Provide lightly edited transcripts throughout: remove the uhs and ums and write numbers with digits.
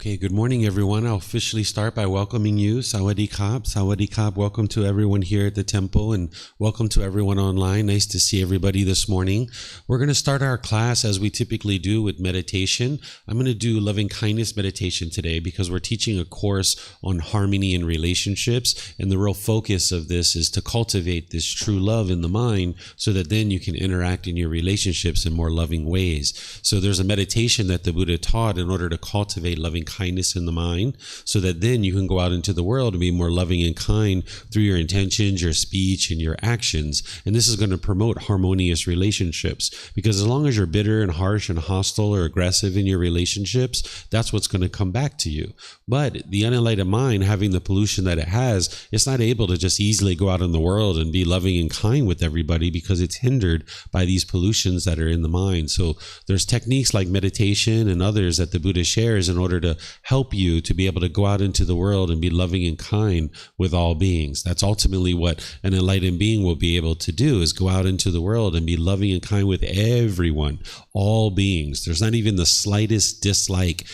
Okay, good morning, everyone. I'll officially start by welcoming you. Sawadee Krap. Sawadee Krap. Welcome to everyone here at the temple and welcome to everyone online. Nice to see everybody this morning. We're going to start our class as we typically do with meditation. I'm going to do loving kindness meditation today because we're teaching a course on harmony in relationships. And the real focus of this is to cultivate this true love in the mind so that then you can interact in your relationships in more loving ways. So there's a meditation that the Buddha taught in order to cultivate loving kindness in the mind so that then you can go out into the world and be more loving and kind through your intentions, your speech, and your actions. And this is going to promote harmonious relationships because as long as you're bitter and harsh and hostile or aggressive in your relationships, that's what's going to come back to you. But the unenlightened mind, having the pollution that it has, it's not able to just easily go out in the world and be loving and kind with everybody because it's hindered by these pollutions that are in the mind. So there's techniques like meditation and others that the Buddha shares in order to help you to be able to go out into the world and be loving and kind with all beings. That's ultimately what an enlightened being will be able to do, is go out into the world and be loving and kind with everyone, all beings. There's not even the slightest dislike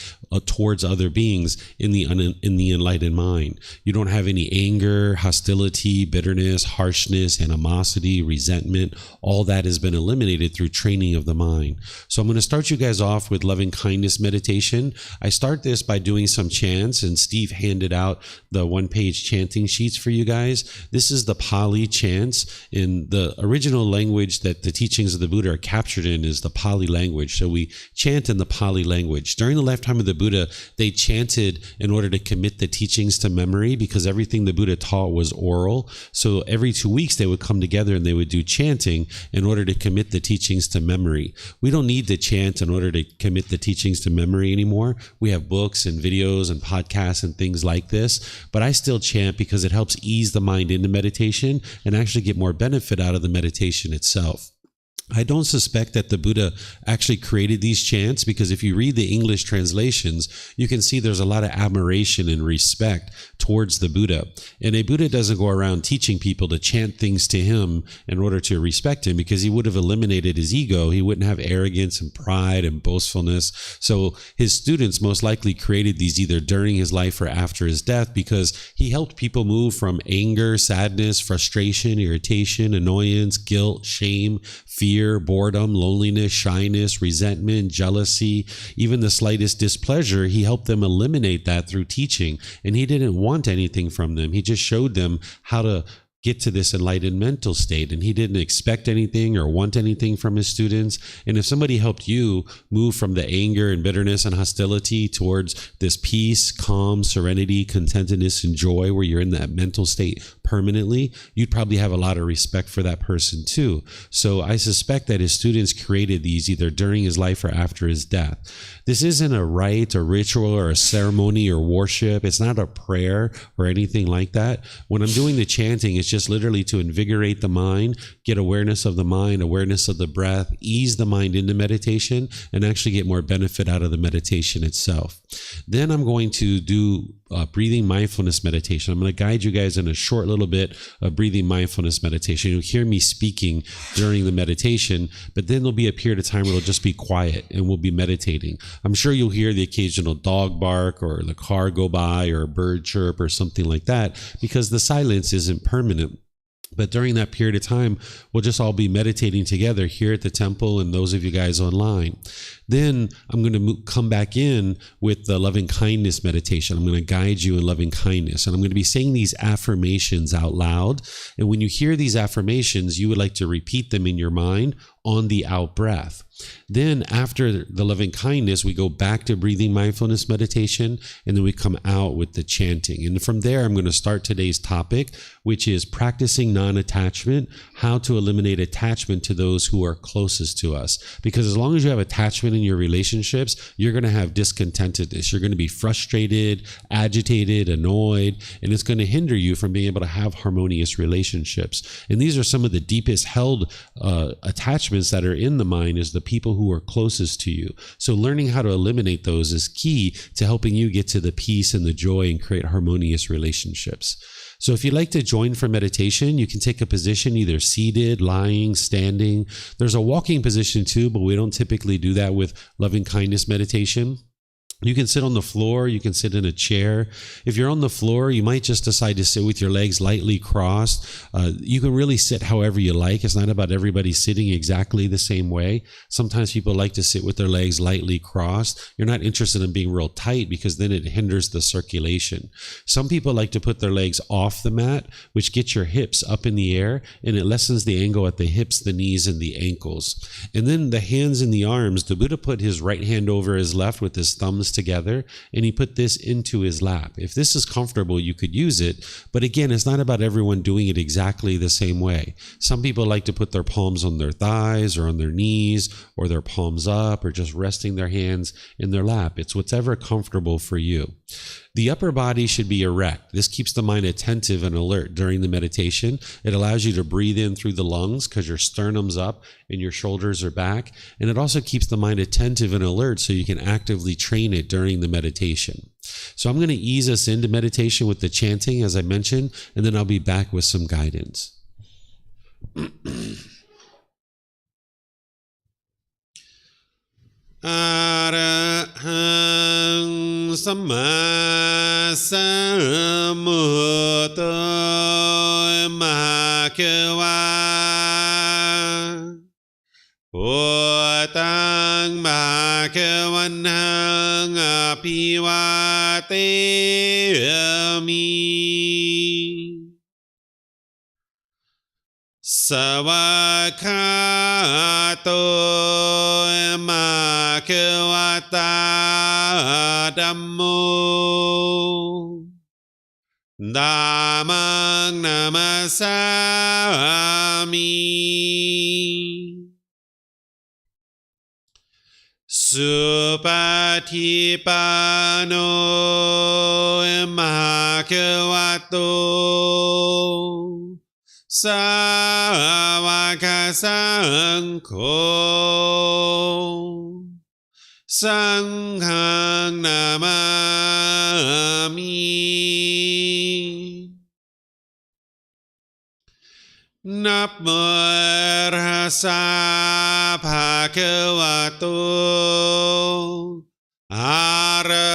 towards other beings in the enlightened mind. You don't have any anger, hostility, bitterness, harshness, animosity, resentment. All that has been eliminated through training of the mind. So I'm going to start you guys off with loving kindness meditation. I start this by doing some chants, and Steve handed out the one-page chanting sheets for you guys. This is the Pali chants. In the original language that the teachings of the Buddha are captured in is the Pali language. So we chant in the Pali language. During the lifetime of the Buddha, they chanted in order to commit the teachings to memory because everything the Buddha taught was oral. So every 2 weeks they would come together and they would do chanting in order to commit the teachings to memory. We don't need to chant in order to commit the teachings to memory anymore. We have books and videos and podcasts and things like this, but I still chant because it helps ease the mind into meditation and actually get more benefit out of the meditation itself. I don't suspect that the Buddha actually created these chants because if you read the English translations, you can see there's a lot of admiration and respect towards the Buddha. And a Buddha doesn't go around teaching people to chant things to him in order to respect him because he would have eliminated his ego. He wouldn't have arrogance and pride and boastfulness. So his students most likely created these either during his life or after his death because he helped people move from anger, sadness, frustration, irritation, annoyance, guilt, shame, fear, boredom, loneliness, shyness, resentment, jealousy, even the slightest displeasure. He helped them eliminate that through teaching. And he didn't want anything from them. He just showed them how to get to this enlightened mental state. And he didn't expect anything or want anything from his students. And if somebody helped you move from the anger and bitterness and hostility towards this peace, calm, serenity, contentedness, and joy where you're in that mental state permanently, you'd probably have a lot of respect for that person too. So I suspect that his students created these either during his life or after his death. This isn't a rite or ritual or a ceremony or worship. It's not a prayer or anything like that. When I'm doing the chanting, it's just literally to invigorate the mind, get awareness of the mind, awareness of the breath, ease the mind into meditation, and actually get more benefit out of the meditation itself. Then I'm going to do breathing mindfulness meditation. I'm going to guide you guys in a short little bit of breathing mindfulness meditation. You'll hear me speaking during the meditation, but then there'll be a period of time where it'll just be quiet and we'll be meditating. I'm sure you'll hear the occasional dog bark or the car go by or a bird chirp or something like that because the silence isn't permanent. But during that period of time, we'll just all be meditating together here at the temple and those of you guys online. Then I'm going to come back in with the loving kindness meditation. I'm going to guide you in loving kindness. And I'm going to be saying these affirmations out loud. And when you hear these affirmations, you would like to repeat them in your mind on the out breath. Then after the loving kindness, we go back to breathing mindfulness meditation, and then we come out with the chanting. And from there, I'm going to start today's topic, which is practicing non-attachment, how to eliminate attachment to those who are closest to us. Because as long as you have attachment in your relationships, you're going to have discontentedness. You're going to be frustrated, agitated, annoyed, and it's going to hinder you from being able to have harmonious relationships. And these are some of the deepest held attachments that are in the mind, is the people who are closest to you. So learning how to eliminate those is key to helping you get to the peace and the joy and create harmonious relationships. So if you'd like to join for meditation, you can take a position either seated, lying, standing. There's a walking position too, but we don't typically do that with loving kindness meditation. You can sit on the floor. You can sit in a chair. If you're on the floor, you might just decide to sit with your legs lightly crossed. You can really sit however you like. It's not about everybody sitting exactly the same way. Sometimes people like to sit with their legs lightly crossed. You're not interested in being real tight because then it hinders the circulation. Some people like to put their legs off the mat, which gets your hips up in the air, and it lessens the angle at the hips, the knees, and the ankles. And then the hands and the arms, the Buddha put his right hand over his left with his thumbs together, and he put this into his lap. If this is comfortable, you could use it, but again, it's not about everyone doing it exactly the same way. Some people like to put their palms on their thighs or on their knees, or their palms up, or just resting their hands in their lap. It's whatever comfortable for you. The upper body should be erect. This keeps the mind attentive and alert during the meditation. It allows you to breathe in through the lungs because your sternum's up and your shoulders are back. And it also keeps the mind attentive and alert so you can actively train it during the meditation. So I'm going to ease us into meditation with the chanting, as I mentioned, and then I'll be back with some guidance. Arahang Samma Sambuddho Mahakeva Bhutang Bhagavanhang Apivateyami Savakato Makavata Dhammo Dhammang Namasami Supatipano Makavato Savaka Sangho Sanghang Namami Namo Bhagavato Arahato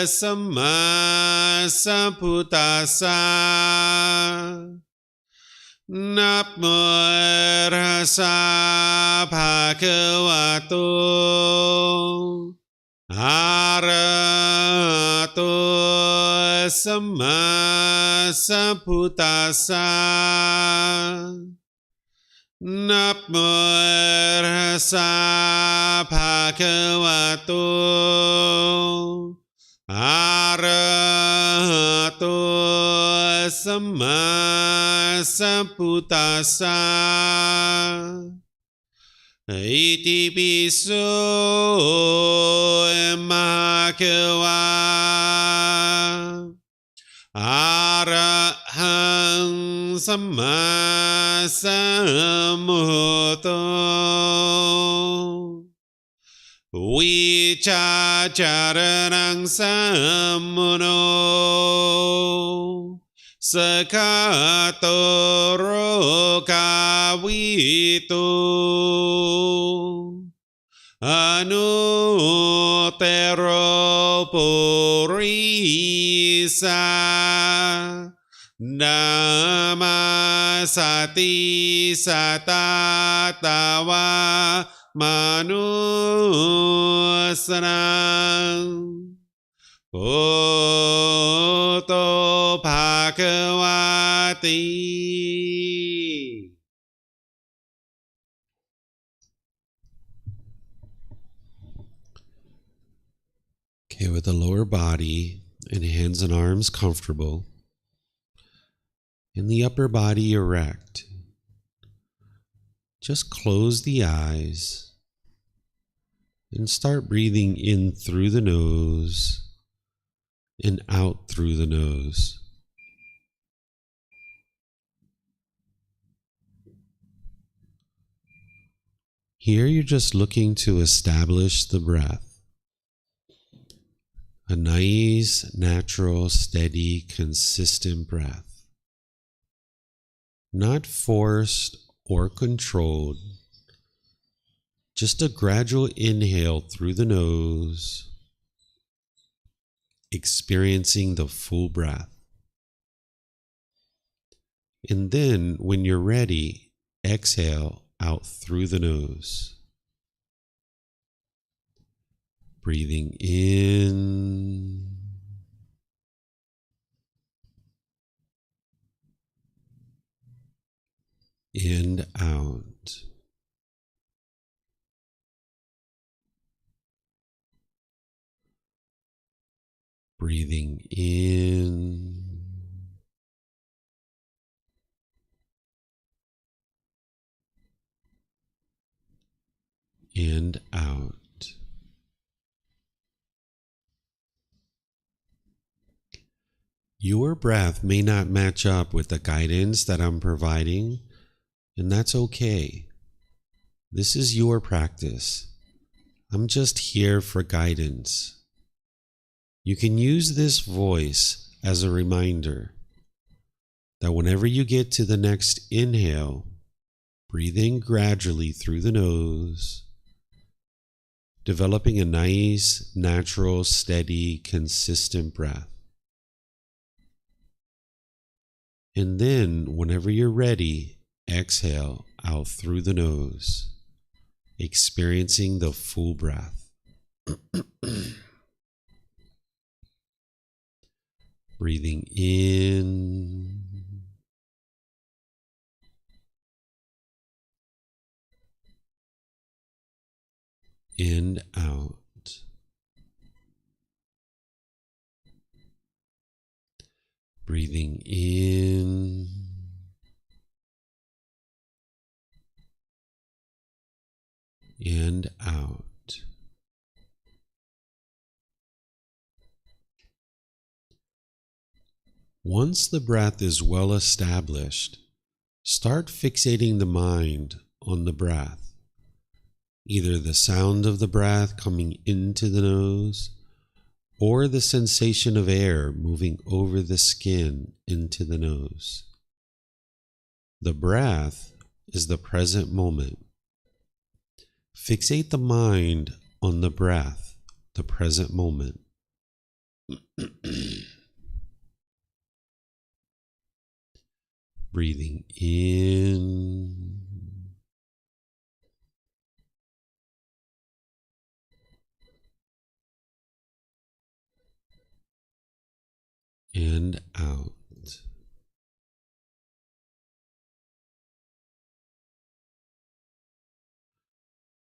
Samma Sambuddhassa Namo Bhagavato Arahato Samma Sambuddhassa Namo Bhagavato Arahato Samma Sambuddhassa Iti piso Bhagava Arahang Samma Sambuddho Vicacaranang Sammuno Sakatoro Kavito Anutero Purisa Dhamma Sati Satatawa Manusranang Bhutto Bhagavati. Okay, with the lower body and hands and arms comfortable, and the upper body erect, just close the eyes and start breathing in through the nose and out through the nose. Here you're just looking to establish the breath. A nice, natural, steady, consistent breath. Not forced or controlled, Just a gradual inhale through the nose, experiencing the full breath. And then, when you're ready, exhale out through the nose. Breathing in and out. Breathing in and out. Your breath may not match up with the guidance that I'm providing, and that's okay. This is your practice. I'm just here for guidance. You can use this voice as a reminder that whenever you get to the next inhale, breathe in gradually through the nose, developing a nice, natural, steady, consistent breath. And then, whenever you're ready, exhale out through the nose, experiencing the full breath. Breathing in and out. Breathing in and out. Once the breath is well established, start fixating the mind on the breath, either the sound of the breath coming into the nose or the sensation of air moving over the skin into the nose. The breath is the present moment. Fixate the mind on the breath, the present moment. Breathing in and out.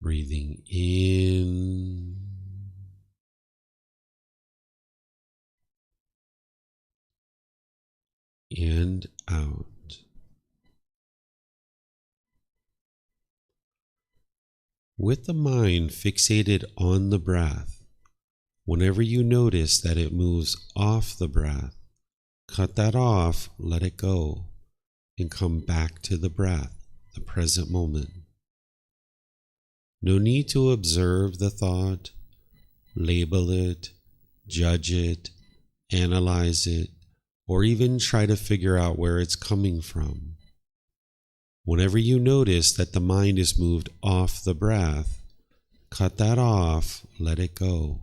Breathing in and out. With the mind fixated on the breath, whenever you notice that it moves off the breath, cut that off, let it go, and come back to the breath, the present moment. No need to observe the thought, label it, judge it, analyze it, or even try to figure out where it's coming from. Whenever you notice that the mind is moved off the breath, cut that off, let it go,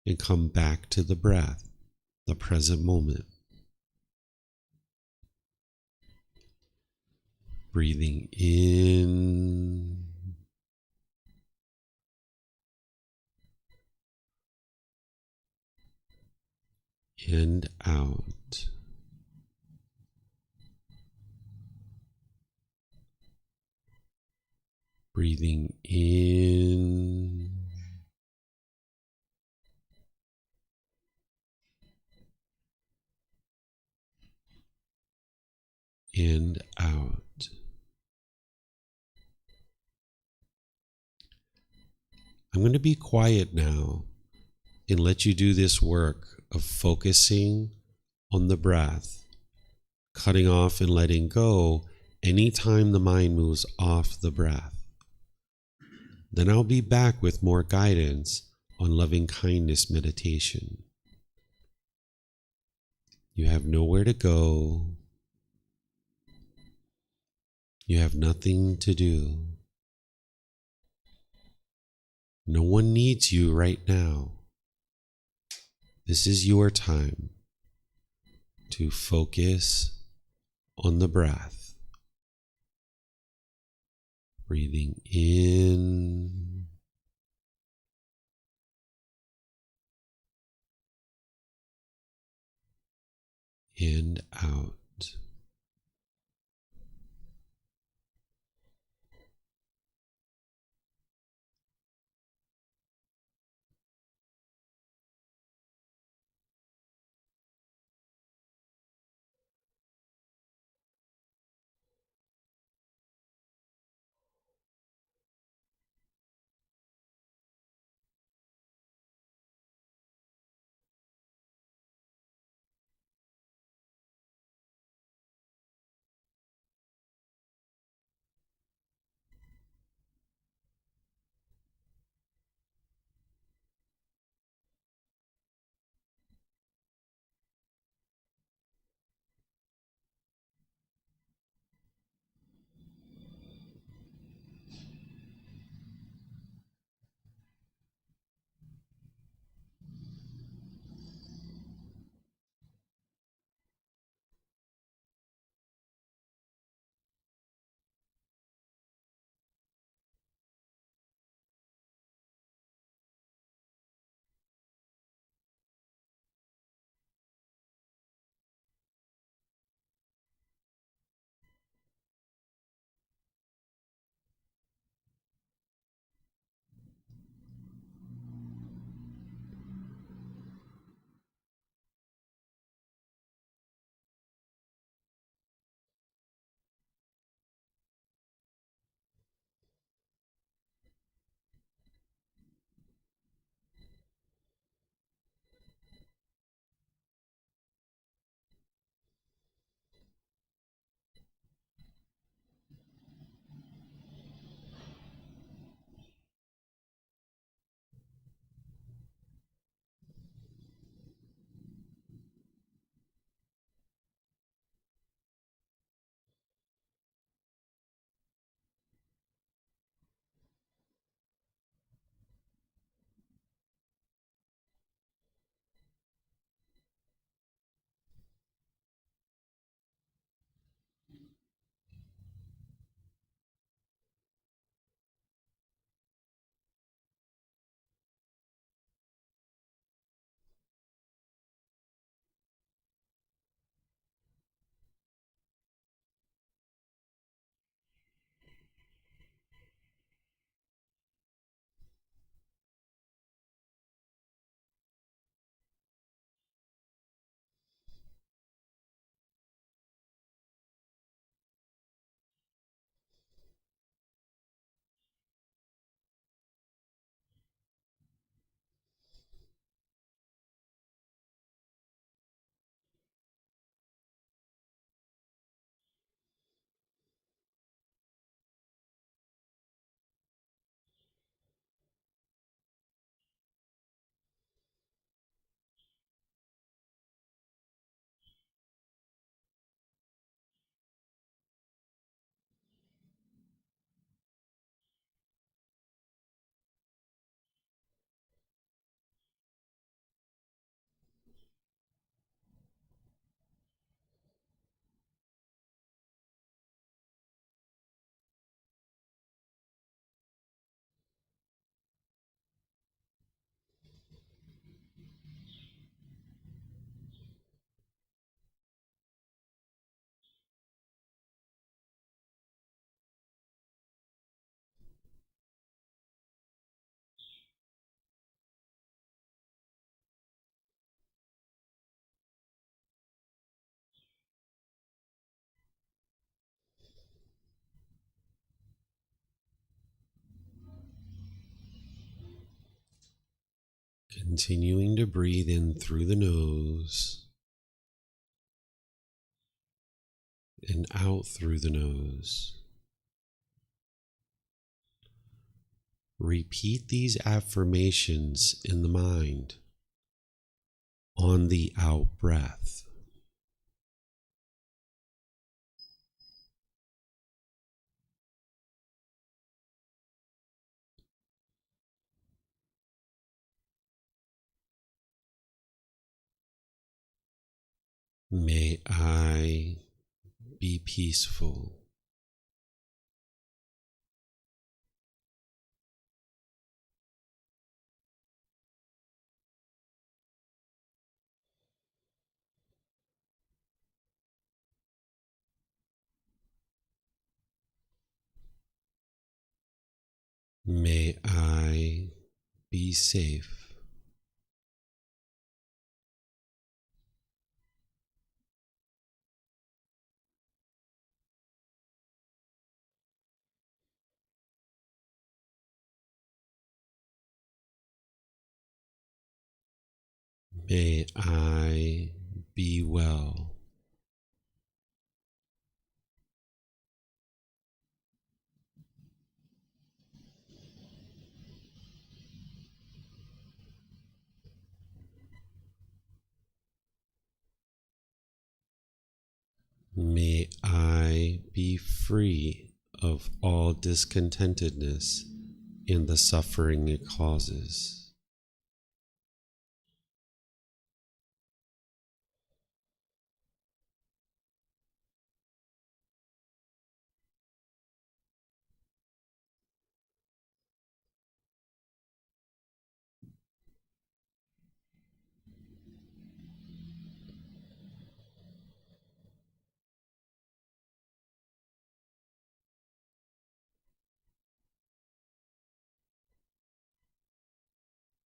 and come back to the breath, the present moment. Breathing in and out. Breathing in and out. I'm going to be quiet now and let you do this work of focusing on the breath, cutting off and letting go anytime the mind moves off the breath. Then I'll be back with more guidance on loving kindness meditation. You have nowhere to go. You have nothing to do. No one needs you right now. This is your time to focus on the breath. Breathing in and out. Continuing to breathe in through the nose and out through the nose. Repeat these affirmations in the mind on the out breath. May I be peaceful. May I be safe. May I be well. May I be free of all discontentedness in the suffering it causes.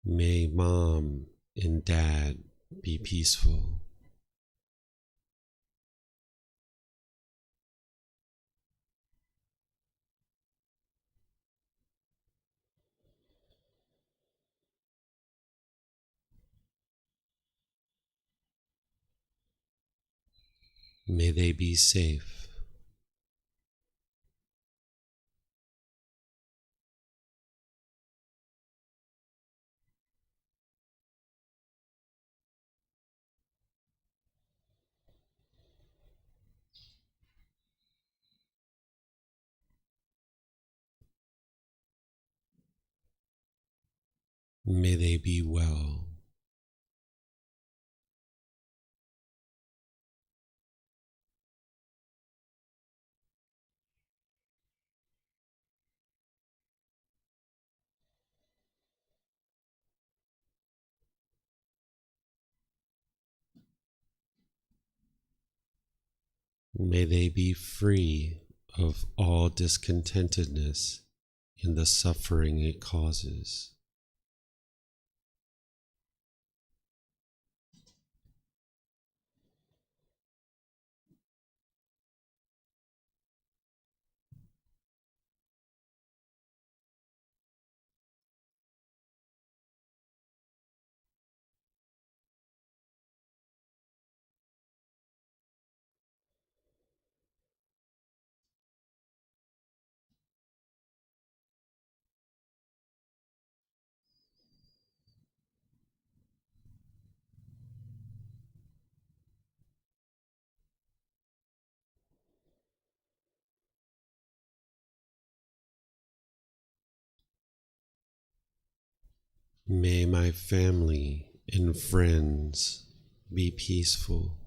May Mom and Dad be peaceful. May they be safe. May they be well. May they be free of all discontentedness in the suffering it causes. May my family and friends be peaceful.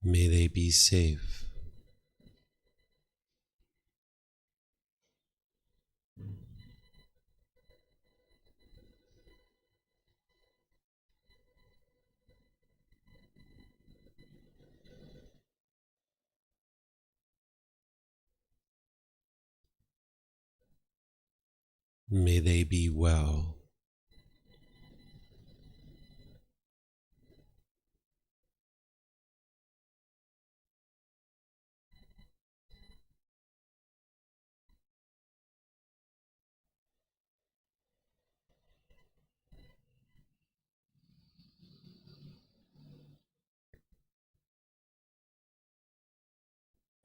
May they be safe. May they be well.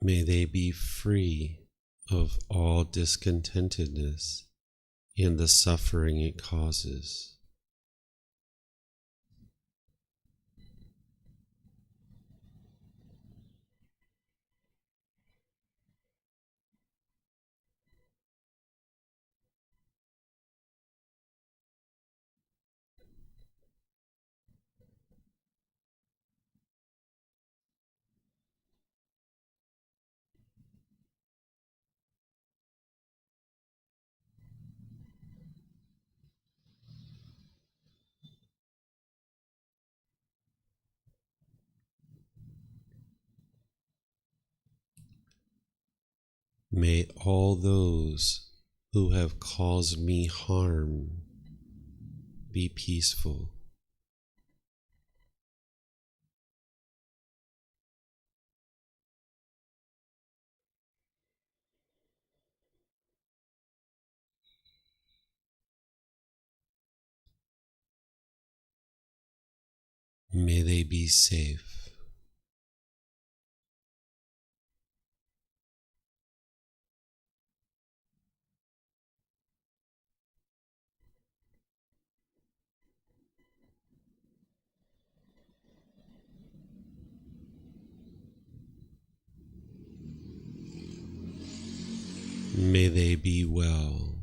May they be free of all discontentedness in the suffering it causes. May all those who have caused me harm be peaceful. May they be safe. May they be well.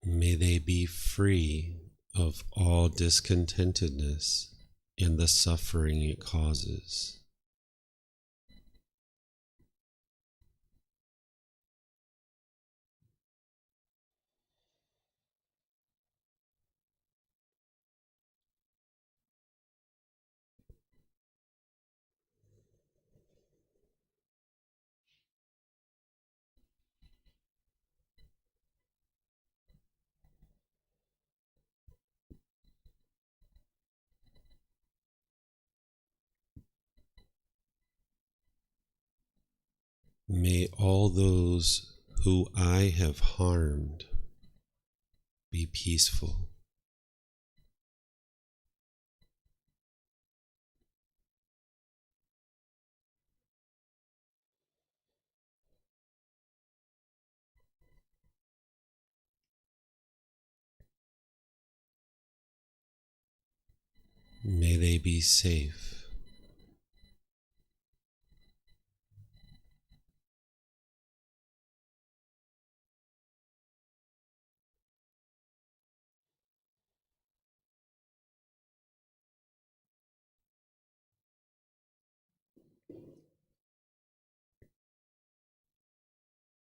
May they be free of all discontentedness and the suffering it causes. May all those who I have harmed be peaceful. May they be safe.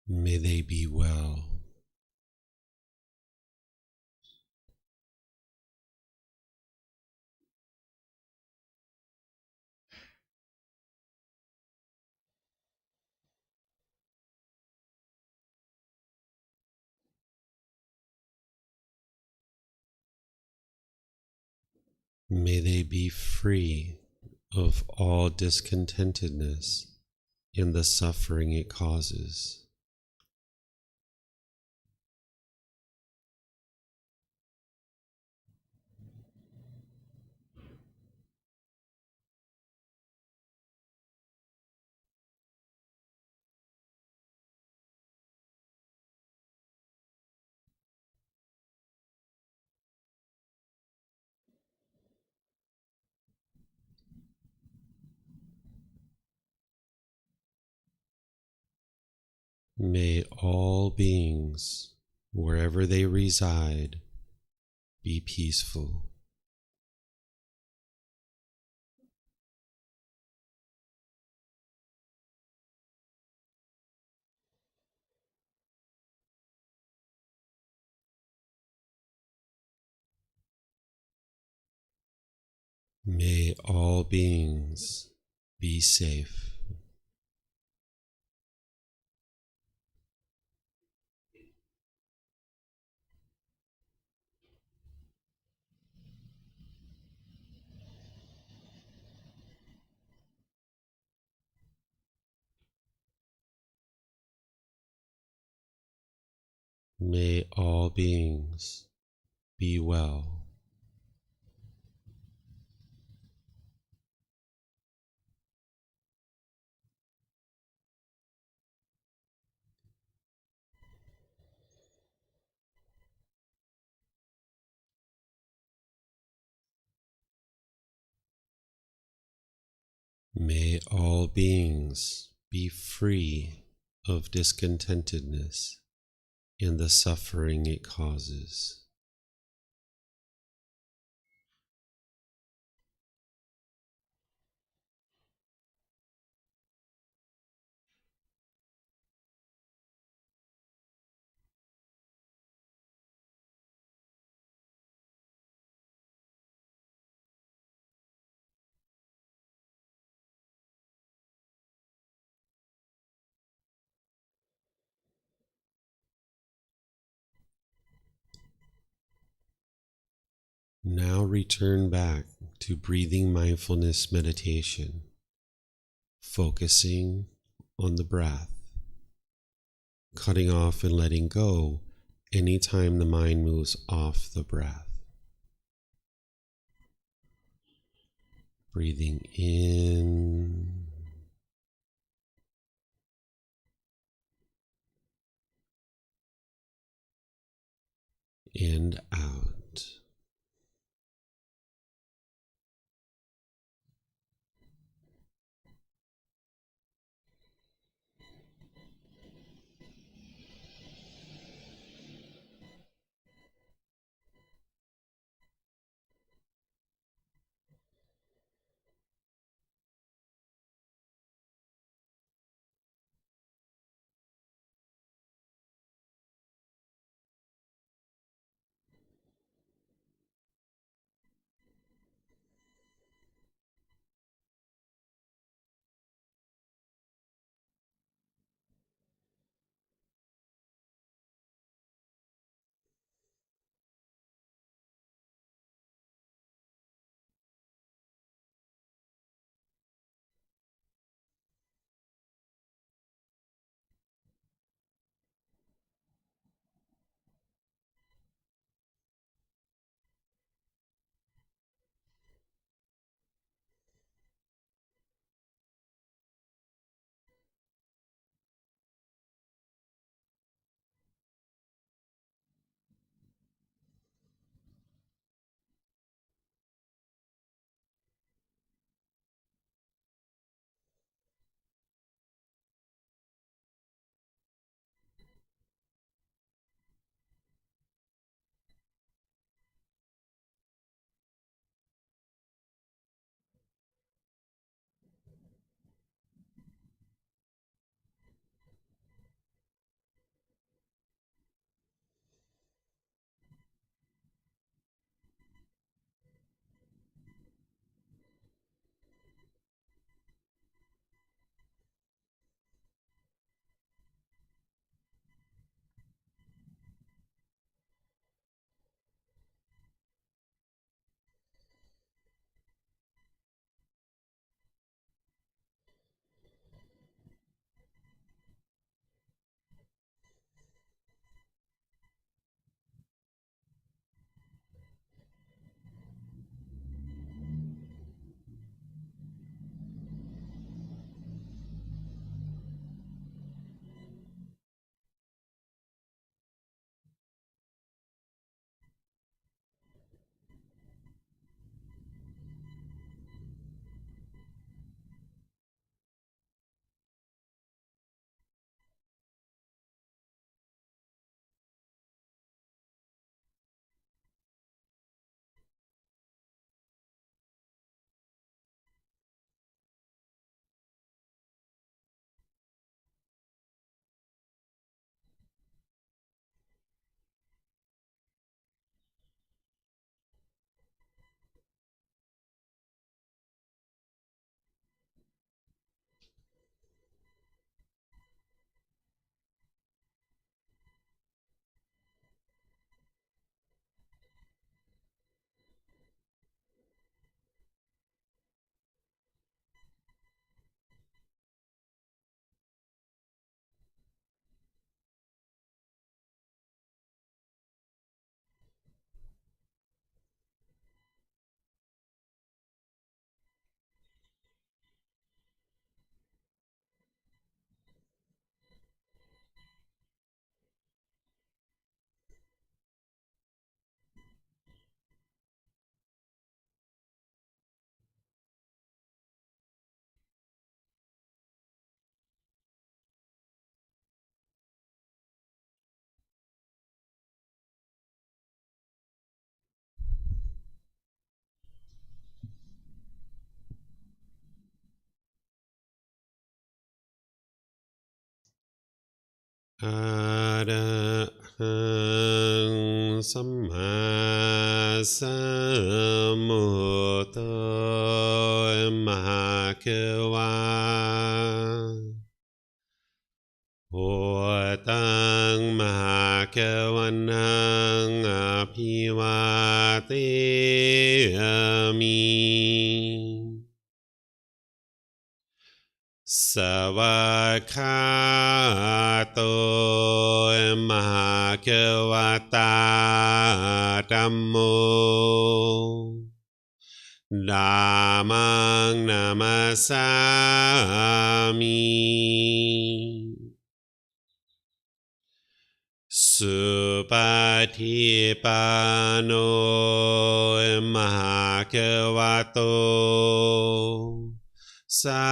May they be well. May they be free of all discontentedness and the suffering it causes. May all beings, wherever they reside, be peaceful. May all beings be safe. May all beings be well. May all beings be free of discontentedness and the suffering it causes. Now return back to breathing mindfulness meditation, focusing on the breath, cutting off and letting go anytime the mind moves off the breath. Breathing in and out. Arahang Samma Sambuddho Mahakawa Bhutang Mahakavanang Abhivate มิ สวากขาโตมหาเกวตาธัมโมธัมมังนามัสสามิ สุปฏิปันโนมหาเกวโตสา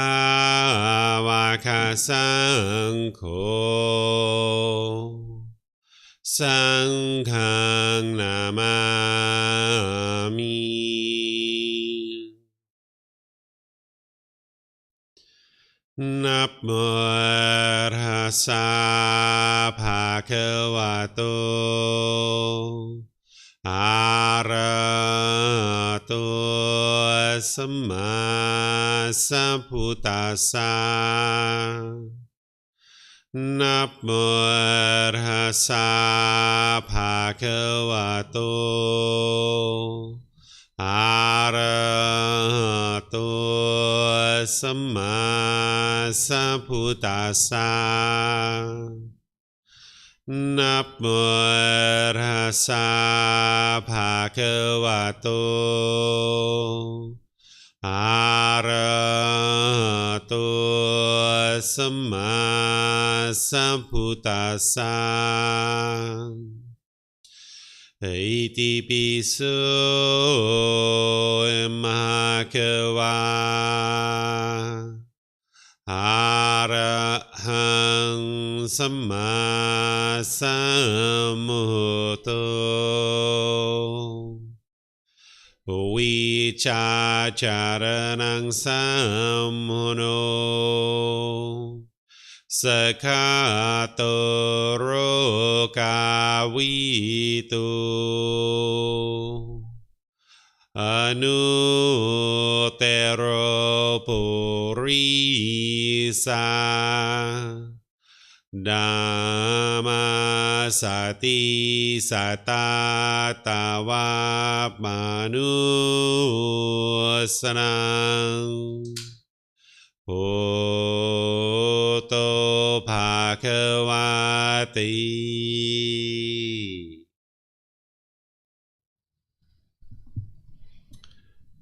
วกสังโฆสังฆังนามามิ นับโมตัสสะภะคะวะโตอะระหะโตสัมมาสัมพุทธัสสะนับโมตัสสะภะคะวะโตอะระหะโตสัมมาสัมพุทธัสสะนับโมตัสสะภะคะวะโตอะระหะโตสัมมาสัมพุทธัสสะอิติปิโสมหะเกวาอะระหังสัมมาสัมพุทโธวิชาจารณังสัมมุโนสกขาโตโรกาวิตุอนุเตโรปุริสาธัมมาสติสัตตาตาวามานุสนังโอโตภะคะวะติ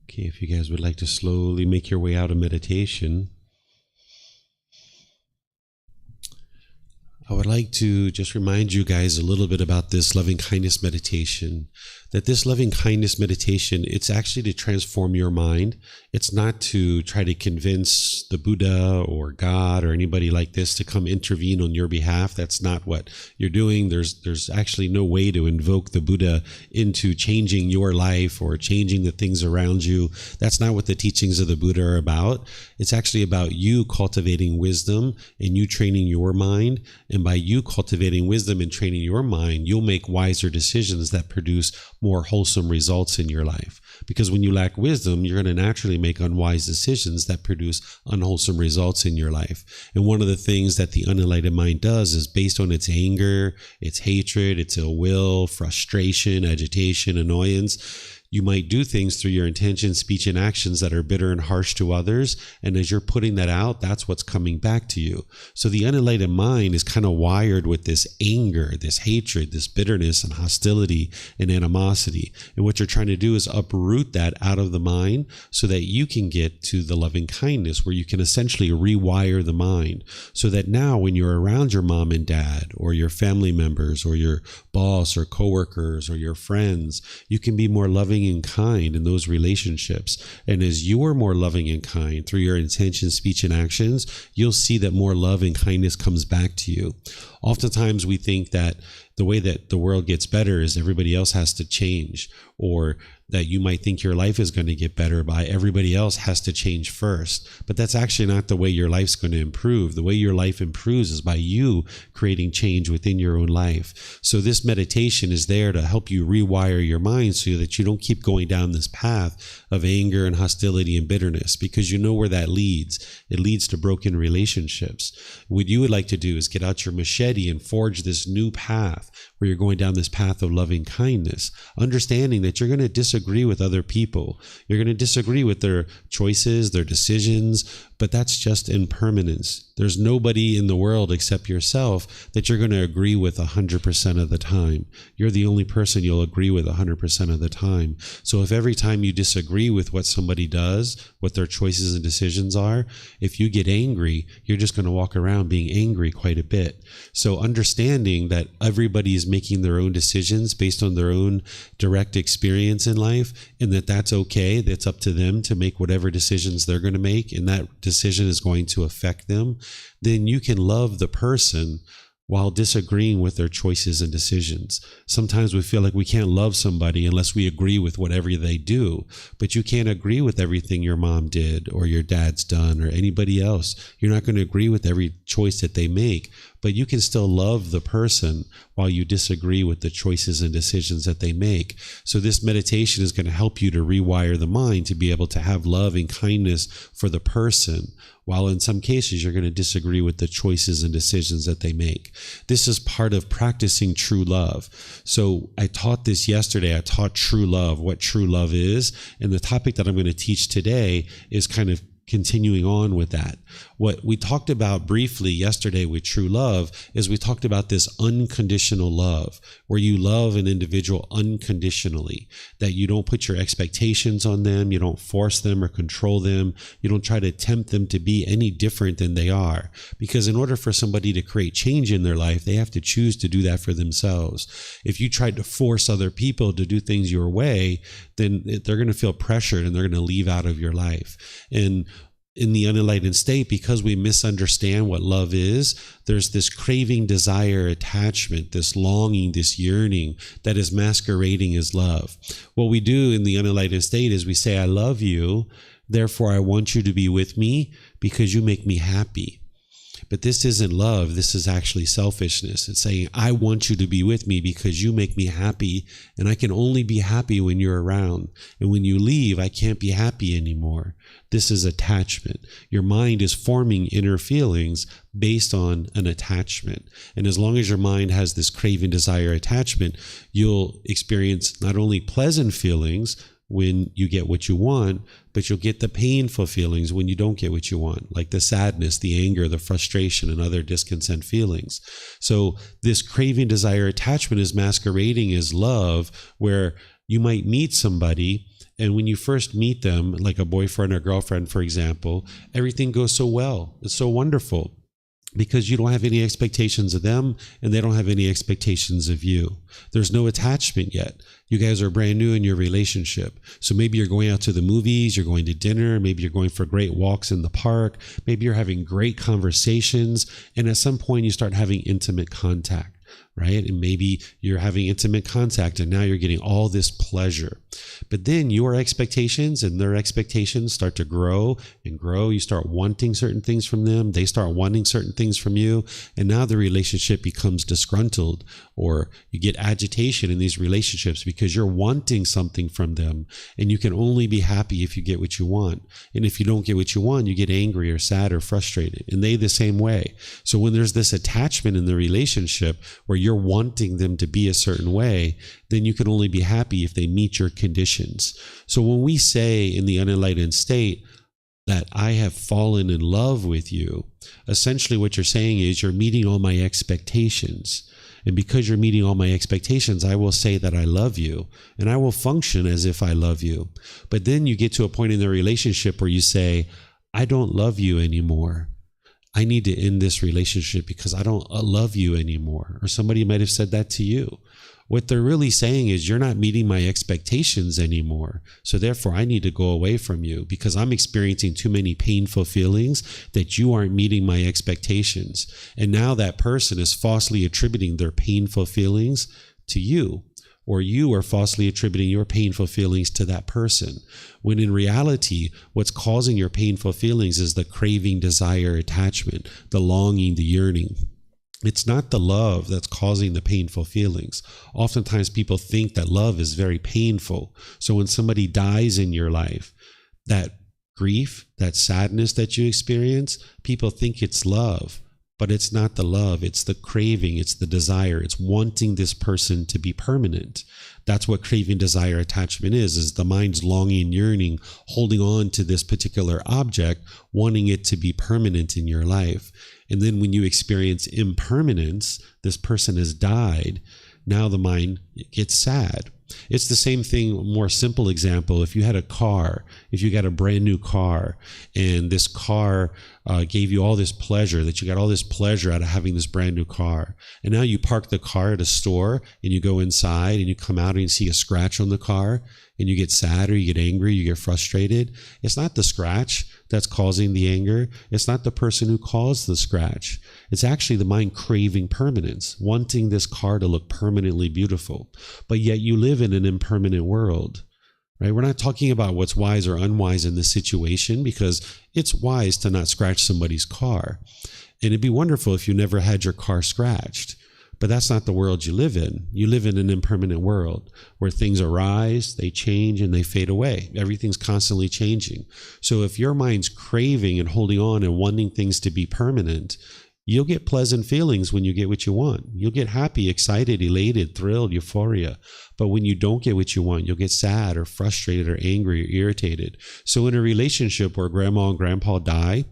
Okay, if you guys would like to slowly make your way out of meditation, I would like to just remind you guys a little bit about this loving kindness meditation. That this loving kindness meditation, it's actually to transform your mind. It's not to try to convince the Buddha or God or anybody like this to come intervene on your behalf. That's not what you're doing. There's actually no way to invoke the Buddha into changing your life or changing the things around you. That's not what the teachings of the Buddha are about. It's actually about you cultivating wisdom and you training your mind. And by you cultivating wisdom and training your mind, you'll make wiser decisions that produce more wholesome results in your life. Because when you lack wisdom, you're going to naturally make unwise decisions that produce unwholesome results in your life. And one of the things that the unenlightened mind does is based on its anger, its hatred, its ill will, frustration, agitation, annoyance. You might do things through your intention, speech, and actions that are bitter and harsh to others. And as you're putting that out, that's what's coming back to you. So the unenlightened mind is kind of wired with this anger, this hatred, this bitterness and hostility and animosity. And what you're trying to do is uproot that out of the mind so that you can get to the loving kindness where you can essentially rewire the mind. So that now when you're around your mom and dad or your family members or your boss or coworkers or your friends, you can be more loving and kind in those relationships. And as you are more loving and kind through your intention, speech, and actions, you'll see that more love and kindness comes back to you. Oftentimes we think that the way that the world gets better is everybody else has to change, or that you might think your life is going to get better by everybody else has to change first. But that's actually not the way your life's going to improve. The way your life improves is by you creating change within your own life. So this meditation is there to help you rewire your mind so that you don't keep going down this path of anger and hostility and bitterness, because you know where that leads. It leads to broken relationships. What you would like to do is get out your machete and forge this new path where you're going down this path of loving kindness, understanding that you're going to disagree disagree with other people. You're going to disagree with their choices, their decisions, but that's just impermanence. There's nobody in the world except yourself that you're going to agree with 100% of the time. You're the only person you'll agree with 100% of the time. So if every time you disagree with what somebody does, what their choices and decisions are, if you get angry, you're just going to walk around being angry quite a bit. So understanding that everybody is making their own decisions based on their own direct experience in life, and that that's okay, that's up to them to make whatever decisions they're going to make, and that decision is going to affect them, then you can love the person while disagreeing with their choices and decisions. Sometimes we feel like we can't love somebody unless we agree with whatever they do, but you can't agree with everything your mom did or your dad's done or anybody else. You're not going to agree with every choice that they make, but you can still love the person while you disagree with the choices and decisions that they make. So this meditation is going to help you to rewire the mind to be able to have love and kindness for the person, while in some cases you're going to disagree with the choices and decisions that they make. This is part of practicing true love. So I taught this yesterday. I taught true love, what true love is. And the topic that I'm going to teach today is kind of continuing on with that. What we talked about briefly yesterday with true love is we talked about this unconditional love, where you love an individual unconditionally, that you don't put your expectations on them, you don't force them or control them, you don't try to tempt them to be any different than they are. Because in order for somebody to create change in their life, they have to choose to do that for themselves. If you tried to force other people to do things your way, then they're going to feel pressured and they're going to leave out of your life. And in the unenlightened state, because we misunderstand what love is, there's this craving, desire, attachment, this longing, this yearning that is masquerading as love. What we do in the unenlightened state is we say, I love you, therefore I want you to be with me because you make me happy. But this isn't love. This is actually selfishness. It's saying, I want you to be with me because you make me happy, and I can only be happy when you're around. And when you leave, I can't be happy anymore. This is attachment. Your mind is forming inner feelings based on an attachment. And as long as your mind has this craving, desire, attachment, you'll experience not only pleasant feelings when you get what you want, but you'll get the painful feelings when you don't get what you want, like the sadness, the anger, the frustration, and other discontent feelings. So this craving, desire, attachment is masquerading as love, where you might meet somebody, and when you first meet them, like a boyfriend or girlfriend, for example, everything goes so well. It's so wonderful, because you don't have any expectations of them and they don't have any expectations of you. There's no attachment yet. You guys are brand new in your relationship. So maybe you're going out to the movies, you're going to dinner, maybe you're going for great walks in the park, maybe you're having great conversations, and at some point you start having intimate contact, right? And maybe you're having intimate contact and now you're getting all this pleasure. But then your expectations and their expectations start to grow and grow. You start wanting certain things from them. They start wanting certain things from you. And now the relationship becomes disgruntled, or you get agitation in these relationships because you're wanting something from them. And you can only be happy if you get what you want. And if you don't get what you want, you get angry or sad or frustrated. And they the same way. So when there's this attachment in the relationship where you're wanting them to be a certain way, then you can only be happy if they meet your conditions. So when we say in the unenlightened state that I have fallen in love with you, essentially what you're saying is you're meeting all my expectations. And because you're meeting all my expectations, I will say that I love you, and I will function as if I love you. But then you get to a point in the relationship where you say, I don't love you anymore. I need to end this relationship because I don't love you anymore. Or somebody might have said that to you. What they're really saying is you're not meeting my expectations anymore. So therefore I need to go away from you because I'm experiencing too many painful feelings that you aren't meeting my expectations. And now that person is falsely attributing their painful feelings to you, or you are falsely attributing your painful feelings to that person. When in reality, what's causing your painful feelings is the craving, desire, attachment, the longing, the yearning. It's not the love that's causing the painful feelings. Oftentimes people think that love is very painful. So when somebody dies in your life, that grief, that sadness that you experience, people think it's love. but it's not the love. It's the craving. It's the desire. It's wanting this person to be permanent. That's what craving, desire, attachment is the mind's longing, yearning, holding on to this particular object, wanting it to be permanent in your life. And then when you experience impermanence, this person has died, now the mind gets sad. It's the same thing, more simple example. If you had a car, if you got a brand new car, and this car gave you all this pleasure, that you got all this pleasure out of having this brand new car, and now you park the car at a store and you go inside and you come out and you see a scratch on the car and you get sad or you get angry, you get frustrated. It's not the scratch that's causing the anger. It's not the person who caused the scratch. It's actually the mind craving permanence, wanting this car to look permanently beautiful. But yet you live in an impermanent world, right? We're not talking about what's wise or unwise in this situation, because it's wise to not scratch somebody's car. And it'd be wonderful if you never had your car scratched. But that's not the world you live in. You live in an impermanent world where things arise, they change, and they fade away. Everything's constantly changing. So if your mind's craving and holding on and wanting things to be permanent, you'll get pleasant feelings when you get what you want. You'll get happy, excited, elated, thrilled, euphoria. But when you don't get what you want, you'll get sad or frustrated or angry or irritated. So in a relationship where grandma and grandpa die,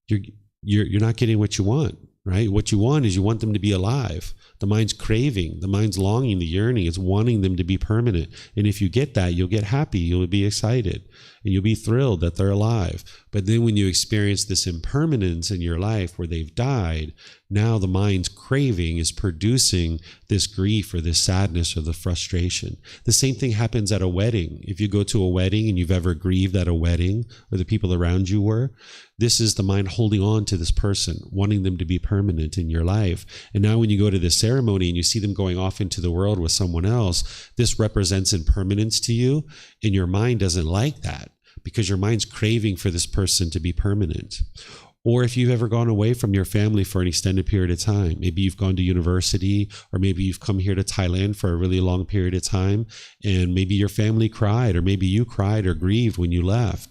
you're not getting what you want. Right? What you want is you want them to be alive. The mind's craving, the mind's longing, the yearning, it's wanting them to be permanent. And if you get that, you'll get happy, you'll be excited, and you'll be thrilled that they're alive. But then when you experience this impermanence in your life where they've died, now the mind's craving is producing this grief or this sadness or the frustration. The same thing happens at a wedding. If you go to a wedding and you've ever grieved at a wedding, or the people around you were, this is the mind holding on to this person, wanting them to be permanent in your life. And now when you go to this ceremony and you see them going off into the world with someone else, this represents impermanence to you, and your mind doesn't like that because your mind's craving for this person to be permanent. Or if you've ever gone away from your family for an extended period of time, maybe you've gone to university, or maybe you've come here to Thailand for a really long period of time, and maybe your family cried, or maybe you cried or grieved when you left.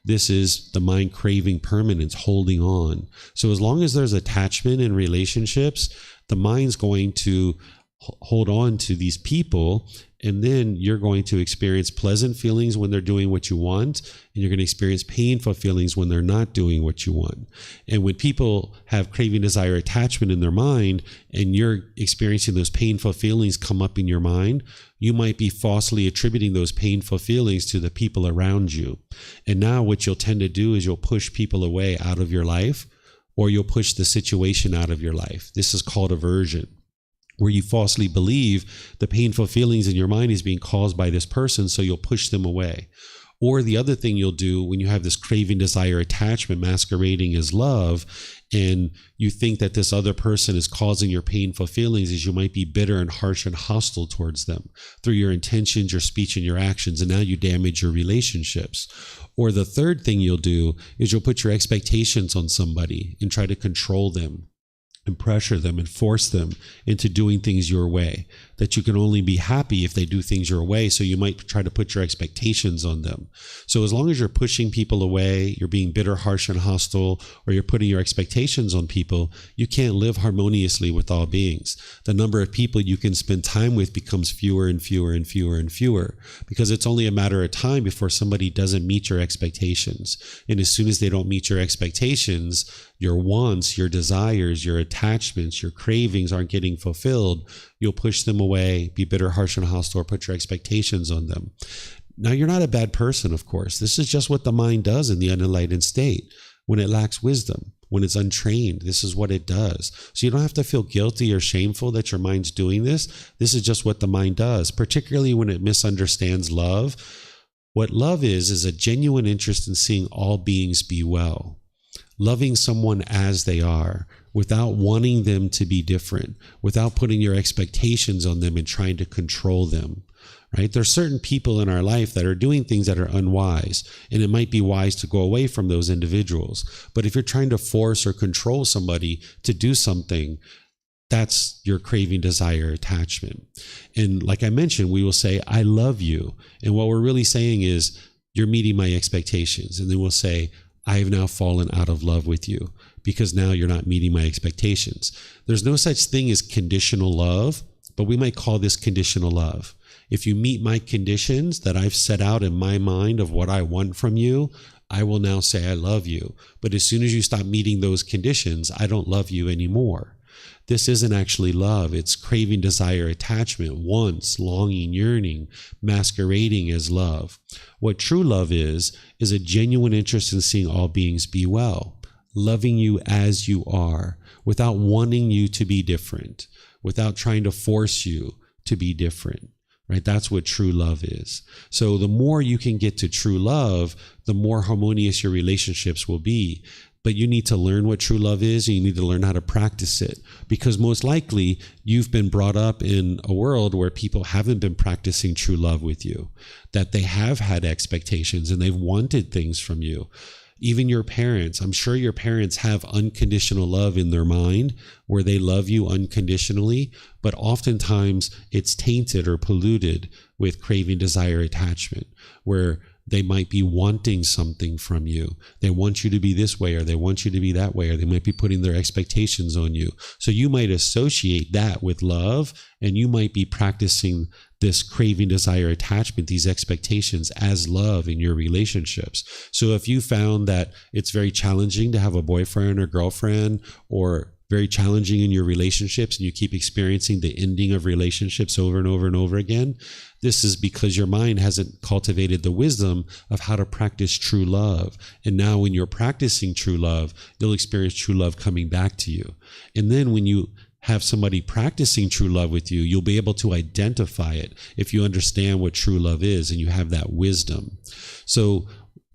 This is the mind craving permanence, holding on. So as long as there's attachment in relationships, the mind's going to hold on to these people, and then you're going to experience pleasant feelings when they're doing what you want, and you're going to experience painful feelings when they're not doing what you want. And when people have craving, desire, attachment in their mind, and you're experiencing those painful feelings come up in your mind, you might be falsely attributing those painful feelings to the people around you. And now what you'll tend to do is you'll push people away out of your life, or you'll push the situation out of your life. This is called aversion, where you falsely believe the painful feelings in your mind is being caused by this person, so you'll push them away. Or the other thing you'll do when you have this craving, desire, attachment masquerading as love, and you think that this other person is causing your painful feelings, is you might be bitter and harsh and hostile towards them through your intentions, your speech, and your actions, and now you damage your relationships. Or the third thing you'll do is you'll put your expectations on somebody and try to control them and pressure them and force them into doing things your way, that you can only be happy if they do things your way. So you might try to put your expectations on them. So as long as you're pushing people away, you're being bitter, harsh, and hostile, or you're putting your expectations on people, you can't live harmoniously with all beings. The number of people you can spend time with becomes fewer and fewer and fewer and fewer, because it's only a matter of time before somebody doesn't meet your expectations. And as soon as they don't meet your expectations, your wants, your desires, your attachments, your cravings aren't getting fulfilled, you'll push them away, be bitter, harsh, and hostile, or put your expectations on them. Now, you're not a bad person, of course. This is just what the mind does in the unenlightened state. When it lacks wisdom, when it's untrained, this is what it does. So you don't have to feel guilty or shameful that your mind's doing this. This is just what the mind does, particularly when it misunderstands love. What love is a genuine interest in seeing all beings be well. Loving someone as they are, without wanting them to be different, without putting your expectations on them and trying to control them, right? There's certain people in our life that are doing things that are unwise, and it might be wise to go away from those individuals. But if you're trying to force or control somebody to do something, that's your craving, desire, attachment. And like I mentioned, we will say, I love you. And what we're really saying is, you're meeting my expectations. And then we'll say, I have now fallen out of love with you because now you're not meeting my expectations. There's no such thing as conditional love, but we might call this conditional love. If you meet my conditions that I've set out in my mind of what I want from you, I will now say I love you. But as soon as you stop meeting those conditions, I don't love you anymore. This isn't actually love. It's craving, desire, attachment, wants, longing, yearning, masquerading as love. What true love is a genuine interest in seeing all beings be well, loving you as you are, without wanting you to be different, without trying to force you to be different. Right? That's what true love is. So the more you can get to true love, the more harmonious your relationships will be. But you need to learn what true love is, and you need to learn how to practice it. Because most likely, you've been brought up in a world where people haven't been practicing true love with you, that they have had expectations and they've wanted things from you. Even your parents, I'm sure your parents have unconditional love in their mind where they love you unconditionally, but oftentimes it's tainted or polluted with craving, desire, attachment, where they might be wanting something from you. They want you to be this way, or they want you to be that way, or they might be putting their expectations on you. So you might associate that with love, and you might be practicing this craving, desire, attachment, these expectations as love in your relationships. So if you found that it's very challenging to have a boyfriend or girlfriend, or very challenging in your relationships, and you keep experiencing the ending of relationships over and over and over again, this is because your mind hasn't cultivated the wisdom of how to practice true love. And now when you're practicing true love, you'll experience true love coming back to you. And then when you have somebody practicing true love with you, you'll be able to identify it if you understand what true love is and you have that wisdom. So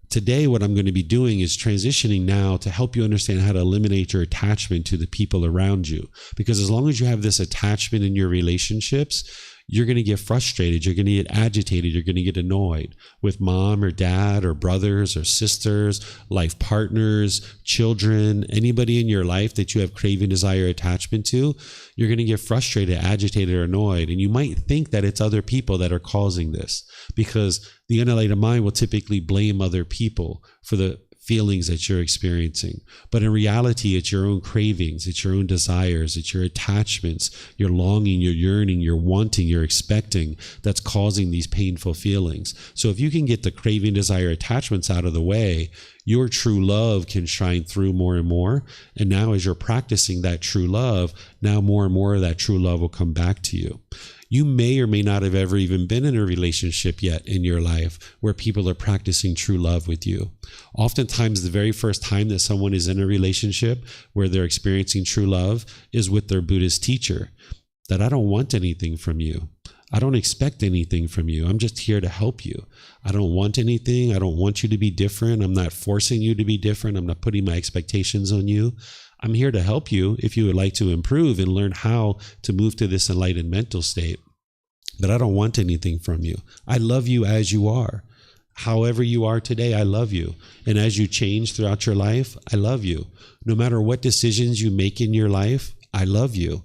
today, what I'm going to be doing is transitioning now to help you understand how to eliminate your attachment to the people around you. Because as long as you have this attachment in your relationships, you're going to get frustrated, you're going to get agitated, you're going to get annoyed with mom or dad or brothers or sisters, life partners, children, anybody in your life that you have craving, desire, attachment to. You're going to get frustrated, agitated, or annoyed. And you might think that it's other people that are causing this, because the unenlightened mind will typically blame other people for the feelings that you're experiencing. But in reality, it's your own cravings, it's your own desires, it's your attachments, your longing, your yearning, your wanting, your expecting that's causing these painful feelings. So if you can get the craving, desire, attachments out of the way, your true love can shine through more and more. And now as you're practicing that true love, now more and more of that true love will come back to you. You may or may not have ever even been in a relationship yet in your life where people are practicing true love with you. Oftentimes, the very first time that someone is in a relationship where they're experiencing true love is with their Buddhist teacher, that I don't want anything from you. I don't expect anything from you. I'm just here to help you. I don't want anything. I don't want you to be different. I'm not forcing you to be different. I'm not putting my expectations on you. I'm here to help you if you would like to improve and learn how to move to this enlightened mental state. But I don't want anything from you. I love you as you are. However you are today, I love you. And as you change throughout your life, I love you. No matter what decisions you make in your life, I love you.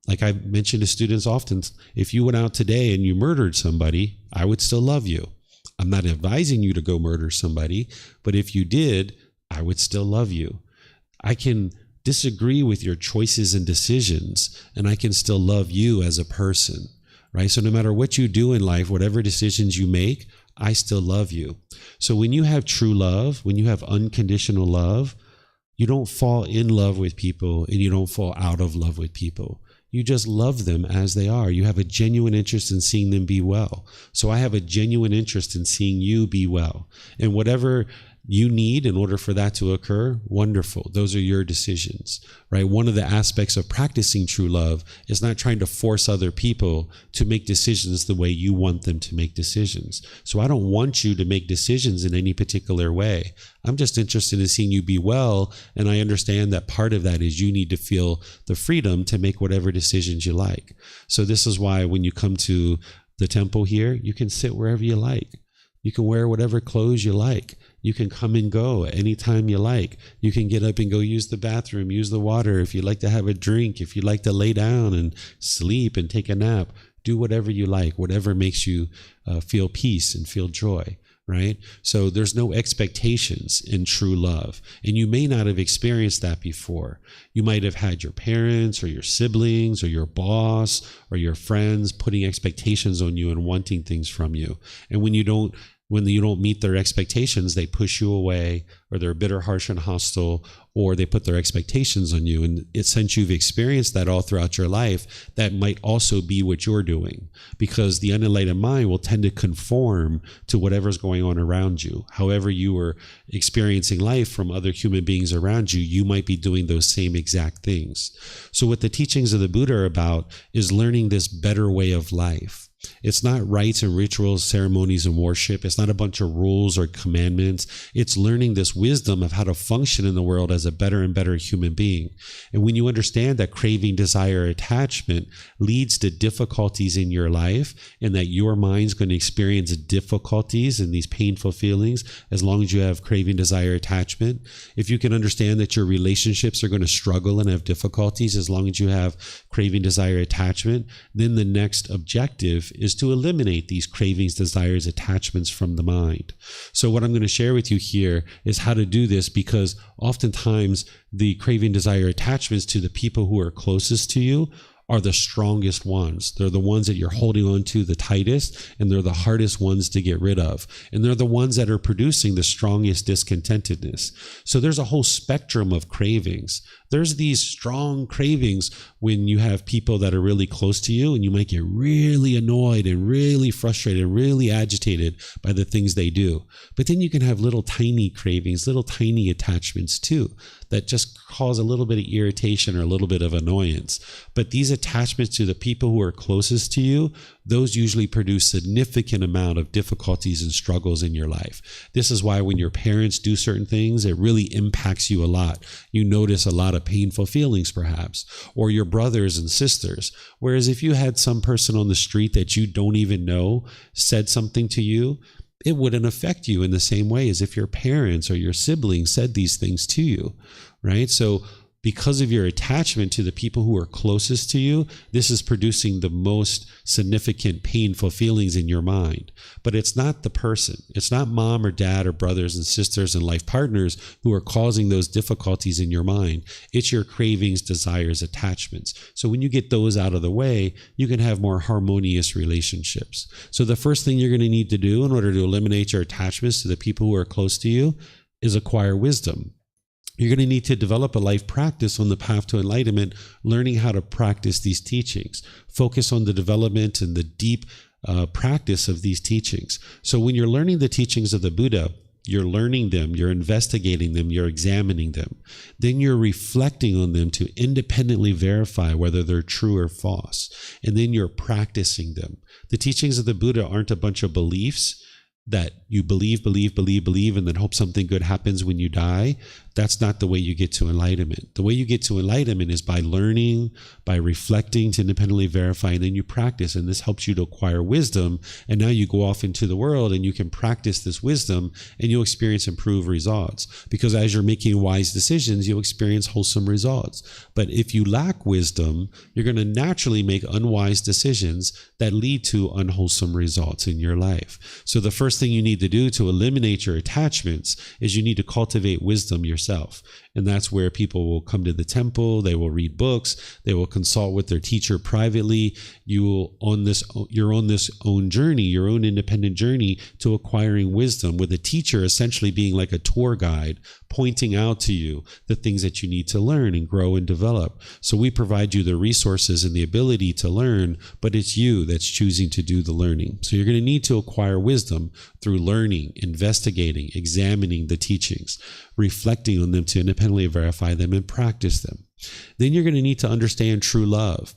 Like I mention to students often, if you went out today and you murdered somebody, I would still love you. I'm not advising you to go murder somebody, but if you did, I would still love you. I can disagree with your choices and decisions, and I can still love you as a person. Right? So no matter what you do in life, whatever decisions you make, I still love you. So when you have true love, when you have unconditional love, you don't fall in love with people and you don't fall out of love with people. You just love them as they are. You have a genuine interest in seeing them be well. So I have a genuine interest in seeing you be well. And whatever you need in order for that to occur, wonderful. Those are your decisions, right? One of the aspects of practicing true love is not trying to force other people to make decisions the way you want them to make decisions. So I don't want you to make decisions in any particular way. I'm just interested in seeing you be well, and I understand that part of that is you need to feel the freedom to make whatever decisions you like. So this is why when you come to the temple here, you can sit wherever you like. You can wear whatever clothes you like. You can come and go anytime you like. You can get up and go use the bathroom, use the water. If you like to have a drink, if you like to lay down and sleep and take a nap, do whatever you like, whatever makes you feel peace and feel joy, right? So there's no expectations in true love. And you may not have experienced that before. You might have had your parents or your siblings or your boss or your friends putting expectations on you and wanting things from you. And when you don't meet their expectations, they push you away, or they're bitter, harsh, and hostile, or they put their expectations on you. And since you've experienced that all throughout your life, that might also be what you're doing, because the unenlightened mind will tend to conform to whatever's going on around you. However you are experiencing life from other human beings around you, you might be doing those same exact things. So what the teachings of the Buddha are about is learning this better way of life. It's not rites and rituals, ceremonies and worship. It's not a bunch of rules or commandments. It's learning this wisdom of how to function in the world as a better and better human being. And when you understand that craving, desire, attachment leads to difficulties in your life, and that your mind's going to experience difficulties and these painful feelings as long as you have craving, desire, attachment. If you can understand that your relationships are going to struggle and have difficulties as long as you have craving, desire, attachment, then the next objective is to eliminate these cravings, desires, attachments from the mind. So what I'm going to share with you here is how to do this, because oftentimes the craving, desire, attachments to the people who are closest to you are the strongest ones. They're the ones that you're holding on to the tightest, and they're the hardest ones to get rid of. And they're the ones that are producing the strongest discontentedness. So there's a whole spectrum of cravings. There's these strong cravings when you have people that are really close to you, and you might get really annoyed and really frustrated and really agitated by the things they do. But then you can have little tiny cravings, little tiny attachments too, that just cause a little bit of irritation or a little bit of annoyance. But these attachments to the people who are closest to you, those usually produce significant amount of difficulties and struggles in your life. This is why when your parents do certain things, it really impacts you a lot. You notice a lot of painful feelings perhaps, or your brothers and sisters. Whereas if you had some person on the street that you don't even know said something to you, it wouldn't affect you in the same way as if your parents or your siblings said these things to you, right? So because of your attachment to the people who are closest to you, this is producing the most significant painful feelings in your mind. But it's not the person. It's not mom or dad or brothers and sisters and life partners who are causing those difficulties in your mind. It's your cravings, desires, attachments. So when you get those out of the way, you can have more harmonious relationships. So the first thing you're going to need to do in order to eliminate your attachments to the people who are close to you is acquire wisdom. You're going to need to develop a life practice on the path to enlightenment, learning how to practice these teachings. Focus on the development and the deep practice of these teachings. So when you're learning the teachings of the Buddha, you're learning them, you're investigating them, you're examining them. Then you're reflecting on them to independently verify whether they're true or false. And then you're practicing them. The teachings of the Buddha aren't a bunch of beliefs that you believe, and then hope something good happens when you die. That's not the way you get to enlightenment. The way you get to enlightenment is by learning, by reflecting to independently verify, and then you practice. And this helps you to acquire wisdom. And now you go off into the world and you can practice this wisdom, and you'll experience improved results. Because as you're making wise decisions, you'll experience wholesome results. But if you lack wisdom, you're going to naturally make unwise decisions that lead to unwholesome results in your life. So the first thing you need to do to eliminate your attachments is you need to cultivate wisdom yourself. And that's where people will come to the temple, they will read books, they will consult with their teacher privately. You're on this own journey, your own independent journey to acquiring wisdom, with a teacher essentially being like a tour guide, pointing out to you the things that you need to learn and grow and develop. So we provide you the resources and the ability to learn, but it's you that's choosing to do the learning. So you're going to need to acquire wisdom through learning, investigating, examining the teachings, reflecting on them to independently verify them and practice them. Then you're going to need to understand true love.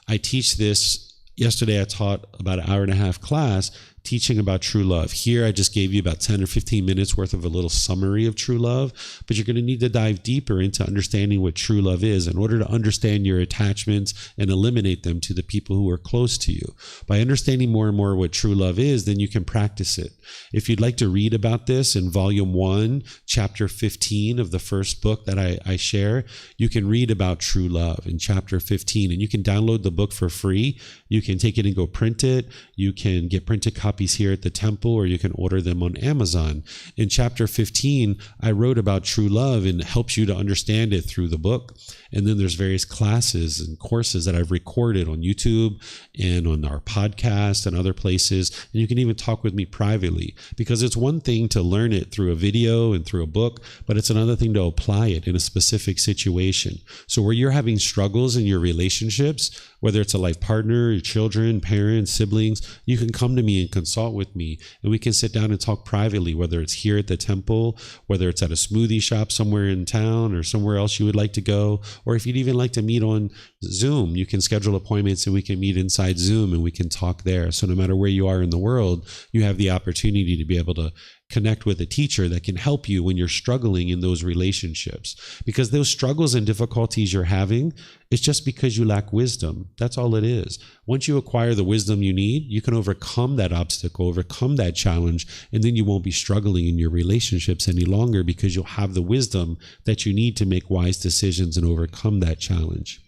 I teach this. Yesterday I taught about an hour and a half class teaching about true love. Here I just gave you about 10 or 15 minutes worth of a little summary of true love, but you're going to need to dive deeper into understanding what true love is in order to understand your attachments and eliminate them to the people who are close to you. By understanding more and more what true love is, then you can practice it. If you'd like to read about this in volume 1, chapter 15 of the first book that I share, you can read about true love in chapter 15, and you can download the book for free. You can take it and go print it. You can get printed copies copies here at the temple, or you can order them on Amazon. In chapter 15, I wrote about true love and helps you to understand it through the book. And then there's various classes and courses that I've recorded on YouTube and on our podcast and other places. And you can even talk with me privately, because it's one thing to learn it through a video and through a book, but it's another thing to apply it in a specific situation. So where you're having struggles in your relationships, whether it's a life partner, your children, parents, siblings, you can come to me and consult with me, and we can sit down and talk privately, whether it's here at the temple, whether it's at a smoothie shop somewhere in town or somewhere else you would like to go, or if you'd even like to meet on Zoom, you can schedule appointments and we can meet inside Zoom and we can talk there. So no matter where you are in the world, you have the opportunity to be able to connect with a teacher that can help you when you're struggling in those relationships. Because those struggles and difficulties you're having, it's just because you lack wisdom. That's all it is. Once you acquire the wisdom you need, you can overcome that obstacle, overcome that challenge, and then you won't be struggling in your relationships any longer, because you'll have the wisdom that you need to make wise decisions and overcome that challenge.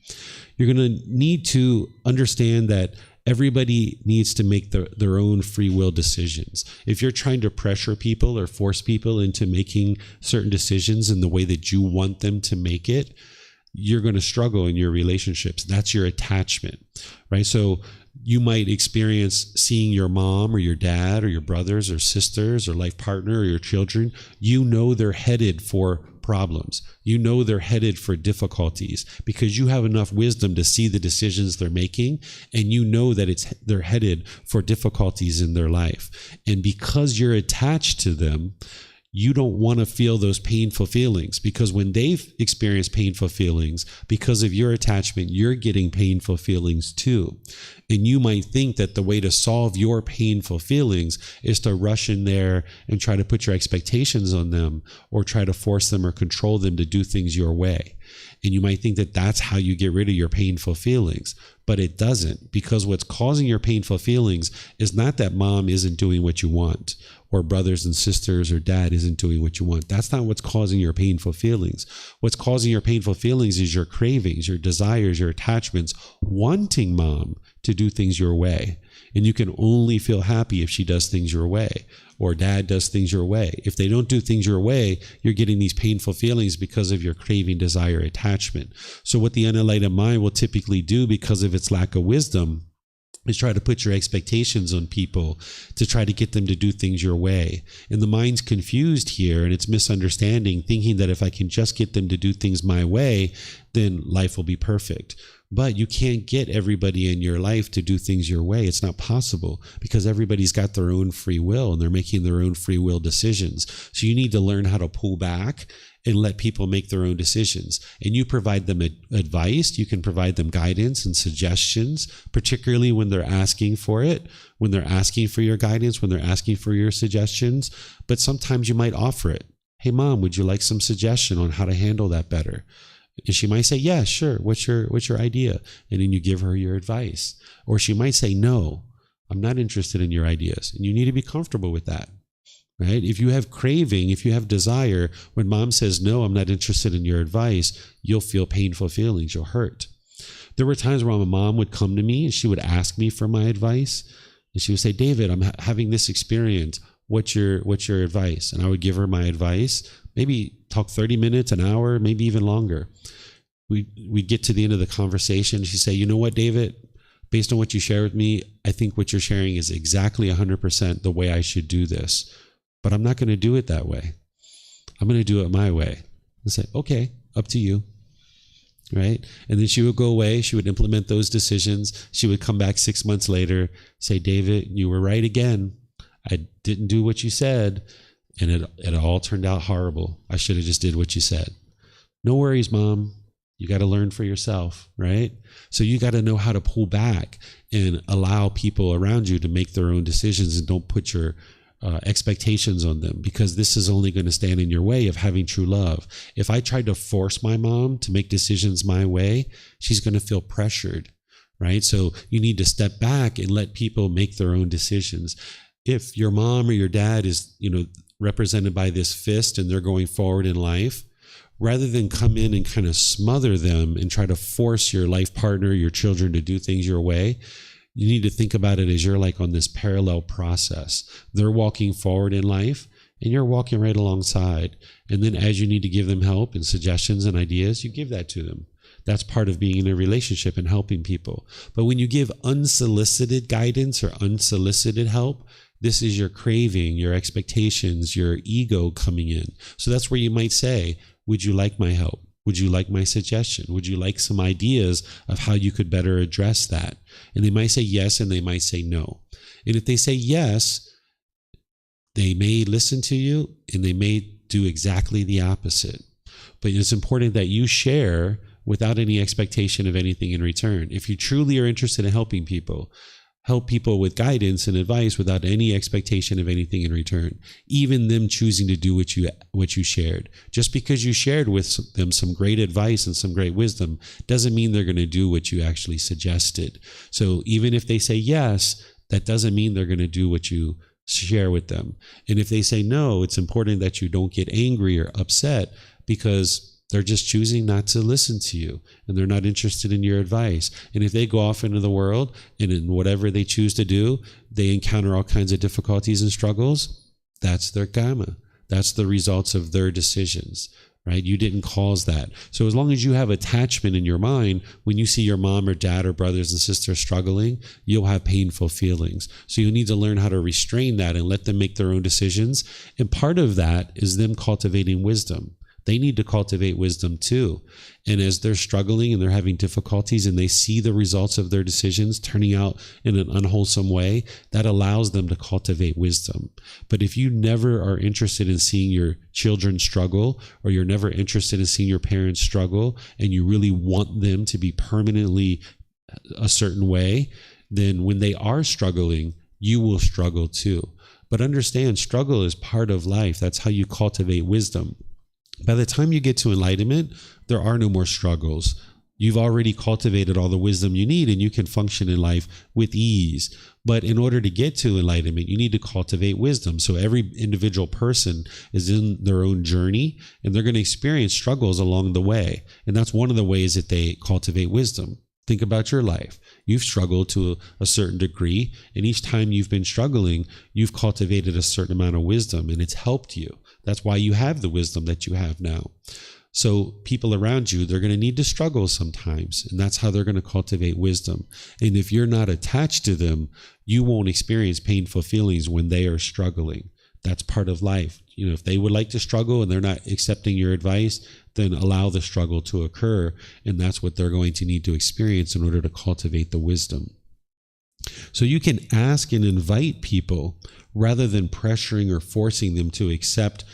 You're going to need to understand that everybody needs to make their own free will decisions. If you're trying to pressure people or force people into making certain decisions in the way that you want them to make it, you're going to struggle in your relationships. That's your attachment, right? So you might experience seeing your mom or your dad or your brothers or sisters or life partner or your children. You know they're headed for problems. You know they're headed for difficulties because you have enough wisdom to see the decisions they're making, and you know that they're headed for difficulties in their life. And because you're attached to them, you don't want to feel those painful feelings, because when they've experienced painful feelings, because of your attachment, you're getting painful feelings too. And you might think that the way to solve your painful feelings is to rush in there and try to put your expectations on them, or try to force them or control them to do things your way. And you might think that that's how you get rid of your painful feelings, but it doesn't, because what's causing your painful feelings is not that mom isn't doing what you want, or brothers and sisters or dad isn't doing what you want. That's not what's causing your painful feelings. What's causing your painful feelings is your cravings, your desires, your attachments, wanting mom to do things your way. And you can only feel happy if she does things your way, or dad does things your way. If they don't do things your way, you're getting these painful feelings because of your craving, desire, attachment. So what the unenlightened mind will typically do, because of its lack of wisdom, is try to put your expectations on people to try to get them to do things your way. And the mind's confused here, and it's misunderstanding, thinking that if I can just get them to do things my way, then life will be perfect. But you can't get everybody in your life to do things your way. It's not possible, because everybody's got their own free will and they're making their own free will decisions. So you need to learn how to pull back and let people make their own decisions. And you provide them advice. You can provide them guidance and suggestions, particularly when they're asking for it, when they're asking for your guidance, when they're asking for your suggestions. But sometimes you might offer it. Hey, mom, would you like some suggestion on how to handle that better? And she might say, yeah, sure. What's your idea? And then you give her your advice. Or she might say, no, I'm not interested in your ideas. And you need to be comfortable with that, right? If you have craving, if you have desire, when mom says, no, I'm not interested in your advice, you'll feel painful feelings. You'll hurt. There were times where my mom would come to me and she would ask me for my advice. And she would say, David, I'm having this experience. What's your advice? And I would give her my advice, maybe talk 30 minutes, an hour, maybe even longer. We'd get to the end of the conversation. She'd say, you know what, David, based on what you share with me, I think what you're sharing is exactly 100% the way I should do this. But I'm not going to do it that way. I'm going to do it my way. I say, okay, up to you. Right? And then she would go away. She would implement those decisions. She would come back 6 months later, say, David, you were right again. I didn't do what you said, and it all turned out horrible. I should have just did what you said. No worries, Mom. You got to learn for yourself, right? So you got to know how to pull back and allow people around you to make their own decisions, and don't put your expectations on them, because this is only going to stand in your way of having true love. If I tried to force my mom to make decisions my way, she's going to feel pressured, right? So you need to step back and let people make their own decisions. If your mom or your dad is, represented by this fist and they're going forward in life, rather than come in and kind of smother them and try to force your life partner, your children to do things your way, You need to think about it as you're like on this parallel process. They're walking forward in life and you're walking right alongside. And then as you need to give them help and suggestions and ideas, you give that to them. That's part of being in a relationship and helping people. But when you give unsolicited guidance or unsolicited help, this is your craving, your expectations, your ego coming in. So that's where you might say, would you like my help? Would you like my suggestion? Would you like some ideas of how you could better address that? And they might say yes, and they might say no. And if they say yes, they may listen to you and they may do exactly the opposite. But it's important that you share without any expectation of anything in return. If you truly are interested in helping people, help people with guidance and advice without any expectation of anything in return, even them choosing to do what you shared. Just because you shared with them some great advice and some great wisdom doesn't mean they're going to do what you actually suggested. So even if they say yes, that doesn't mean they're going to do what you share with them. And if they say no, it's important that you don't get angry or upset, because they're just choosing not to listen to you and they're not interested in your advice. And if they go off into the world and in whatever they choose to do, they encounter all kinds of difficulties and struggles, that's their karma. That's the results of their decisions, right? You didn't cause that. So as long as you have attachment in your mind, when you see your mom or dad or brothers and sisters struggling, you'll have painful feelings. So you need to learn how to restrain that and let them make their own decisions. And part of that is them cultivating wisdom. They need to cultivate wisdom too. And as they're struggling and they're having difficulties and they see the results of their decisions turning out in an unwholesome way, that allows them to cultivate wisdom. But if you never are interested in seeing your children struggle, or you're never interested in seeing your parents struggle, and you really want them to be permanently a certain way, then when they are struggling, you will struggle too. But understand, struggle is part of life. That's how you cultivate wisdom. By the time you get to enlightenment, there are no more struggles. You've already cultivated all the wisdom you need and you can function in life with ease. But in order to get to enlightenment, you need to cultivate wisdom. So every individual person is in their own journey and they're going to experience struggles along the way. And that's one of the ways that they cultivate wisdom. Think about your life. You've struggled to a certain degree, and each time you've been struggling, you've cultivated a certain amount of wisdom and it's helped you. That's why you have the wisdom that you have now. So people around you, they're going to need to struggle sometimes, and that's how they're going to cultivate wisdom. And if you're not attached to them, you won't experience painful feelings when they are struggling. That's part of life. You know, if they would like to struggle and they're not accepting your advice, then allow the struggle to occur. And that's what they're going to need to experience in order to cultivate the wisdom. So you can ask and invite people rather than pressuring or forcing them to accept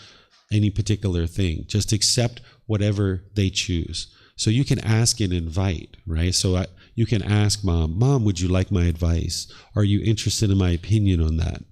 any particular thing. Just accept whatever they choose. So you can ask and invite, right? So you can ask Mom, would you like my advice? Are you interested in my opinion on that?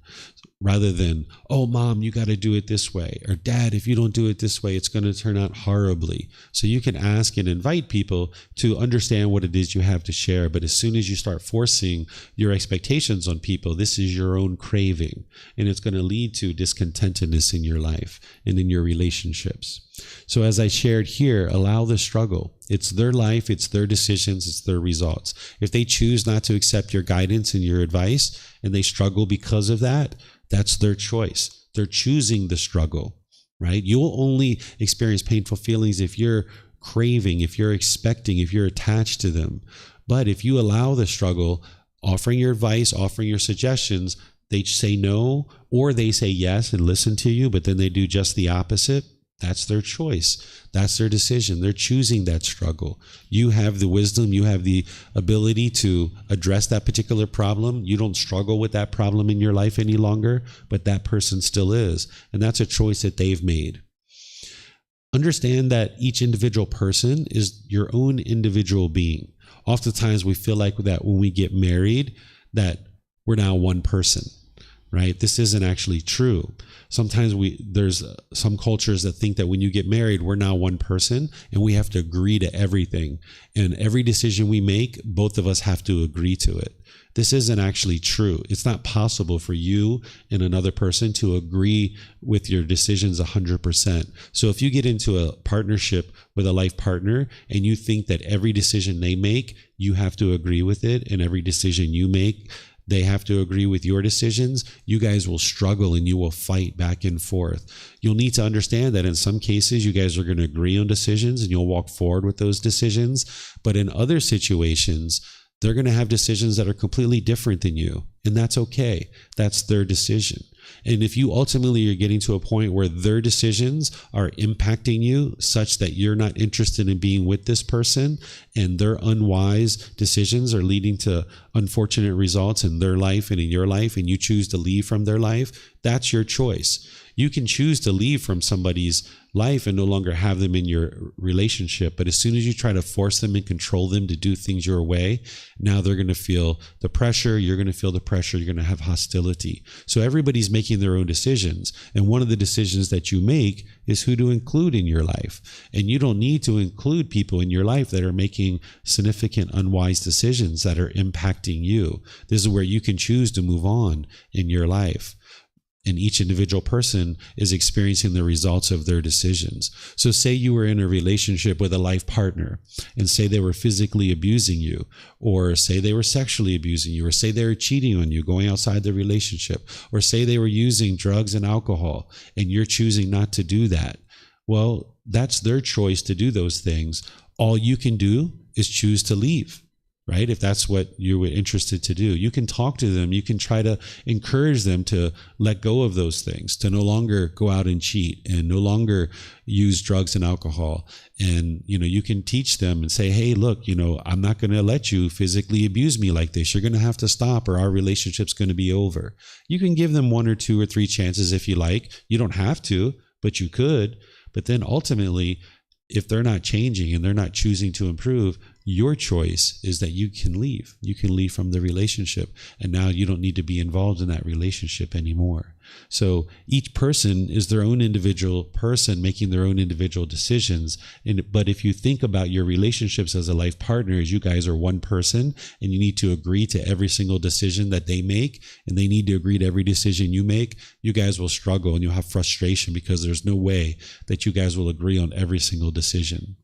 Rather than, oh, Mom, you got to do it this way. Or Dad, if you don't do it this way, it's going to turn out horribly. So you can ask and invite people to understand what it is you have to share. But as soon as you start forcing your expectations on people, this is your own craving. And it's going to lead to discontentedness in your life and in your relationships. So as I shared here, allow the struggle. It's their life, it's their decisions, it's their results. If they choose not to accept your guidance and your advice, and they struggle because of that, that's their choice. They're choosing the struggle, right? You'll only experience painful feelings if you're craving, if you're expecting, if you're attached to them. But if you allow the struggle, offering your advice, offering your suggestions, they say no, or they say yes and listen to you, but then they do just the opposite. That's their choice. That's their decision. They're choosing that struggle. You have the wisdom. You have the ability to address that particular problem. You don't struggle with that problem in your life any longer, but that person still is. And that's a choice that they've made. Understand that each individual person is your own individual being. Oftentimes we feel like that when we get married, that we're now one person. Right? This isn't actually true. Sometimes there's some cultures that think that when you get married, we're now one person and we have to agree to everything. And every decision we make, both of us have to agree to it. this isn't actually true. It's not possible for you and another person to agree with your decisions 100%. So if you get into a partnership with a life partner and you think that every decision they make, you have to agree with it, and every decision you make, they have to agree with your decisions, you guys will struggle and you will fight back and forth. You'll need to understand that in some cases, you guys are going to agree on decisions and you'll walk forward with those decisions. But in other situations, they're going to have decisions that are completely different than you. And that's okay. That's their decision. And if you ultimately are getting to a point where their decisions are impacting you such that you're not interested in being with this person, and their unwise decisions are leading to unfortunate results in their life and in your life, and you choose to leave from their life, that's your choice. You can choose to leave from somebody's life and no longer have them in your relationship. But as soon as you try to force them and control them to do things your way, now they're going to feel the pressure. You're going to feel the pressure. You're going to have hostility. So everybody's making their own decisions. And one of the decisions that you make is who to include in your life. And you don't need to include people in your life that are making significant unwise decisions that are impacting you. This is where you can choose to move on in your life. And each individual person is experiencing the results of their decisions. So say you were in a relationship with a life partner, and say they were physically abusing you, or say they were sexually abusing you, or say they were cheating on you, going outside the relationship, or say they were using drugs and alcohol, and you're choosing not to do that. Well, that's their choice to do those things. All you can do is choose to leave. Right? If that's what you were interested to do, you can talk to them. You can try to encourage them to let go of those things, to no longer go out and cheat and no longer use drugs and alcohol. And, you can teach them and say, hey, look, I'm not going to let you physically abuse me like this. You're going to have to stop or our relationship's going to be over. You can give them 1 or 2 or 3 chances if you like. You don't have to, but you could. But then ultimately, if they're not changing and they're not choosing to improve, your choice is that you can leave. You can leave from the relationship, and now you don't need to be involved in that relationship anymore. So each person is their own individual person making their own individual decisions. But if you think about your relationships as a life partner, as you guys are one person and you need to agree to every single decision that they make, and they need to agree to every decision you make, you guys will struggle and you'll have frustration because there's no way that you guys will agree on every single decision.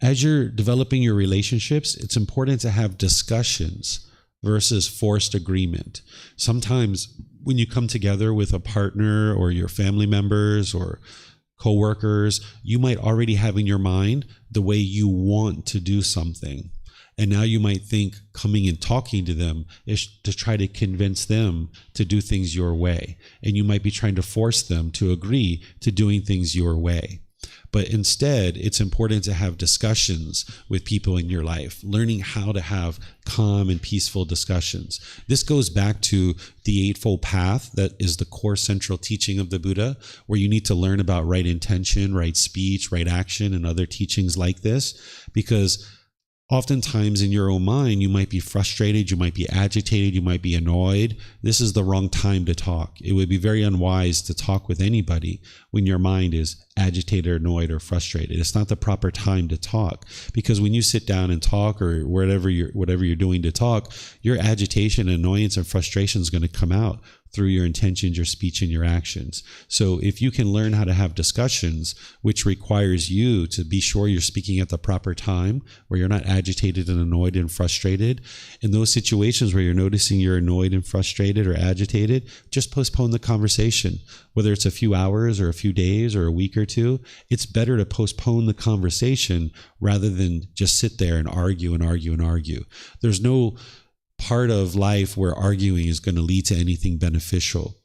As you're developing your relationships, it's important to have discussions versus forced agreement. Sometimes when you come together with a partner or your family members or coworkers, you might already have in your mind the way you want to do something. And now you might think coming and talking to them is to try to convince them to do things your way. And you might be trying to force them to agree to doing things your way. But instead, it's important to have discussions with people in your life, learning how to have calm and peaceful discussions. This goes back to the Eightfold Path that is the core central teaching of the Buddha, where you need to learn about right intention, right speech, right action, and other teachings like this, because oftentimes in your own mind, you might be frustrated, you might be agitated, you might be annoyed. This is the wrong time to talk. It would be very unwise to talk with anybody when your mind is agitated or annoyed or frustrated. It's not the proper time to talk, because when you sit down and talk or whatever you're doing to talk, your agitation, annoyance, and frustration is going to come out through your intentions, your speech, and your actions. So if you can learn how to have discussions, which requires you to be sure you're speaking at the proper time, where you're not agitated and annoyed and frustrated, in those situations where you're noticing you're annoyed and frustrated or agitated, just postpone the conversation. Whether it's a few hours or a few days or a week or two, it's better to postpone the conversation rather than just sit there and argue and argue and argue. There's no part of life where arguing is going to lead to anything beneficial.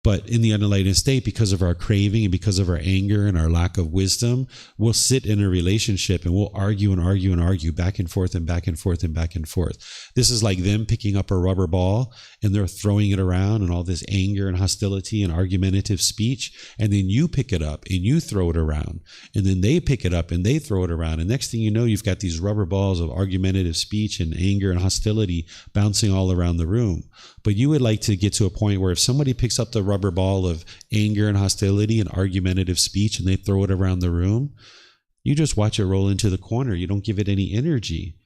But in the unenlightened state, because of our craving and because of our anger and our lack of wisdom, we'll sit in a relationship and we'll argue and argue and argue back and forth and back and forth and back and forth. This is like them picking up a rubber ball and they're throwing it around and all this anger and hostility and argumentative speech. And then you pick it up and you throw it around. And then they pick it up and they throw it around. And next thing you know, you've got these rubber balls of argumentative speech and anger and hostility bouncing all around the room. But you would like to get to a point where if somebody picks up the rubber ball of anger and hostility and argumentative speech and they throw it around the room, you just watch it roll into the corner. You don't give it any energy.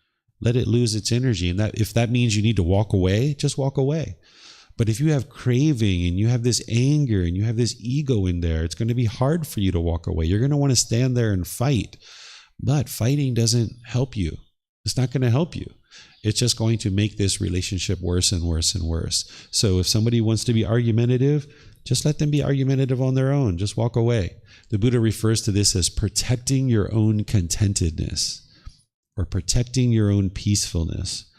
Let it lose its energy. And that if that means you need to walk away, just walk away. But if you have craving and you have this anger and you have this ego in there, it's going to be hard for you to walk away. You're going to want to stand there and fight. But fighting doesn't help you. It's not going to help you. It's just going to make this relationship worse and worse and worse. So if somebody wants to be argumentative, just let them be argumentative on their own. Just walk away. The Buddha refers to this as protecting your own contentedness, or protecting your own peacefulness,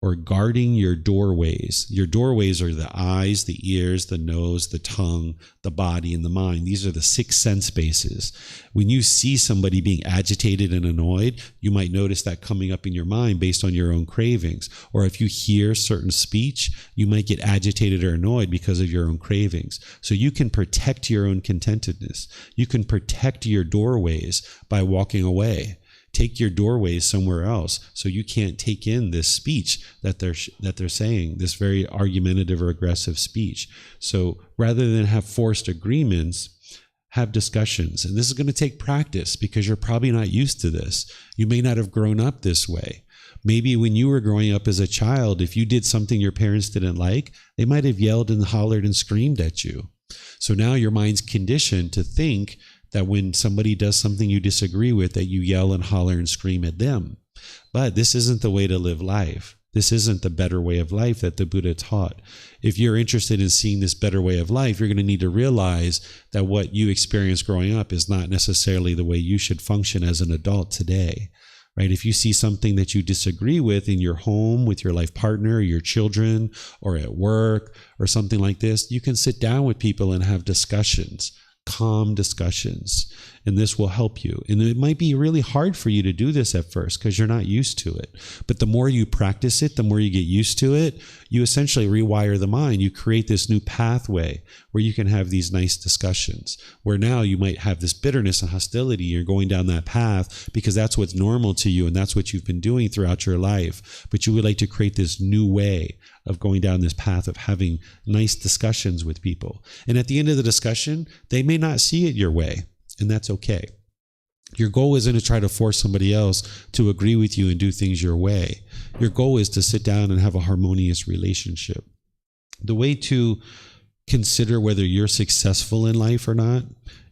or guarding your doorways. Your doorways are the eyes, the ears, the nose, the tongue, the body, and the mind. These are the 6 sense spaces. When you see somebody being agitated and annoyed, you might notice that coming up in your mind based on your own cravings. Or if you hear certain speech, you might get agitated or annoyed because of your own cravings. So you can protect your own contentedness. You can protect your doorways by walking away. Take your doorways somewhere else so you can't take in this speech that they're saying, this very argumentative or aggressive speech. So rather than have forced agreements, have discussions. And this is going to take practice because you're probably not used to this. You may not have grown up this way. Maybe when you were growing up as a child, if you did something your parents didn't like, they might have yelled and hollered and screamed at you. So now your mind's conditioned to think that when somebody does something you disagree with, that you yell and holler and scream at them. But this isn't the way to live life. This isn't the better way of life that the Buddha taught. If you're interested in seeing this better way of life, you're going to need to realize that what you experienced growing up is not necessarily the way you should function as an adult today. Right? If you see something that you disagree with in your home, with your life partner, or your children, or at work, or something like this, you can sit down with people and have discussions. Calm discussions, and this will help you. And it might be really hard for you to do this at first because you're not used to it. But the more you practice it, the more you get used to it, you essentially rewire the mind. You create this new pathway where you can have these nice discussions, where now you might have this bitterness and hostility. You're going down that path because that's what's normal to you and that's what you've been doing throughout your life. But you would like to create this new way of going down this path of having nice discussions with people. And at the end of the discussion, they may not see it your way, and that's okay. Your goal isn't to try to force somebody else to agree with you and do things your way. Your goal is to sit down and have a harmonious relationship. The way to consider whether you're successful in life or not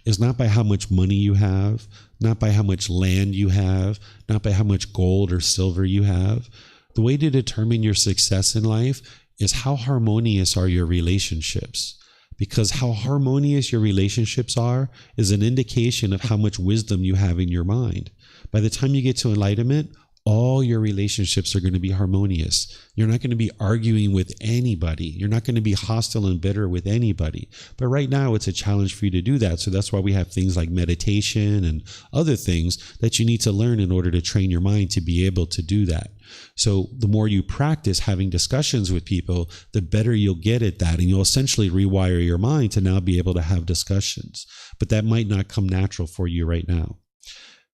is not by how much money you have, not by how much land you have, not by how much gold or silver you have. The way to determine your success in life is how harmonious are your relationships. Because how harmonious your relationships are is an indication of how much wisdom you have in your mind. By the time you get to enlightenment, all your relationships are going to be harmonious. You're not going to be arguing with anybody. You're not going to be hostile and bitter with anybody. But right now, it's a challenge for you to do that. So that's why we have things like meditation and other things that you need to learn in order to train your mind to be able to do that. So the more you practice having discussions with people, the better you'll get at that. And you'll essentially rewire your mind to now be able to have discussions. But that might not come natural for you right now.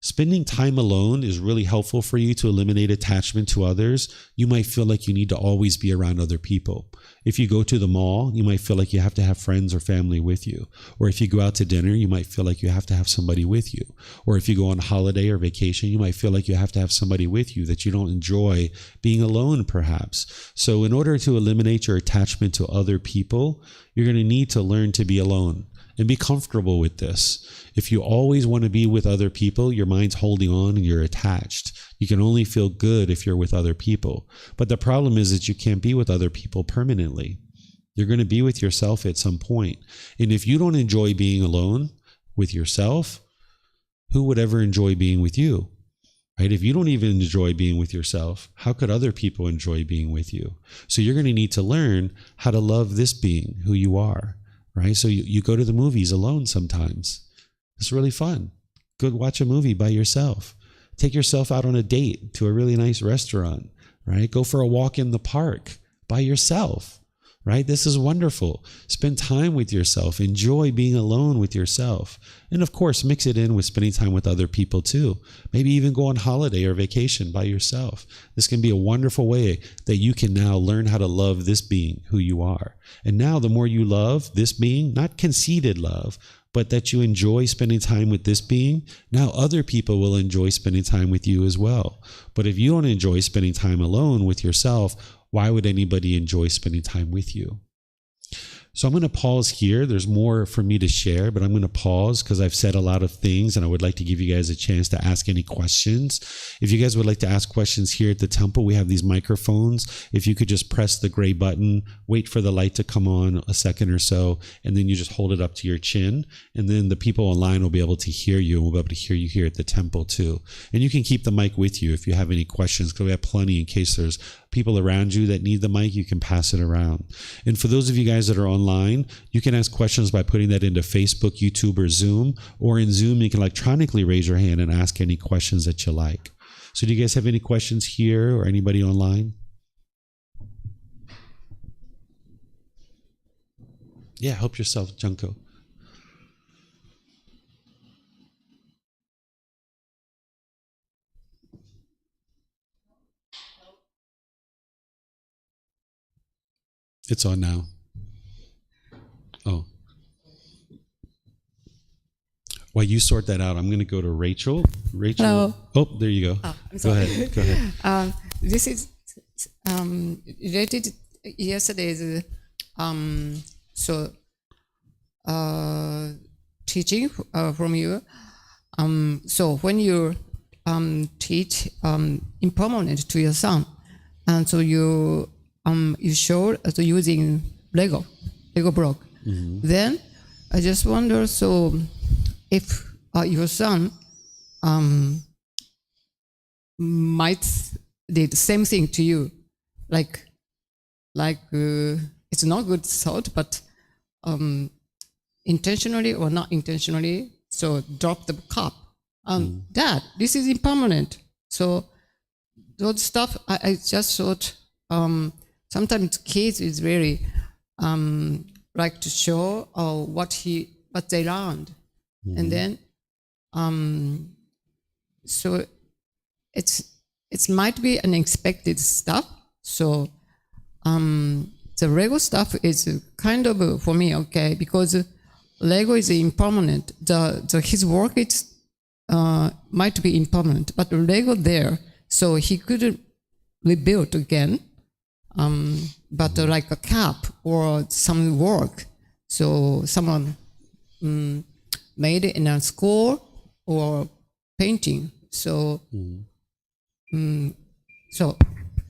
Spending time alone is really helpful for you to eliminate attachment to others. You might feel like you need to always be around other people. If you go to the mall, you might feel like you have to have friends or family with you. Or if you go out to dinner, you might feel like you have to have somebody with you. Or if you go on holiday or vacation, you might feel like you have to have somebody with you, that you don't enjoy being alone perhaps. So in order to eliminate your attachment to other people, you're going to need to learn to be alone. And be comfortable with this. If you always want to be with other people, your mind's holding on and you're attached. You can only feel good if you're with other people. But the problem is that you can't be with other people permanently. You're going to be with yourself at some point. And if you don't enjoy being alone with yourself, who would ever enjoy being with you? Right? If you don't even enjoy being with yourself, how could other people enjoy being with you? So you're going to need to learn how to love this being, who you are. Right? So you go to the movies alone sometimes. It's really fun. Go watch a movie by yourself. Take yourself out on a date to a really nice restaurant, right? Go for a walk in the park by yourself. right? This is wonderful. Spend time with yourself. Enjoy being alone with yourself. And of course, mix it in with spending time with other people too. Maybe even go on holiday or vacation by yourself. This can be a wonderful way that you can now learn how to love this being who you are. And now the more you love this being, not conceited love, but that you enjoy spending time with this being, now other people will enjoy spending time with you as well. But if you don't enjoy spending time alone with yourself, why would anybody enjoy spending time with you? So I'm going to pause here. There's more for me to share, but I'm going to pause because I've said a lot of things and I would like to give you guys a chance to ask any questions. If you guys would like to ask questions here at the temple, we have these microphones. If you could just press the gray button, wait for the light to come on a second or so, and then you just hold it up to your chin. And then the people online will be able to hear you, and we'll be able to hear you here at the temple too. And you can keep the mic with you if you have any questions, because we have plenty in case there's people around you that need the mic, you can pass it around. And for those of you guys that are online, you can ask questions by putting that into Facebook, YouTube, or Zoom. Or in Zoom, you can electronically raise your hand and ask any questions that you like. So do you guys have any questions here or anybody online? Yeah, help yourself, Junko. It's on now. Oh. While you sort that out, I'm going to go to Rachel. Rachel. Hello. Oh, there you go. I'm Go sorry. ahead. Go ahead. This is related yesterday's teaching from you. So when you teach impermanent to your son, and so you show using Lego block. Mm-hmm. Then I just wonder, so if your son might did the same thing to you, like it's not good thought, but intentionally or not intentionally, so drop the cup. Dad, this is impermanent. So those stuff, I just thought sometimes kids is very like to show what they learned, and then so it might be unexpected stuff. So the Lego stuff is kind of for me okay, because Lego is impermanent. His work is might be impermanent, but Lego there, so he could rebuild again. But like a cap or some work, so someone made it in a school or painting. So, so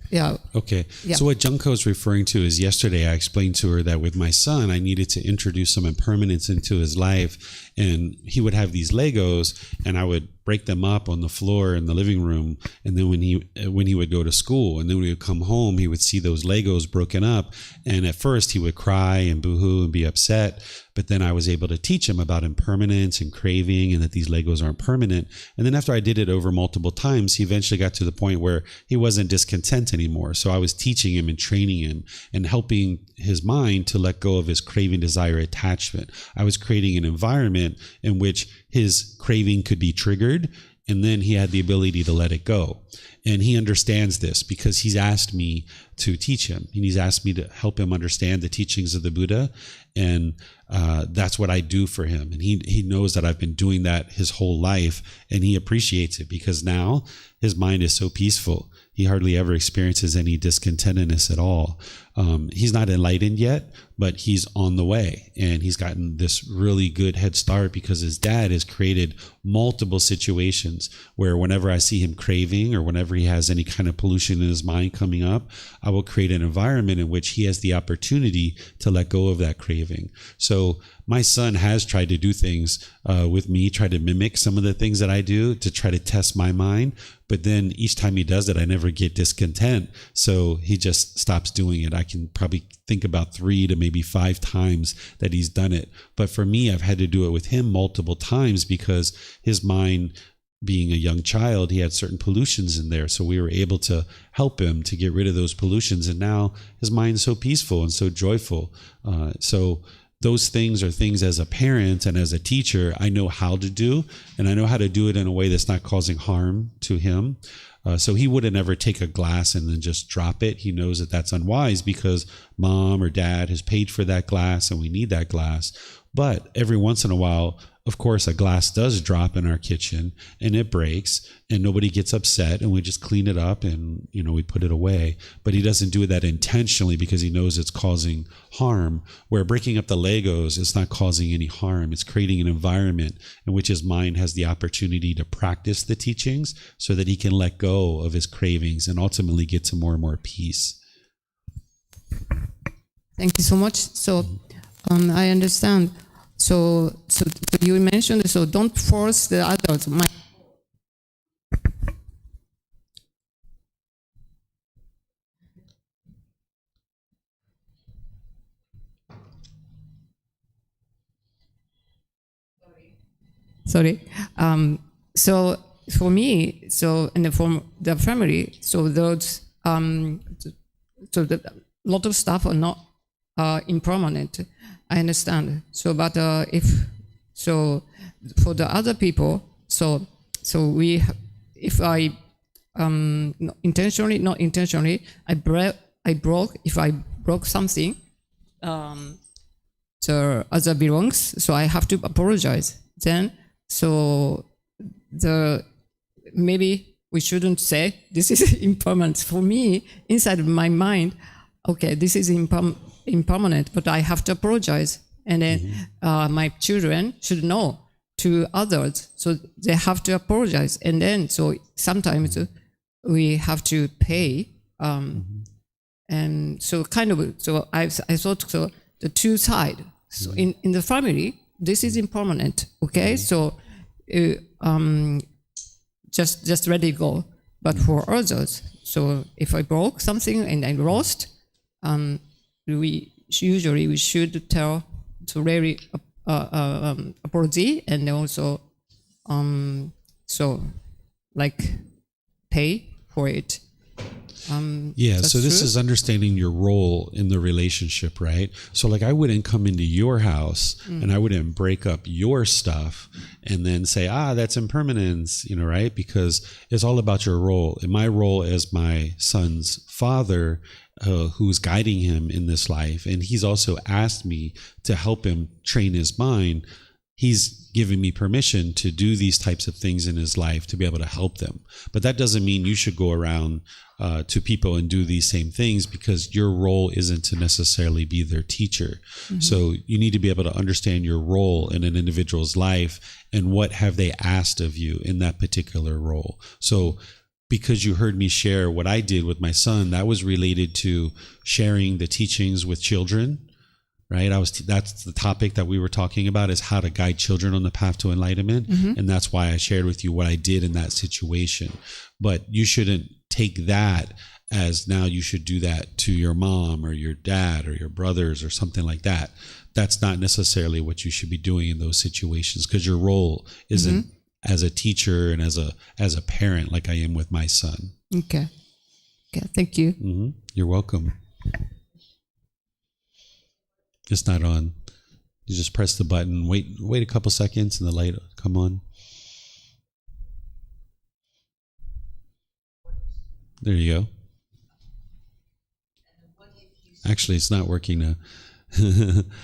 yeah. Okay. Yeah. So what Junko is referring to is yesterday I explained to her that with my son, I needed to introduce some impermanence into his life, and he would have these Legos and I would break them up on the floor in the living room. And then when he would go to school and then when he would come home, he would see those Legos broken up. And at first he would cry and boo-hoo and be upset. But then I was able to teach him about impermanence and craving and that these Legos aren't permanent. And then after I did it over multiple times, he eventually got to the point where he wasn't discontent anymore. So I was teaching him and training him and helping his mind to let go of his craving, desire, attachment. I was creating an environment in which his craving could be triggered, and then he had the ability to let it go. And he understands this because he's asked me to teach him, and he's asked me to help him understand the teachings of the Buddha. And that's what I do for him. And he knows that I've been doing that his whole life, and he appreciates it because now his mind is so peaceful. He hardly ever experiences any discontentedness at all. He's not enlightened yet, but he's on the way, and he's gotten this really good head start because his dad has created multiple situations where whenever I see him craving or whenever he has any kind of pollution in his mind coming up, I will create an environment in which he has the opportunity to let go of that craving. So my son has tried to do things with me, try to mimic some of the things that I do to try to test my mind. But then each time he does it, I never get discontent. So he just stops doing it. I can probably think about 3 to maybe 5 times that he's done it. But for me, I've had to do it with him multiple times because his mind being a young child, he had certain pollutions in there. So we were able to help him to get rid of those pollutions. And now his mind's so peaceful and so joyful. So those things are things as a parent and as a teacher, I know how to do, and I know how to do it in a way that's not causing harm to him. So he wouldn't ever take a glass and then just drop it. He knows that that's unwise because mom or dad has paid for that glass and we need that glass. But every once in a while, of course, a glass does drop in our kitchen and it breaks and nobody gets upset and we just clean it up and, we put it away. But he doesn't do that intentionally because he knows it's causing harm. Where breaking up the Legos is not causing any harm. It's creating an environment in which his mind has the opportunity to practice the teachings so that he can let go of his cravings and ultimately get to more and more peace. Thank you so much. So I understand. So you mentioned, so don't force the adults. Sorry. So for me, and from the family, so those, so the lot of stuff are not impermanent. I understand. So, but for the other people, if I not intentionally, if I broke something, so other belongs, so I have to apologize. Then, maybe we shouldn't say this is impermanent. For me, inside of my mind, okay, this is impermanent, but I have to apologize. And then my children should know to others, so they have to apologize. And then, so sometimes we have to pay. And so I thought, so the two sides. So in the family, this is impermanent, okay? So just let it go. But for others, so if I broke something and I lost, we should tell to really apology and also pay for it. So this is understanding your role in the relationship, right? So I wouldn't come into your house and I wouldn't break up your stuff and then say, that's impermanence, right? Because it's all about your role. And my role as my son's father, who's guiding him in this life, and he's also asked me to help him train his mind. He's given me permission to do these types of things in his life to be able to help them. But that doesn't mean you should go around to people and do these same things, because your role isn't to necessarily be their teacher. So you need to be able to understand your role in an individual's life and what have they asked of you in that particular role. So because you heard me share what I did with my son, that was related to sharing the teachings with children. Right, that's the topic that we were talking about, is how to guide children on the path to enlightenment, and that's why I shared with you what I did in that situation. But you shouldn't take that as now you should do that to your mom or your dad or your brothers or something like that. That's not necessarily what you should be doing in those situations, because your role isn't as a teacher and as a parent like I am with my son. Okay, thank you. You're welcome. It's not on. You just press the button, wait a couple seconds, and the light will come on. There you go. Actually, it's not working now.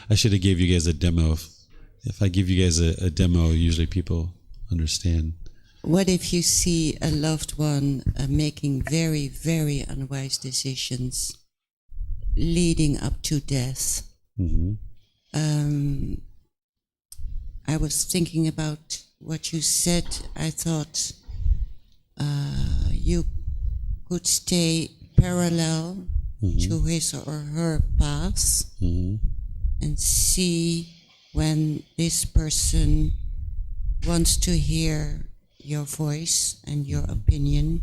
I should have gave you guys a demo. If I give you guys a demo, usually people understand. What if you see a loved one making very, very unwise decisions leading up to death? I was thinking about what you said. I thought you could stay parallel to his or her path and see when this person wants to hear your voice and your opinion,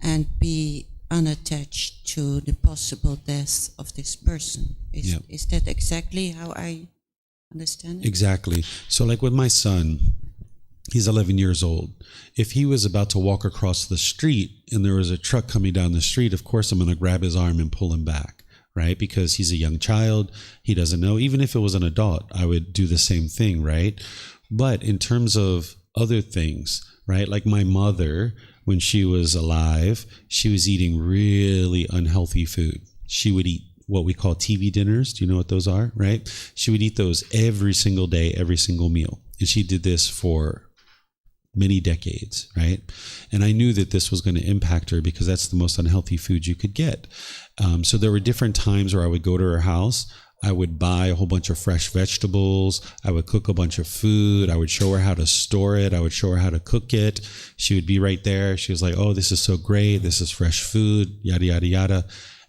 and be unattached to the possible death of this person. Is that exactly how I Understand it? Exactly. So like with my son, he's 11 years old. If he was about to walk across the street and there was a truck coming down the street, of course I'm going to grab his arm and pull him back, right? Because he's a young child. He doesn't know. Even if it was an adult, I would do the same thing, right? But in terms of other things, right? Like my mother, when she was alive, she was eating really unhealthy food. She would eat what we call TV dinners. Do you know what those are, right? She would eat those every single day, every single meal. And she did this for many decades, right? And I knew that this was going to impact her because that's the most unhealthy food you could get. So there were different times where I would go to her house. I would buy a whole bunch of fresh vegetables. I would cook a bunch of food. I would show her how to store it. I would show her how to cook it. She would be right there. She was like, oh, this is so great. This is fresh food, yada, yada, yada.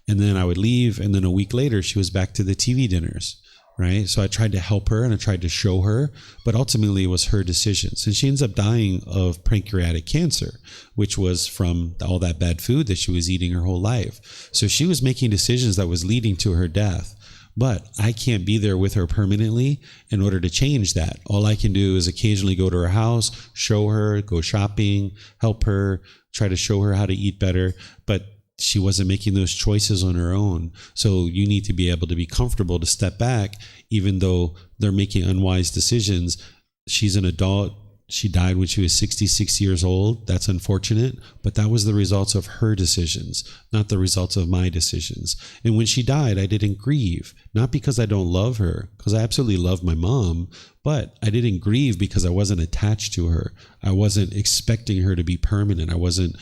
And then I would leave. And then a week later, she was back to the TV dinners, right? So I tried to help her and I tried to show her, but ultimately it was her decisions. And she ends up dying of pancreatic cancer, which was from all that bad food that she was eating her whole life. So she was making decisions that was leading to her death. But I can't be there with her permanently in order to change that. All I can do is occasionally go to her house, show her, go shopping, help her, try to show her how to eat better. But she wasn't making those choices on her own. So you need to be able to be comfortable to step back, even though they're making unwise decisions. She's an adult. She died when she was 66 years old. That's unfortunate, but that was the results of her decisions, not the results of my decisions. And when she died, I didn't grieve, not because I don't love her, because I absolutely love my mom, but I didn't grieve because I wasn't attached to her. I wasn't expecting her to be permanent. I wasn't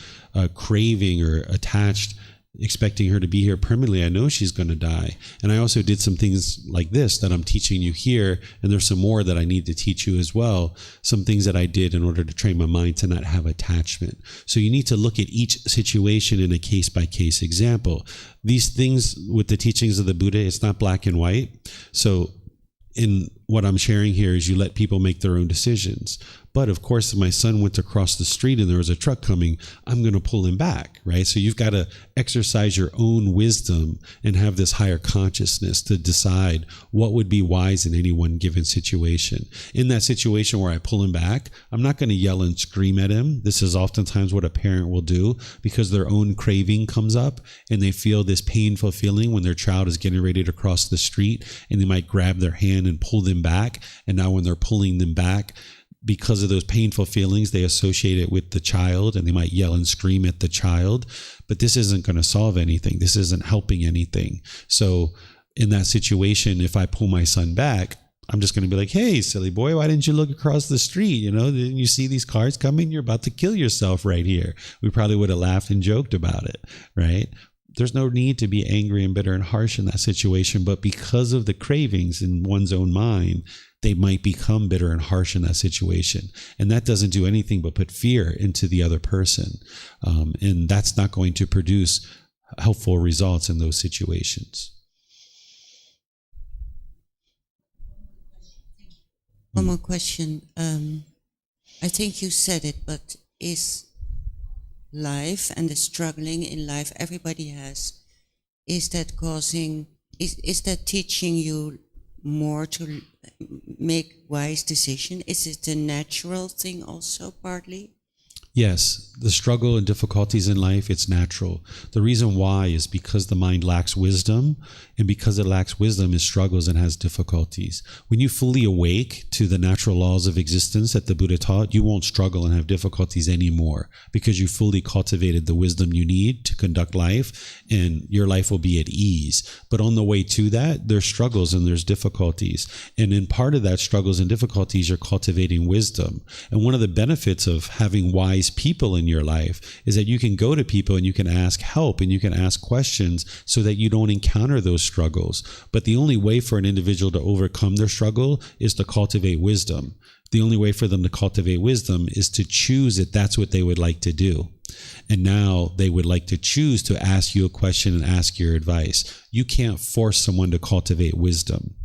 craving or attached, expecting her to be here permanently. I know she's going to die. And I also did some things like this that I'm teaching you here. And there's some more that I need to teach you as well. Some things that I did in order to train my mind to not have attachment. So you need to look at each situation in a case-by-case example. These things with the teachings of the Buddha, it's not black and white. So in what I'm sharing here is you let people make their own decisions. But of course, if my son went to cross the street and there was a truck coming, I'm going to pull him back, right? So you've got to exercise your own wisdom and have this higher consciousness to decide what would be wise in any one given situation. In that situation where I pull him back, I'm not going to yell and scream at him. This is oftentimes what a parent will do because their own craving comes up and they feel this painful feeling when their child is getting ready to cross the street, and they might grab their hand and pull them back. And now when they're pulling them back, because of those painful feelings, they associate it with the child and they might yell and scream at the child. But this isn't going to solve anything. This isn't helping anything. So in that situation, if I pull my son back, I'm just going to be like, hey, silly boy, why didn't you look across the street? You know, didn't you see these cars coming? You're about to kill yourself right here. We probably would have laughed and joked about it, right? There's no need to be angry and bitter and harsh in that situation. But because of the cravings in one's own mind, they might become bitter and harsh in that situation. And that doesn't do anything but put fear into the other person. And that's not going to produce helpful results in those situations. One more question. I think you said it, but is life and the struggling in life everybody has, is that teaching you more to make wise decisions? Is it a natural thing also partly? Yes, the struggle and difficulties in life, it's natural. The reason why is because the mind lacks wisdom, and because it lacks wisdom, it struggles and has difficulties. When you fully awake to the natural laws of existence that the Buddha taught, you won't struggle and have difficulties anymore because you fully cultivated the wisdom you need to conduct life, and your life will be at ease. But on the way to that, there's struggles and there's difficulties. And in part of that struggles and difficulties, you're cultivating wisdom. And one of the benefits of having wise people in your life is that you can go to people and you can ask help and you can ask questions so that you don't encounter those struggles. But the only way for an individual to overcome their struggle is to cultivate wisdom. The only way for them to cultivate wisdom is to choose that that's what they would like to do. And now they would like to choose to ask you a question and ask your advice. You can't force someone to cultivate wisdom.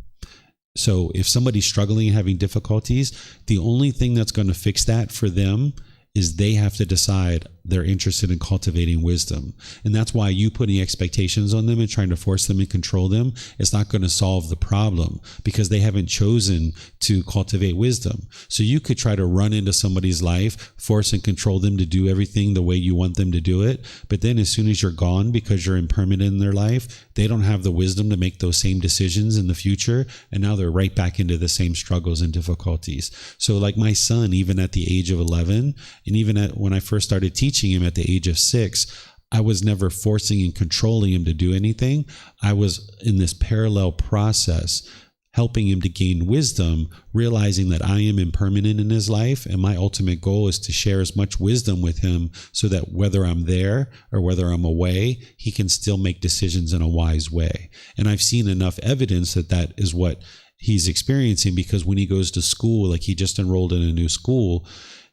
So if somebody's struggling and having difficulties, the only thing that's going to fix that for them is they have to decide, they're interested in cultivating wisdom. And that's why you putting expectations on them and trying to force them and control them is not going to solve the problem, because they haven't chosen to cultivate wisdom. So you could try to run into somebody's life, force and control them to do everything the way you want them to do it. But then as soon as you're gone, because you're impermanent in their life, they don't have the wisdom to make those same decisions in the future. And now they're right back into the same struggles and difficulties. So like my son, even at the age of 11, and even when I first started teaching him at the age of 6, I was never forcing and controlling him to do anything. I was in this parallel process, helping him to gain wisdom, realizing that I am impermanent in his life. And my ultimate goal is to share as much wisdom with him so that whether I'm there or whether I'm away, he can still make decisions in a wise way. And I've seen enough evidence that that is what he's experiencing, because when he goes to school, like he just enrolled in a new school,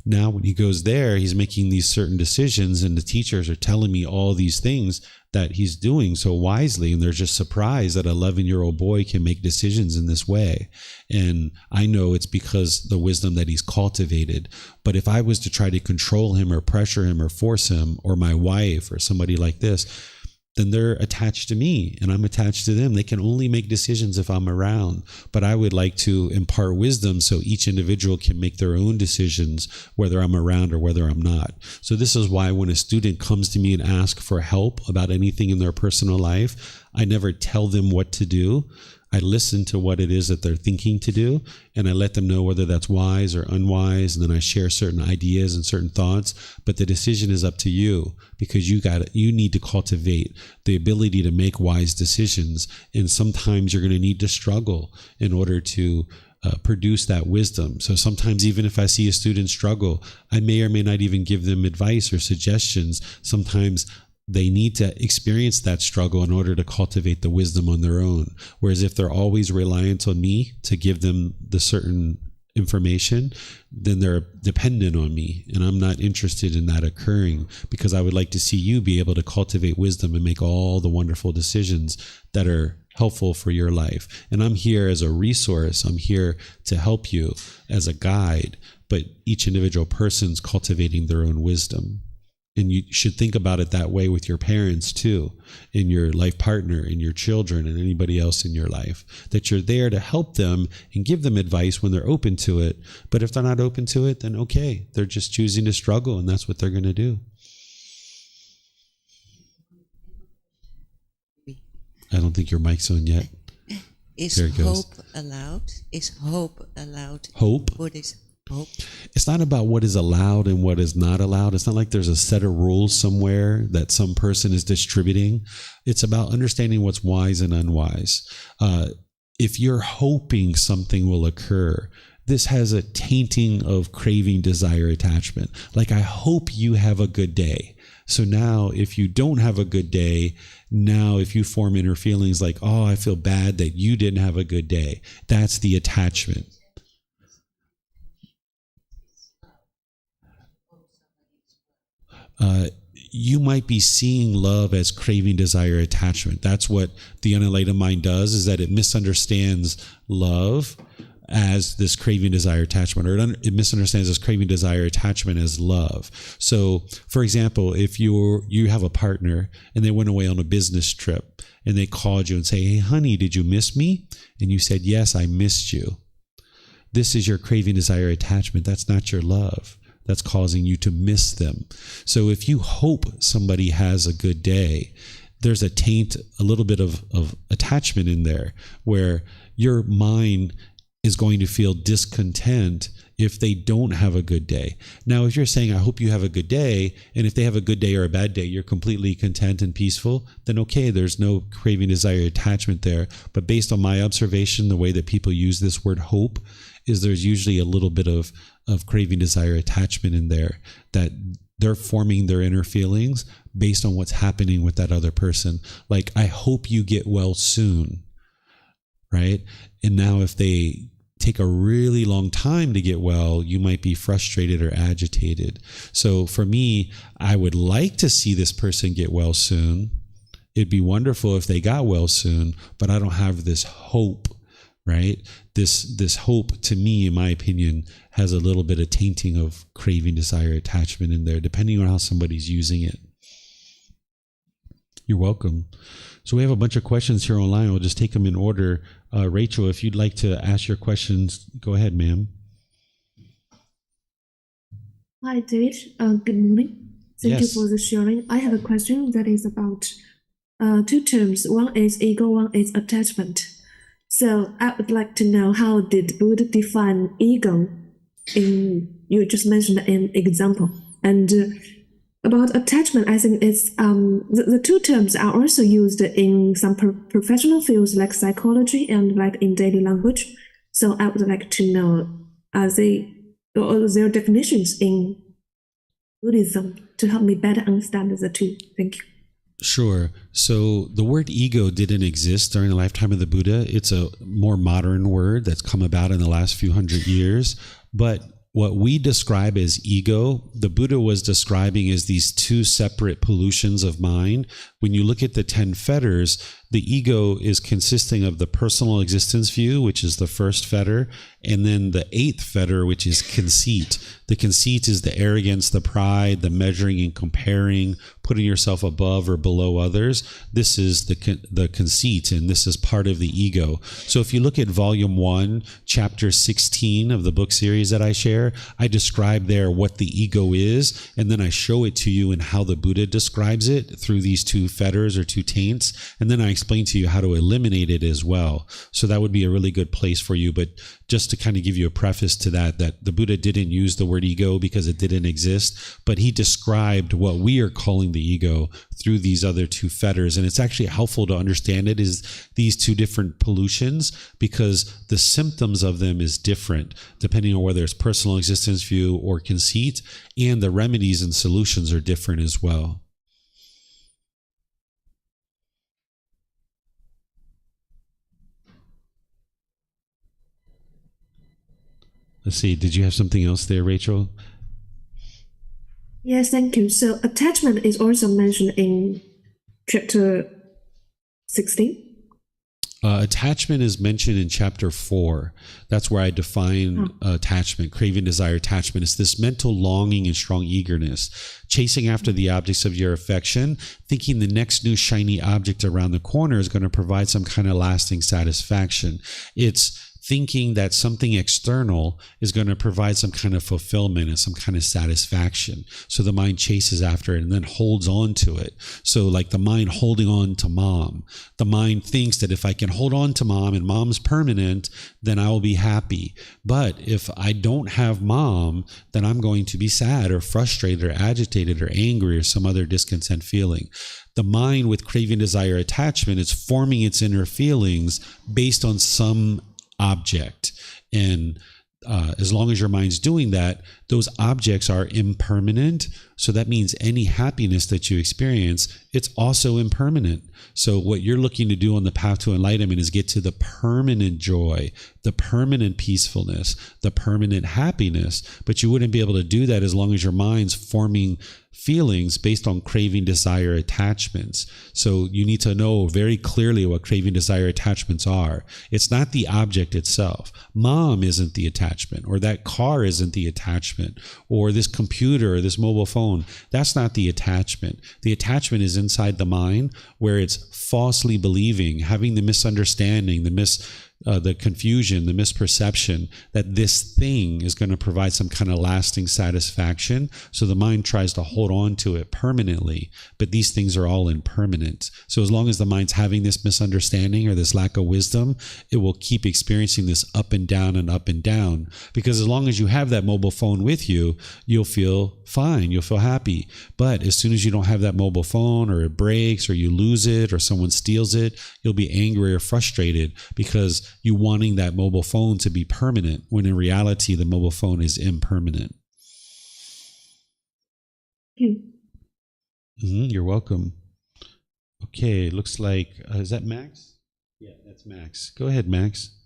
now when he goes there, he's making these certain decisions, and the teachers are telling me all these things that he's doing so wisely, and they're just surprised that an 11-year-old boy can make decisions in this way. And I know it's because the wisdom that he's cultivated. But if I was to try to control him or pressure him or force him, or my wife or somebody like this, then they're attached to me and I'm attached to them. They can only make decisions if I'm around. But I would like to impart wisdom so each individual can make their own decisions, whether I'm around or whether I'm not. So this is why when a student comes to me and asks for help about anything in their personal life, I never tell them what to do. I listen to what it is that they're thinking to do, and I let them know whether that's wise or unwise, and then I share certain ideas and certain thoughts. But the decision is up to you, because you need to cultivate the ability to make wise decisions. And sometimes you're going to need to struggle in order to produce that wisdom. So sometimes even if I see a student struggle, I may or may not even give them advice or suggestions. Sometimes they need to experience that struggle in order to cultivate the wisdom on their own. Whereas if they're always reliant on me to give them the certain information, then they're dependent on me. And I'm not interested in that occurring, because I would like to see you be able to cultivate wisdom and make all the wonderful decisions that are helpful for your life. And I'm here as a resource. I'm here to help you as a guide, but each individual person's cultivating their own wisdom. And you should think about it that way with your parents too, and your life partner, and your children, and anybody else in your life, that you're there to help them and give them advice when they're open to it. But if they're not open to it, then okay, they're just choosing to struggle, and that's what they're going to do. I don't think your mic's on yet. Is there it goes. Hope allowed? Is hope allowed? Hope? What is hope? It's not about what is allowed and what is not allowed. It's not like there's a set of rules somewhere that some person is distributing. It's about understanding what's wise and unwise. If you're hoping something will occur, this has a tainting of craving, desire, attachment. Like, I hope you have a good day. So now if you don't have a good day, now if you form inner feelings like, oh, I feel bad that you didn't have a good day, that's the attachment. You might be seeing love as craving, desire, attachment. That's what the unenlightened mind does, is that it misunderstands love as this craving, desire, attachment, or it misunderstands this craving, desire, attachment as love. So, for example, if you have a partner and they went away on a business trip and they called you and say, hey, honey, did you miss me? And you said, yes, I missed you. This is your craving, desire, attachment. That's not your love. That's causing you to miss them. So if you hope somebody has a good day, there's a taint, a little bit of attachment in there, where your mind is going to feel discontent if they don't have a good day. Now, if you're saying, I hope you have a good day, and if they have a good day or a bad day, you're completely content and peaceful, then okay, there's no craving, desire, attachment there. But based on my observation, the way that people use this word hope is there's usually a little bit of craving, desire, attachment in there, that they're forming their inner feelings based on what's happening with that other person. Like, I hope you get well soon, right? And now if they take a really long time to get well, you might be frustrated or agitated. So for me, I would like to see this person get well soon. It'd be wonderful if they got well soon, but I don't have this hope right? This hope, to me, in my opinion, has a little bit of tainting of craving, desire, attachment in there, depending on how somebody's using it. You're welcome. So we have a bunch of questions here online. We'll just take them in order. Rachel, if you'd like to ask your questions, go ahead, ma'am. Hi, David. Good morning. Thank you Yes. for the sharing. I have a question that is about two terms. One is ego, one is attachment. So I would like to know, how did Buddha define ego? You just mentioned an example. And about attachment, I think it's the two terms are also used in some professional fields like psychology and like in daily language. So I would like to know, are they or their definitions in Buddhism to help me better understand the two. Thank you. Sure. So the word ego didn't exist during the lifetime of the Buddha. It's a more modern word that's come about in the last few hundred years. But what we describe as ego, the Buddha was describing as these two separate pollutions of mind. When you look at the 10 fetters, the ego is consisting of the personal existence view, which is the first fetter, and then the 8th fetter, which is conceit. The conceit is the arrogance, the pride, the measuring and comparing, putting yourself above or below others. This is the conceit, and this is part of the ego. So if you look at volume 1, chapter 16 of the book series that I share, I describe there what the ego is, and then I show it to you in how the Buddha describes it through these two fetters or two taints, and then I explain to you how to eliminate it as well. So that would be a really good place for you. But just to kind of give you a preface to that the Buddha didn't use the word ego because it didn't exist, but he described what we are calling the ego through these other two fetters. And it's actually helpful to understand it as these two different pollutions, because the symptoms of them is different depending on whether it's personal existence view or conceit, and the remedies and solutions are different as well. Let's see, did you have something else there, Rachel? Yes, thank you. So attachment is also mentioned in chapter 16. Attachment is mentioned in chapter 4. That's where I define attachment, craving, desire, attachment. It's this mental longing and strong eagerness, chasing after the objects of your affection, thinking the next new shiny object around the corner is going to provide some kind of lasting satisfaction. It's thinking that something external is going to provide some kind of fulfillment and some kind of satisfaction. So the mind chases after it and then holds on to it. So like the mind holding on to mom. The mind thinks that if I can hold on to mom and mom's permanent, then I will be happy. But if I don't have mom, then I'm going to be sad or frustrated or agitated or angry or some other discontent feeling. The mind with craving, desire, attachment is forming its inner feelings based on some object. And as long as your mind's doing that, those objects are impermanent. So that means any happiness that you experience, it's also impermanent. So what you're looking to do on the path to enlightenment is get to the permanent joy, the permanent peacefulness, the permanent happiness. But you wouldn't be able to do that as long as your mind's forming feelings based on craving, desire, attachments. So you need to know very clearly what craving, desire, attachments are. It's not the object itself. Mom isn't the attachment, or that car isn't the attachment, or this computer or this mobile phone. That's not the attachment. The attachment is inside the mind, where it's falsely believing, having the misunderstanding, the confusion, the misperception that this thing is going to provide some kind of lasting satisfaction. So the mind tries to hold on to it permanently, but these things are all impermanent. So as long as the mind's having this misunderstanding or this lack of wisdom, it will keep experiencing this up and down and up and down. Because as long as you have that mobile phone with you, you'll feel fine, you'll feel happy. But as soon as you don't have that mobile phone, or it breaks, or you lose it, or someone steals it, you'll be angry or frustrated because you wanting that mobile phone to be permanent, when in reality the mobile phone is impermanent. You're welcome. Okay, looks like is that Max? Yeah, that's Max. Go ahead, Max.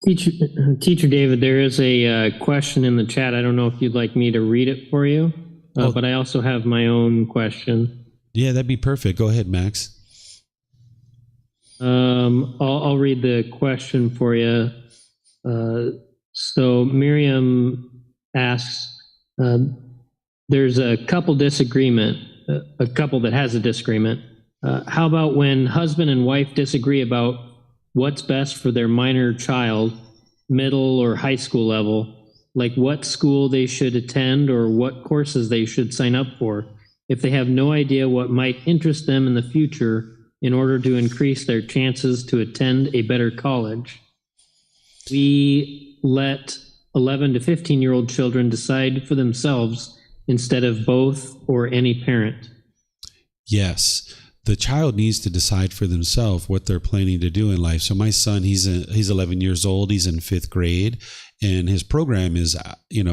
Teacher David, there is a question in the chat. I don't know if you'd like me to read it for you, but I also have my own question. Yeah, that'd be perfect. Go ahead, Max. I'll read the question for you. So Miriam asks, there's a couple disagreement, a couple that has a disagreement. How about when husband and wife disagree about what's best for their minor child, middle or high school level, like what school they should attend or what courses they should sign up for, if they have no idea what might interest them in the future in order to increase their chances to attend a better college? We let 11 to 15-year-old children decide for themselves instead of both or any parent. Yes. The child needs to decide for themselves what they're planning to do in life. So my son, he's 11 years old. He's in 5th grade, and his program is,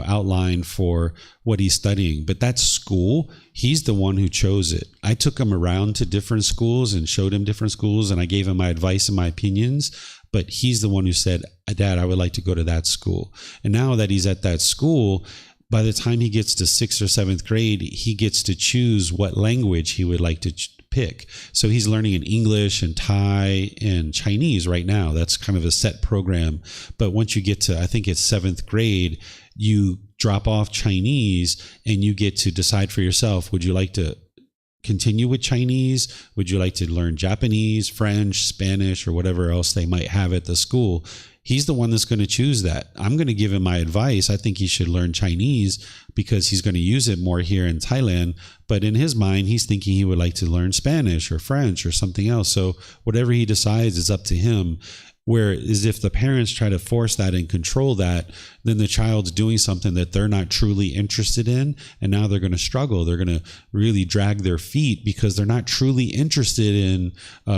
outlined for what he's studying. But that's school. He's the one who chose it. I took him around to different schools and showed him different schools, and I gave him my advice and my opinions. But he's the one who said, "Dad, I would like to go to that school." And now that he's at that school, by the time he gets to 6th or 7th grade, he gets to choose what language he would like to pick. So he's learning in English and Thai and Chinese right now. That's kind of a set program. But once you get to, I think it's 7th grade, you drop off Chinese and you get to decide for yourself, would you like to continue with Chinese? Would you like to learn Japanese, French, Spanish, or whatever else they might have at the school? He's the one that's going to choose that. I'm going to give him my advice. I think he should learn Chinese because he's going to use it more here in Thailand. But in his mind, he's thinking he would like to learn Spanish or French or something else. So whatever he decides is up to him. Whereas if the parents try to force that and control that, then the child's doing something that they're not truly interested in. And now they're going to struggle. They're going to really drag their feet because they're not truly interested in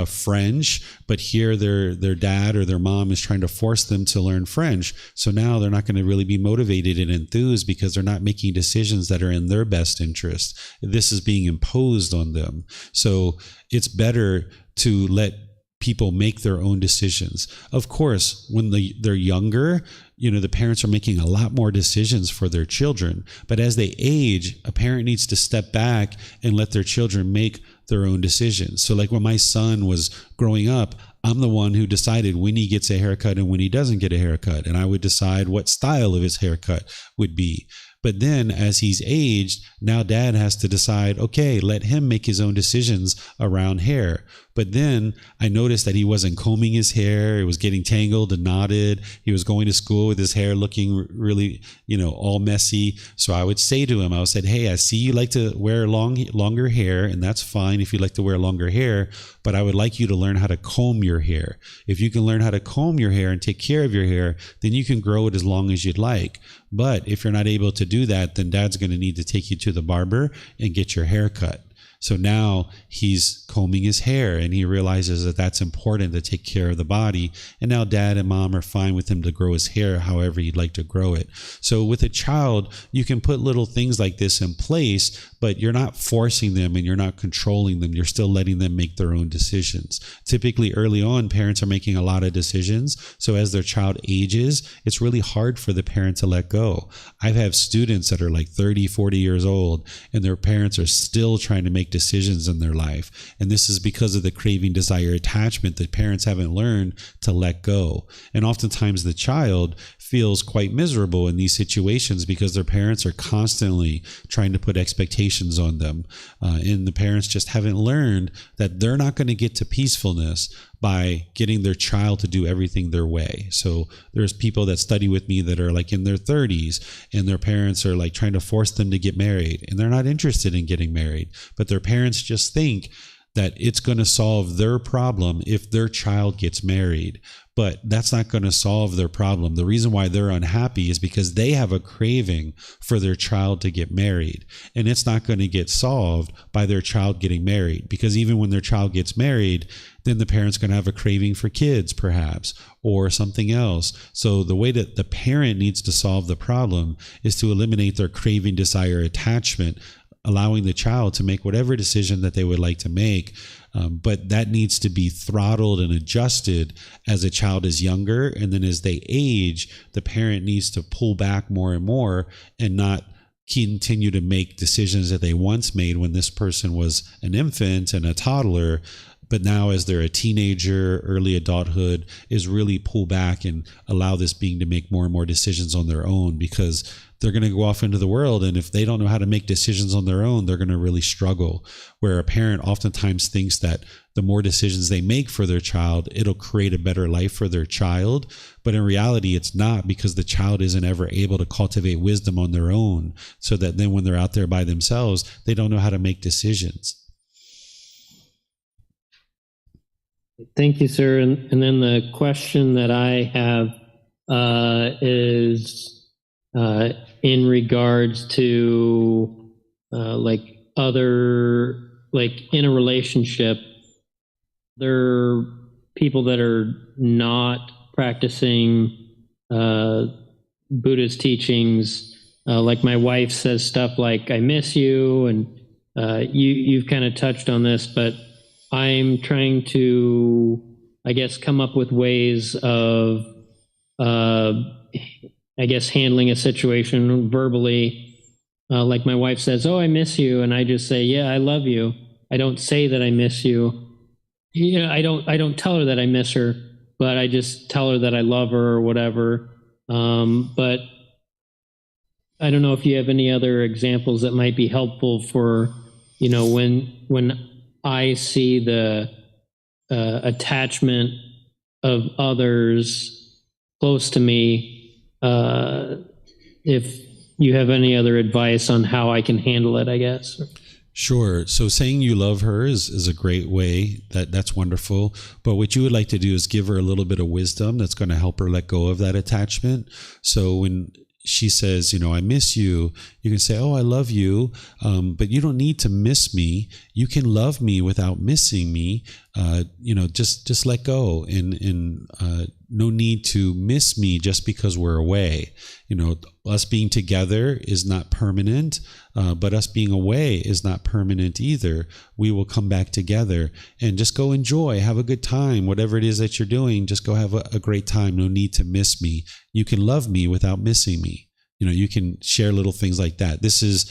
French. But here their dad or their mom is trying to force them to learn French. So now they're not going to really be motivated and enthused because they're not making decisions that are in their best interest. This is being imposed on them. So it's better to let people make their own decisions. Of course, when they're younger, the parents are making a lot more decisions for their children. But as they age, a parent needs to step back and let their children make their own decisions. So like when my son was growing up, I'm the one who decided when he gets a haircut and when he doesn't get a haircut. And I would decide what style of his haircut would be. But then as he's aged, now dad has to decide, okay, let him make his own decisions around hair. But then I noticed that he wasn't combing his hair. It was getting tangled and knotted. He was going to school with his hair looking really, all messy. So I would say to him, I said, hey, I see you like to wear longer hair, and that's fine if you like to wear longer hair, but I would like you to learn how to comb your hair. If you can learn how to comb your hair and take care of your hair, then you can grow it as long as you'd like. But if you're not able to do that, then dad's going to need to take you to the barber and get your hair cut. So now he's combing his hair and he realizes that that's important to take care of the body. And now dad and mom are fine with him to grow his hair however he'd like to grow it. So with a child, you can put little things like this in place, but you're not forcing them and you're not controlling them. You're still letting them make their own decisions. Typically early on, parents are making a lot of decisions. So as their child ages, it's really hard for the parent to let go. I've had students that are like 30, 40 years old and their parents are still trying to make decisions in their life. And this is because of the craving, desire, attachment that parents haven't learned to let go. And oftentimes the child feels quite miserable in these situations because their parents are constantly trying to put expectations on them. And the parents just haven't learned that they're not going to get to peacefulness by getting their child to do everything their way. So there's people that study with me that are like in their 30s and their parents are like trying to force them to get married and they're not interested in getting married, but their parents just think that it's going to solve their problem if their child gets married. But that's not going to solve their problem. The reason why they're unhappy is because they have a craving for their child to get married. And it's not going to get solved by their child getting married. Because even when their child gets married, then the parent's going to have a craving for kids, perhaps, or something else. So the way that the parent needs to solve the problem is to eliminate their craving, desire, attachment, allowing the child to make whatever decision that they would like to make. But that needs to be throttled and adjusted as a child is younger. And then as they age, the parent needs to pull back more and more and not continue to make decisions that they once made when this person was an infant and a toddler. but now as they're a teenager, early adulthood, is really pull back and allow this being to make more and more decisions on their own, because they're going to go off into the world, and if they don't know how to make decisions on their own, they're going to really struggle. Where a parent oftentimes thinks that the more decisions they make for their child, it'll create a better life for their child. But in reality, it's not, because the child isn't ever able to cultivate wisdom on their own, so that then when they're out there by themselves, they don't know how to make decisions. Thank you, sir. And then the question that I have is in regards to like in a relationship, there are people that are not practicing Buddha's teachings. Like my wife says stuff like, I miss you, and you've kind of touched on this, but I'm trying to, I guess, come up with ways of, I guess, handling a situation verbally. Like my wife says, oh, I miss you. And I just say, yeah, I love you. I don't say that I miss you. I don't tell her that I miss her, but I just tell her that I love her or whatever. But I don't know if you have any other examples that might be helpful for, when I see the attachment of others close to me, if you have any other advice on how I can handle it, I guess. Sure. So saying you love her is a great way. That's wonderful. But what you would like to do is give her a little bit of wisdom that's going to help her let go of that attachment. So when she says, I miss you, you can say, oh, I love you. But you don't need to miss me. You can love me without missing me. Just let go, and no need to miss me just because we're away. Us being together is not permanent, but us being away is not permanent either. We will come back together, and just go enjoy, have a good time, whatever it is that you're doing, just go have a great time. No need to miss me. You can love me without missing me. You can share little things like that. This is,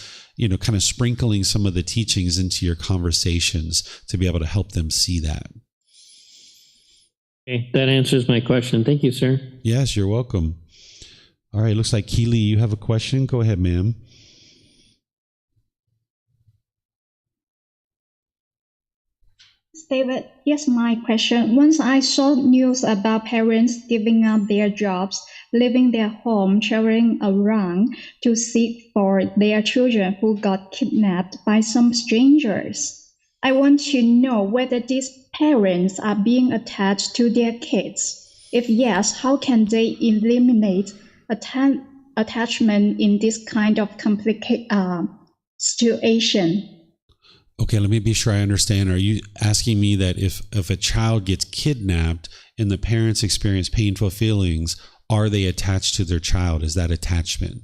kind of sprinkling some of the teachings into your conversations to be able to help them see that. Okay, that answers my question. Thank you, sir. Yes, you're welcome. All right, looks like Keely, you have a question. Go ahead, ma'am. David, yes, my question. Once I saw news about parents giving up their jobs, leaving their home, traveling around to seek for their children who got kidnapped by some strangers. I want to know whether these parents are being attached to their kids. If yes, how can they eliminate attachment in this kind of complicated situation? Okay, let me be sure I understand. Are you asking me that if a child gets kidnapped and the parents experience painful feelings, are they attached to their child? Is that attachment?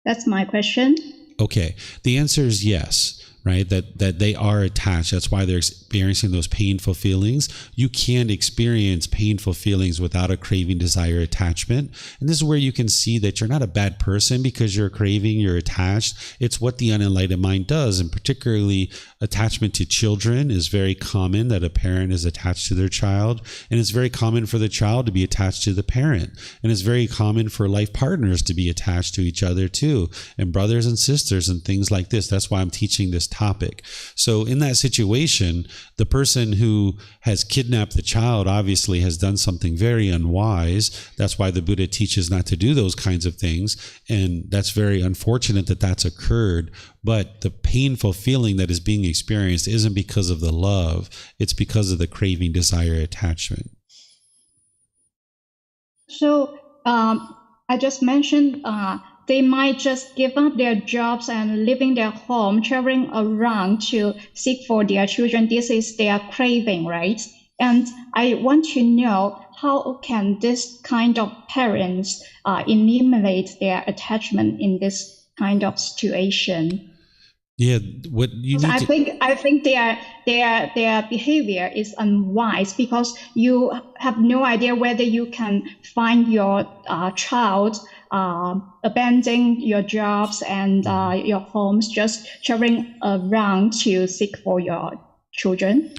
That's my question. Okay, the answer is yes. Right? That they are attached. That's why they're experiencing those painful feelings. You can't experience painful feelings without a craving, desire, attachment. And this is where you can see that you're not a bad person because you're craving, you're attached. It's what the unenlightened mind does. And particularly attachment to children is very common, that a parent is attached to their child. And it's very common for the child to be attached to the parent. And it's very common for life partners to be attached to each other too, and brothers and sisters and things like this. That's why I'm teaching this topic. So in that situation, the person who has kidnapped the child obviously has done something very unwise. That's why the Buddha teaches not to do those kinds of things. And that's very unfortunate that that's occurred. But the painful feeling that is being experienced isn't because of the love. It's because of the craving, desire, attachment. So I just mentioned they might just give up their jobs and leaving their home, traveling around to seek for their children. This is their craving, right? And I want to know, how can this kind of parents eliminate their attachment in this kind of situation? Yeah, what you need I think their behavior is unwise, because you have no idea whether you can find your child abandoning your jobs and your homes, just traveling around to seek for your children?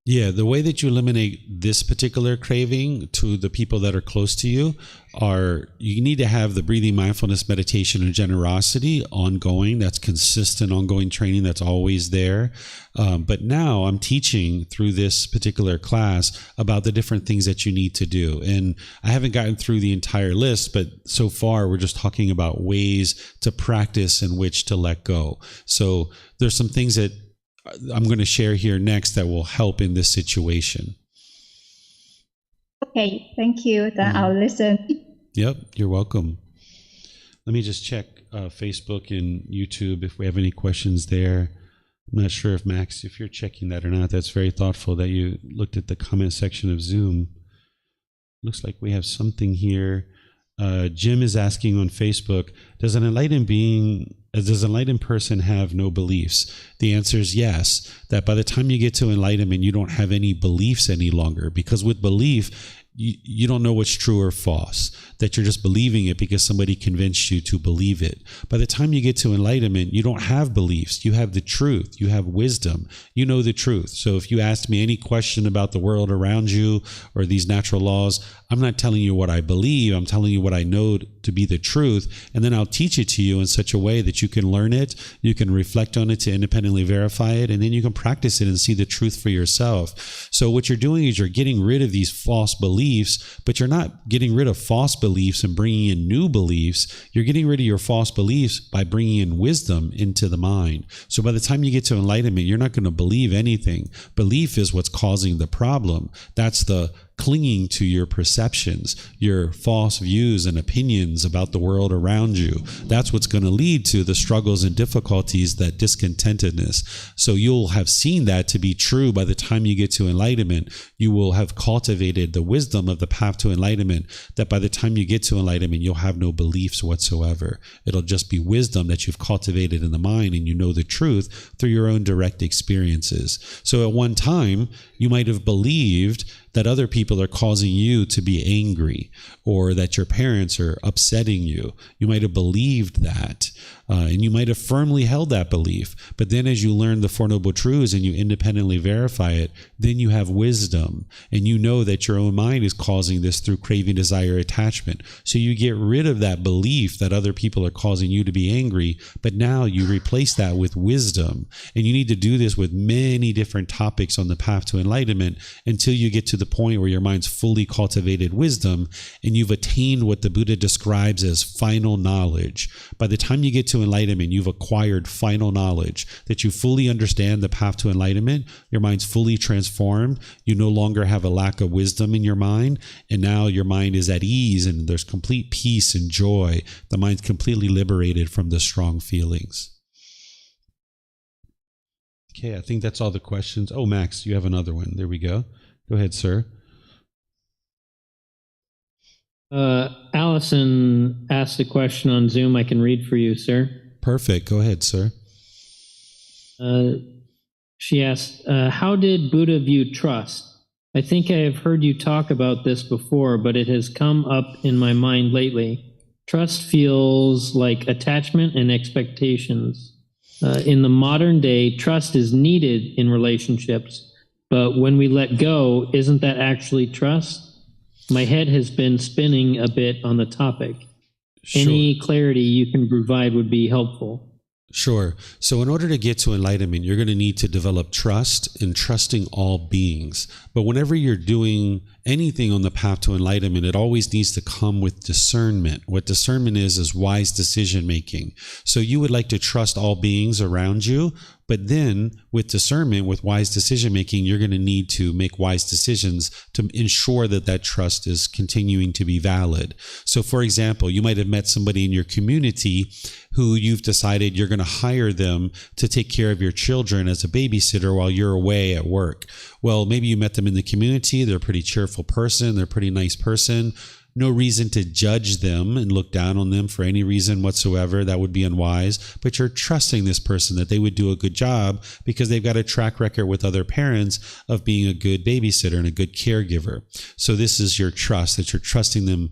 Yeah, the way that you eliminate this particular craving to the people that are close to you are you need to have the breathing, mindfulness, meditation, and generosity ongoing. That's consistent, ongoing training that's always there. But now I'm teaching through this particular class about the different things that you need to do. And I haven't gotten through the entire list, but so far we're just talking about ways to practice in which to let go. So there's some things that I'm going to share here next that will help in this situation. Okay, thank you. Then I'll listen. Yep, you're welcome. Let me just check Facebook and YouTube if we have any questions there. I'm not sure if Max, if you're checking that or not. That's very thoughtful that you looked at the comment section of Zoom. Looks like we have something here. Jim is asking on Facebook, does an enlightened person have no beliefs? The answer is yes, that by the time you get to enlightenment, you don't have any beliefs any longer, because with belief, you don't know what's true or false, that you're just believing it because somebody convinced you to believe it. By the time you get to enlightenment, you don't have beliefs. You have the truth. You have wisdom. You know the truth. So if you asked me any question about the world around you or these natural laws, I'm not telling you what I believe. I'm telling you what I know to be the truth. And then I'll teach it to you in such a way that you can learn it, you can reflect on it to independently verify it, and then you can practice it and see the truth for yourself. So what you're doing is you're getting rid of these false beliefs, but you're not getting rid of false beliefs and bringing in new beliefs. You're getting rid of your false beliefs by bringing in wisdom into the mind. So by the time you get to enlightenment, you're not going to believe anything. Belief is what's causing the problem. That's the clinging to your perceptions, your false views and opinions about the world around you. That's what's going to lead to the struggles and difficulties, that discontentedness. So you'll have seen that to be true by the time you get to enlightenment. You will have cultivated the wisdom of the path to enlightenment, that by the time you get to enlightenment, you'll have no beliefs whatsoever. It'll just be wisdom that you've cultivated in the mind, and you know the truth through your own direct experiences. So at one time, you might have believed that other people are causing you to be angry, or that your parents are upsetting you. You might have believed that, and you might have firmly held that belief. But then as you learn the Four Noble Truths and you independently verify it, then you have wisdom, and you know that your own mind is causing this through craving, desire, attachment. So you get rid of that belief that other people are causing you to be angry, but now you replace that with wisdom. And you need to do this with many different topics on the path to enlightenment until you get to the point where your mind's fully cultivated wisdom and you've attained what the Buddha describes as final knowledge. By the time you get to enlightenment, you've acquired final knowledge, that you fully understand the path to enlightenment. Your mind's fully transformed. You no longer have a lack of wisdom in your mind, and now your mind is at ease and there's complete peace and joy. The mind's completely liberated from the strong feelings. Okay, I think that's all the questions. Oh, Max, you have another one. There we go. Go ahead, sir. Allison asked a question on Zoom I can read for you, sir. Perfect. Go ahead, sir. She asked, how did Buddha view trust? I think I have heard you talk about this before, but it has come up in my mind lately. Trust feels like attachment and expectations. In the modern day, trust is needed in relationships, but when we let go, isn't that actually trust? My head has been spinning a bit on the topic. Sure. Any clarity you can provide would be helpful. Sure. So in order to get to enlightenment, you're going to need to develop trust in trusting all beings. But whenever you're doing anything on the path to enlightenment, it always needs to come with discernment. What discernment is wise decision making. So you would like to trust all beings around you, but then with discernment, with wise decision making, you're going to need to make wise decisions to ensure that that trust is continuing to be valid. So for example, you might have met somebody in your community who you've decided you're going to hire them to take care of your children as a babysitter while you're away at work. Well, maybe you met them in the community. They're a pretty cheerful person. They're a pretty nice person. No reason to judge them and look down on them for any reason whatsoever. That would be unwise. But you're trusting this person that they would do a good job because they've got a track record with other parents of being a good babysitter and a good caregiver. So this is your trust, that you're trusting them,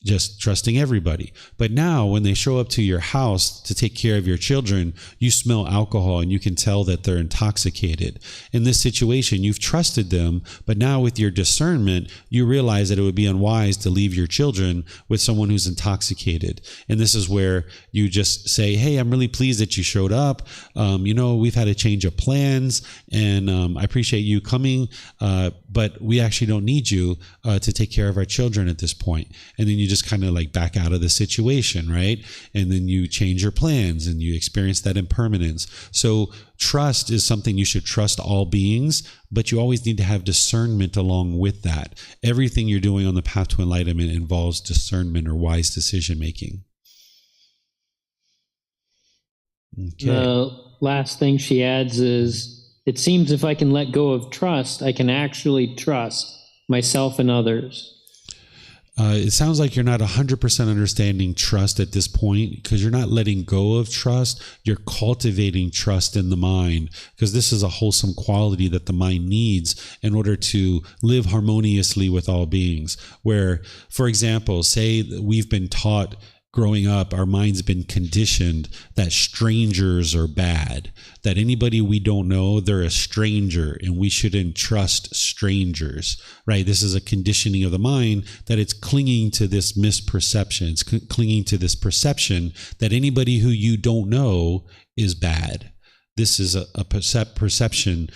just trusting everybody. But now when they show up to your house to take care of your children, you smell alcohol and you can tell that they're intoxicated. In this situation, you've trusted them, but now with your discernment, you realize that it would be unwise to leave your children with someone who's intoxicated. And this is where you just say, hey, I'm really pleased that you showed up. We've had a change of plans, and I appreciate you coming, but we actually don't need you to take care of our children at this point. And then you just kind of like back out of the situation, right? And then you change your plans and you experience that impermanence. So trust is something you should trust all beings, but you always need to have discernment along with that. Everything you're doing on the path to enlightenment involves discernment or wise decision making. Okay. The last thing she adds is, it seems if I can let go of trust, I can actually trust myself and others. It sounds like you're not 100% understanding trust at this point, because you're not letting go of trust. You're cultivating trust in the mind, because this is a wholesome quality that the mind needs in order to live harmoniously with all beings. Where, for example, say we've been taught growing up, our mind's been conditioned that strangers are bad, that anybody we don't know, they're a stranger, and we shouldn't trust strangers, right? This is a conditioning of the mind that it's clinging to this misperception. It's clinging to this perception that anybody who you don't know is bad. This is a perception,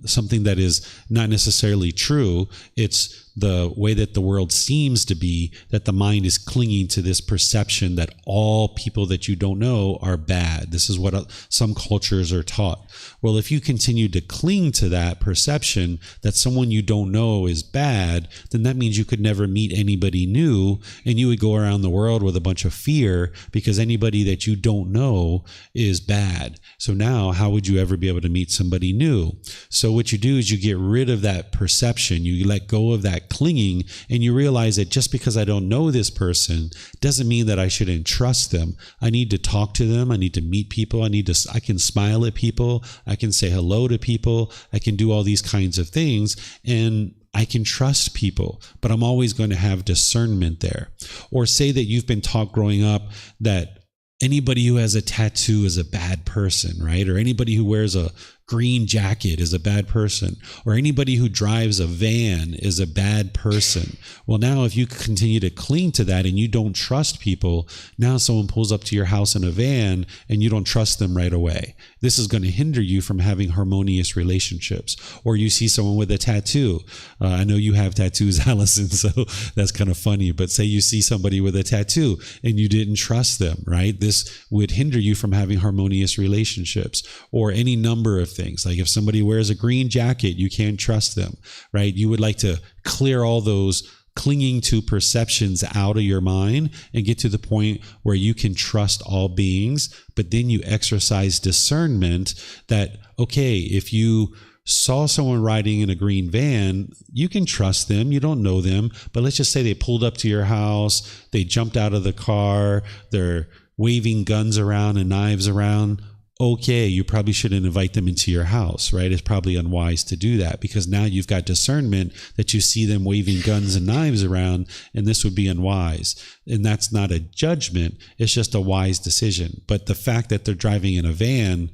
something that is not necessarily true. It's the way that the world seems to be, that the mind is clinging to this perception that all people that you don't know are bad. This is what some cultures are taught. Well, if you continue to cling to that perception that someone you don't know is bad, then that means you could never meet anybody new, and you would go around the world with a bunch of fear because anybody that you don't know is bad. So now, how would you ever be able to meet somebody new? So what you do is you get rid of that perception. You let go of that clinging, and you realize that just because I don't know this person doesn't mean that I shouldn't trust them. I need to talk to them. I need to meet people. I can smile at people. I can say hello to people. I can do all these kinds of things, and I can trust people, but I'm always going to have discernment there. Or say that you've been taught growing up that anybody who has a tattoo is a bad person, right? Or anybody who wears a green jacket is a bad person, or anybody who drives a van is a bad person. Well, now if you continue to cling to that and you don't trust people, now someone pulls up to your house in a van and you don't trust them right away. This is going to hinder you from having harmonious relationships. Or you see someone with a tattoo. I know you have tattoos, Allison, so that's kind of funny, but say you see somebody with a tattoo and you didn't trust them, right? This would hinder you from having harmonious relationships. Or any number of things. Like if somebody wears a green jacket, you can't trust them, right? You would like to clear all those clinging to perceptions out of your mind and get to the point where you can trust all beings, but then you exercise discernment that, okay, if you saw someone riding in a green van, you can trust them. You don't know them, but let's just say they pulled up to your house, they jumped out of the car, they're waving guns around and knives around. Okay, you probably shouldn't invite them into your house, right? It's probably unwise to do that, because now you've got discernment that you see them waving guns and knives around, and this would be unwise. And that's not a judgment, it's just a wise decision. But the fact that they're driving in a van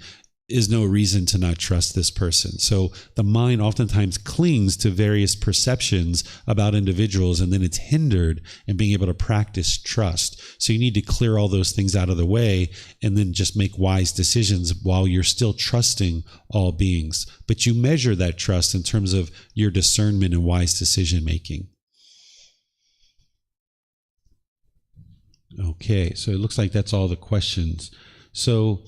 is no reason to not trust this person. So the mind oftentimes clings to various perceptions about individuals, and then it's hindered in being able to practice trust. So you need to clear all those things out of the way and then just make wise decisions while you're still trusting all beings. But you measure that trust in terms of your discernment and wise decision making. Okay, so it looks like that's all the questions. So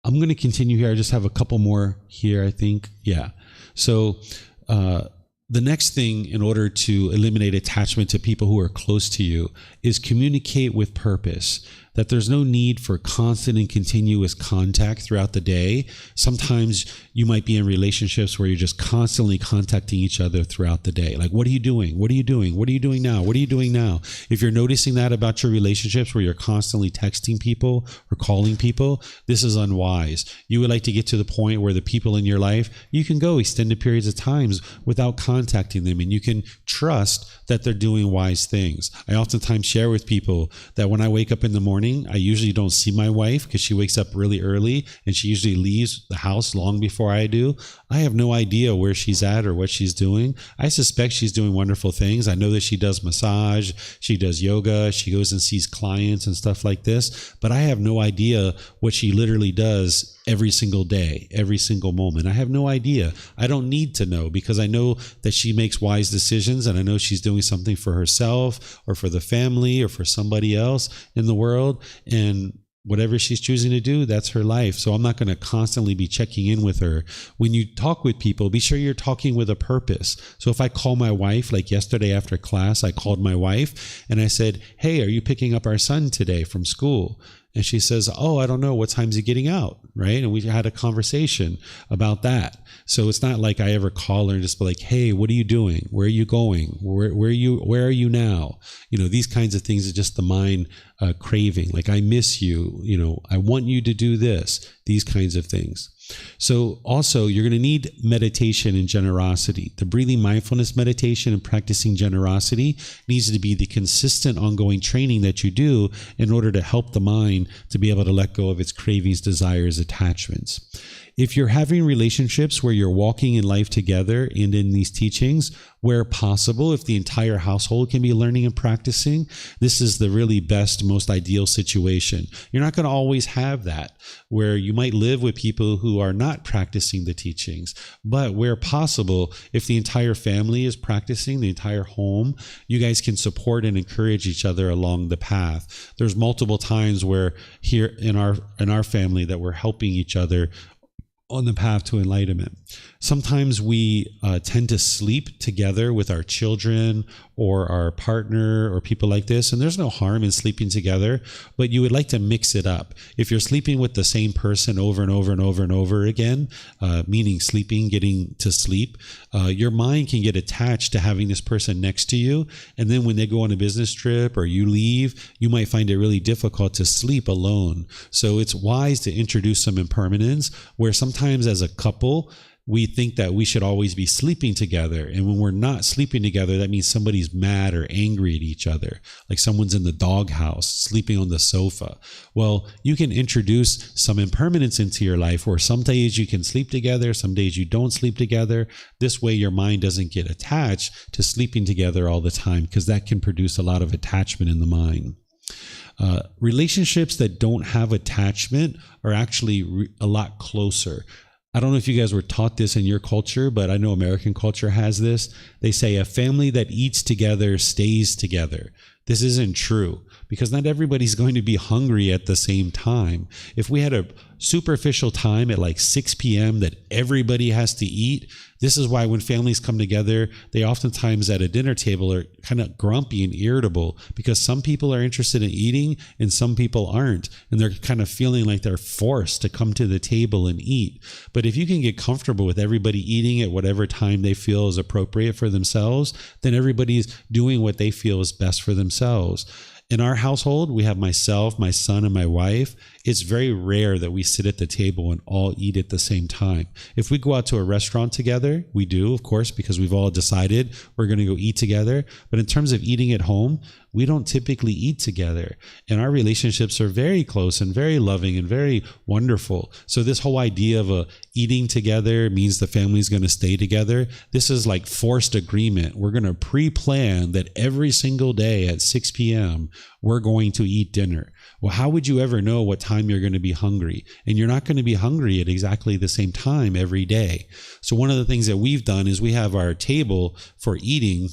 I'm going to continue here. I just have a couple more here, I think. Yeah. So the next thing, in order to eliminate attachment to people who are close to you, is communicate with purpose. that there's no need for constant and continuous contact throughout the day. Sometimes you might be in relationships where you're just constantly contacting each other throughout the day. Like, what are you doing? What are you doing? What are you doing now? What are you doing now? If you're noticing that about your relationships where you're constantly texting people or calling people, this is unwise. You would like to get to the point where the people in your life, you can go extended periods of times without contacting them, and you can trust that they're doing wise things. I oftentimes share with people that when I wake up in the morning, I usually don't see my wife because she wakes up really early and she usually leaves the house long before I do. I have no idea where she's at or what she's doing. I suspect she's doing wonderful things. I know that she does massage, she does yoga, she goes and sees clients and stuff like this, but I have no idea what she literally does every single day, every single moment. I have no idea. I don't need to know because I know that she makes wise decisions, and I know she's doing something for herself or for the family or for somebody else in the world. And whatever she's choosing to do, that's her life. So I'm not going to constantly be checking in with her. When you talk with people, be sure you're talking with a purpose. So if I call my wife, like yesterday after class, I called my wife and I said, "Hey, are you picking up our son today from school?" And she says, "Oh, I don't know. What time's he getting out?" Right? And we had a conversation about that. So it's not like I ever call her and just be like, "Hey, what are you doing? Where are you going? Where are you now?" These kinds of things are just the mind craving. Like, I miss you. I want you to do this. These kinds of things. So also, you're going to need meditation and generosity. The breathing mindfulness meditation and practicing generosity needs to be the consistent ongoing training that you do in order to help the mind to be able to let go of its cravings, desires, attachments. If you're having relationships where you're walking in life together and in these teachings, where possible, if the entire household can be learning and practicing, this is the really best, most ideal situation. You're not going to always have that, where you might live with people who are not practicing the teachings. But where possible, if the entire family is practicing, the entire home, you guys can support and encourage each other along the path. There's multiple times where here in our family that we're helping each other on the path to enlightenment. Sometimes we tend to sleep together with our children or our partner or people like this, and there's no harm in sleeping together, but you would like to mix it up. If you're sleeping with the same person over and over and over and over again, meaning sleeping, getting to sleep, your mind can get attached to having this person next to you, and then when they go on a business trip or you leave, you might find it really difficult to sleep alone. So it's wise to introduce some impermanence, where sometimes as a couple, we think that we should always be sleeping together. And when we're not sleeping together, that means somebody's mad or angry at each other. Like someone's in the doghouse, sleeping on the sofa. Well, you can introduce some impermanence into your life where some days you can sleep together, some days you don't sleep together. This way your mind doesn't get attached to sleeping together all the time, because that can produce a lot of attachment in the mind. Relationships that don't have attachment are actually a lot closer. I don't know if you guys were taught this in your culture, but I know American culture has this. They say a family that eats together stays together. This isn't true, because not everybody's going to be hungry at the same time. If we had a superficial time at like 6 p.m. that everybody has to eat, this is why when families come together, they oftentimes at a dinner table are kind of grumpy and irritable, because some people are interested in eating and some people aren't. And they're kind of feeling like they're forced to come to the table and eat. But if you can get comfortable with everybody eating at whatever time they feel is appropriate for themselves, then everybody's doing what they feel is best for themselves. In our household, we have myself, my son, and my wife. It's very rare that we sit at the table and all eat at the same time. If we go out to a restaurant together, we do, of course, because we've all decided we're going to go eat together. But in terms of eating at home, we don't typically eat together. And our relationships are very close and very loving and very wonderful. So this whole idea of eating together means the family's going to stay together. This is like forced agreement. We're going to pre-plan that every single day at 6 p.m., we're going to eat dinner. Well, how would you ever know what time you're going to be hungry? And you're not going to be hungry at exactly the same time every day. So one of the things that we've done is we have our table for eating,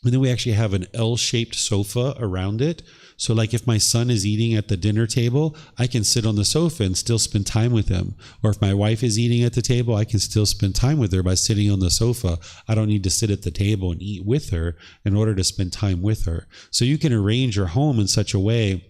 and then we actually have an L-shaped sofa around it. So like if my son is eating at the dinner table, I can sit on the sofa and still spend time with him. Or if my wife is eating at the table, I can still spend time with her by sitting on the sofa. I don't need to sit at the table and eat with her in order to spend time with her. So you can arrange your home in such a way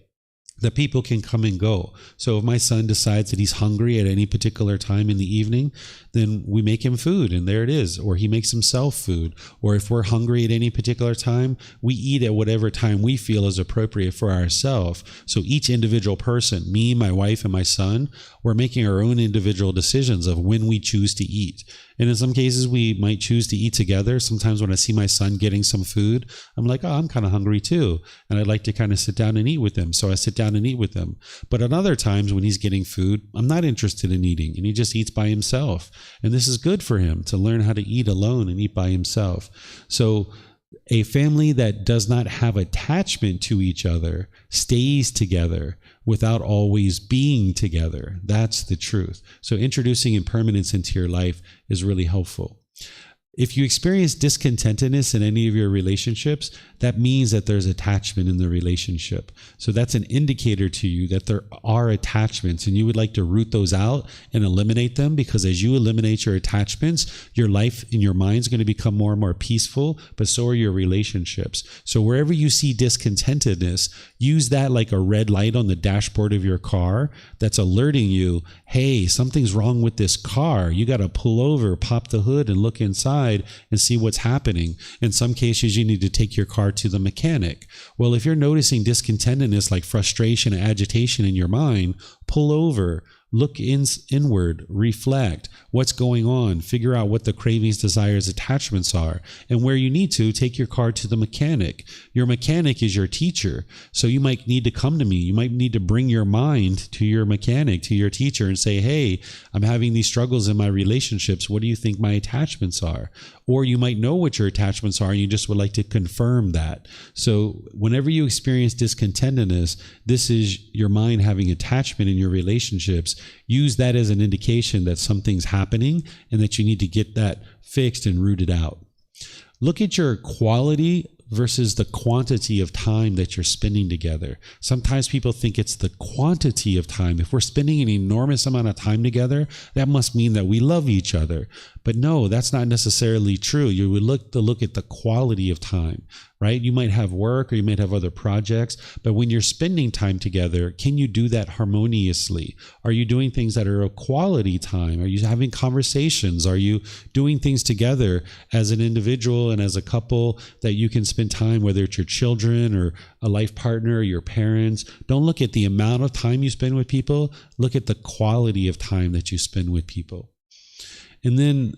that people can come and go. So if my son decides that he's hungry at any particular time in the evening, then we make him food and there it is. Or he makes himself food. Or if we're hungry at any particular time, we eat at whatever time we feel is appropriate for ourselves. So each individual person, me, my wife, and my son, we're making our own individual decisions of when we choose to eat. And in some cases, we might choose to eat together. Sometimes when I see my son getting some food, I'm like, oh, I'm kind of hungry too. And I'd like to kind of sit down and eat with him. So I sit down and eat with him. But at other times when he's getting food, I'm not interested in eating and he just eats by himself. And this is good for him to learn how to eat alone and eat by himself. So a family that does not have attachment to each other stays together without always being together. That's the truth. So introducing impermanence into your life is really helpful. If you experience discontentedness in any of your relationships, that means that there's attachment in the relationship. So that's an indicator to you that there are attachments and you would like to root those out and eliminate them, because as you eliminate your attachments, your life and your mind is going to become more and more peaceful, but so are your relationships. So wherever you see discontentedness, use that like a red light on the dashboard of your car that's alerting you, hey, something's wrong with this car. You got to pull over, pop the hood and look inside and see what's happening. In some cases, you need to take your car to the mechanic. Well, if you're noticing discontentedness like frustration and agitation in your mind, pull over, look inward, reflect what's going on, figure out what the cravings, desires, attachments are, and where you need to, take your car to the mechanic. Your mechanic is your teacher. So you might need to come to me. You might need to bring your mind to your mechanic, to your teacher, and say, hey, I'm having these struggles in my relationships. What do you think my attachments are? Or you might know what your attachments are and you just would like to confirm that. So whenever you experience discontentedness, this is your mind having attachment in your relationships. Use that as an indication that something's happening and that you need to get that fixed and rooted out. Look at your quality versus the quantity of time that you're spending together. Sometimes people think it's the quantity of time. If we're spending an enormous amount of time together, that must mean that we love each other. But no, that's not necessarily true. You would look at the quality of time, right? You might have work or you might have other projects, but when you're spending time together, can you do that harmoniously? Are you doing things that are a quality time? Are you having conversations? Are you doing things together as an individual and as a couple that you can spend time, whether it's your children or a life partner or your parents? Don't look at the amount of time you spend with people. Look at the quality of time that you spend with people. And then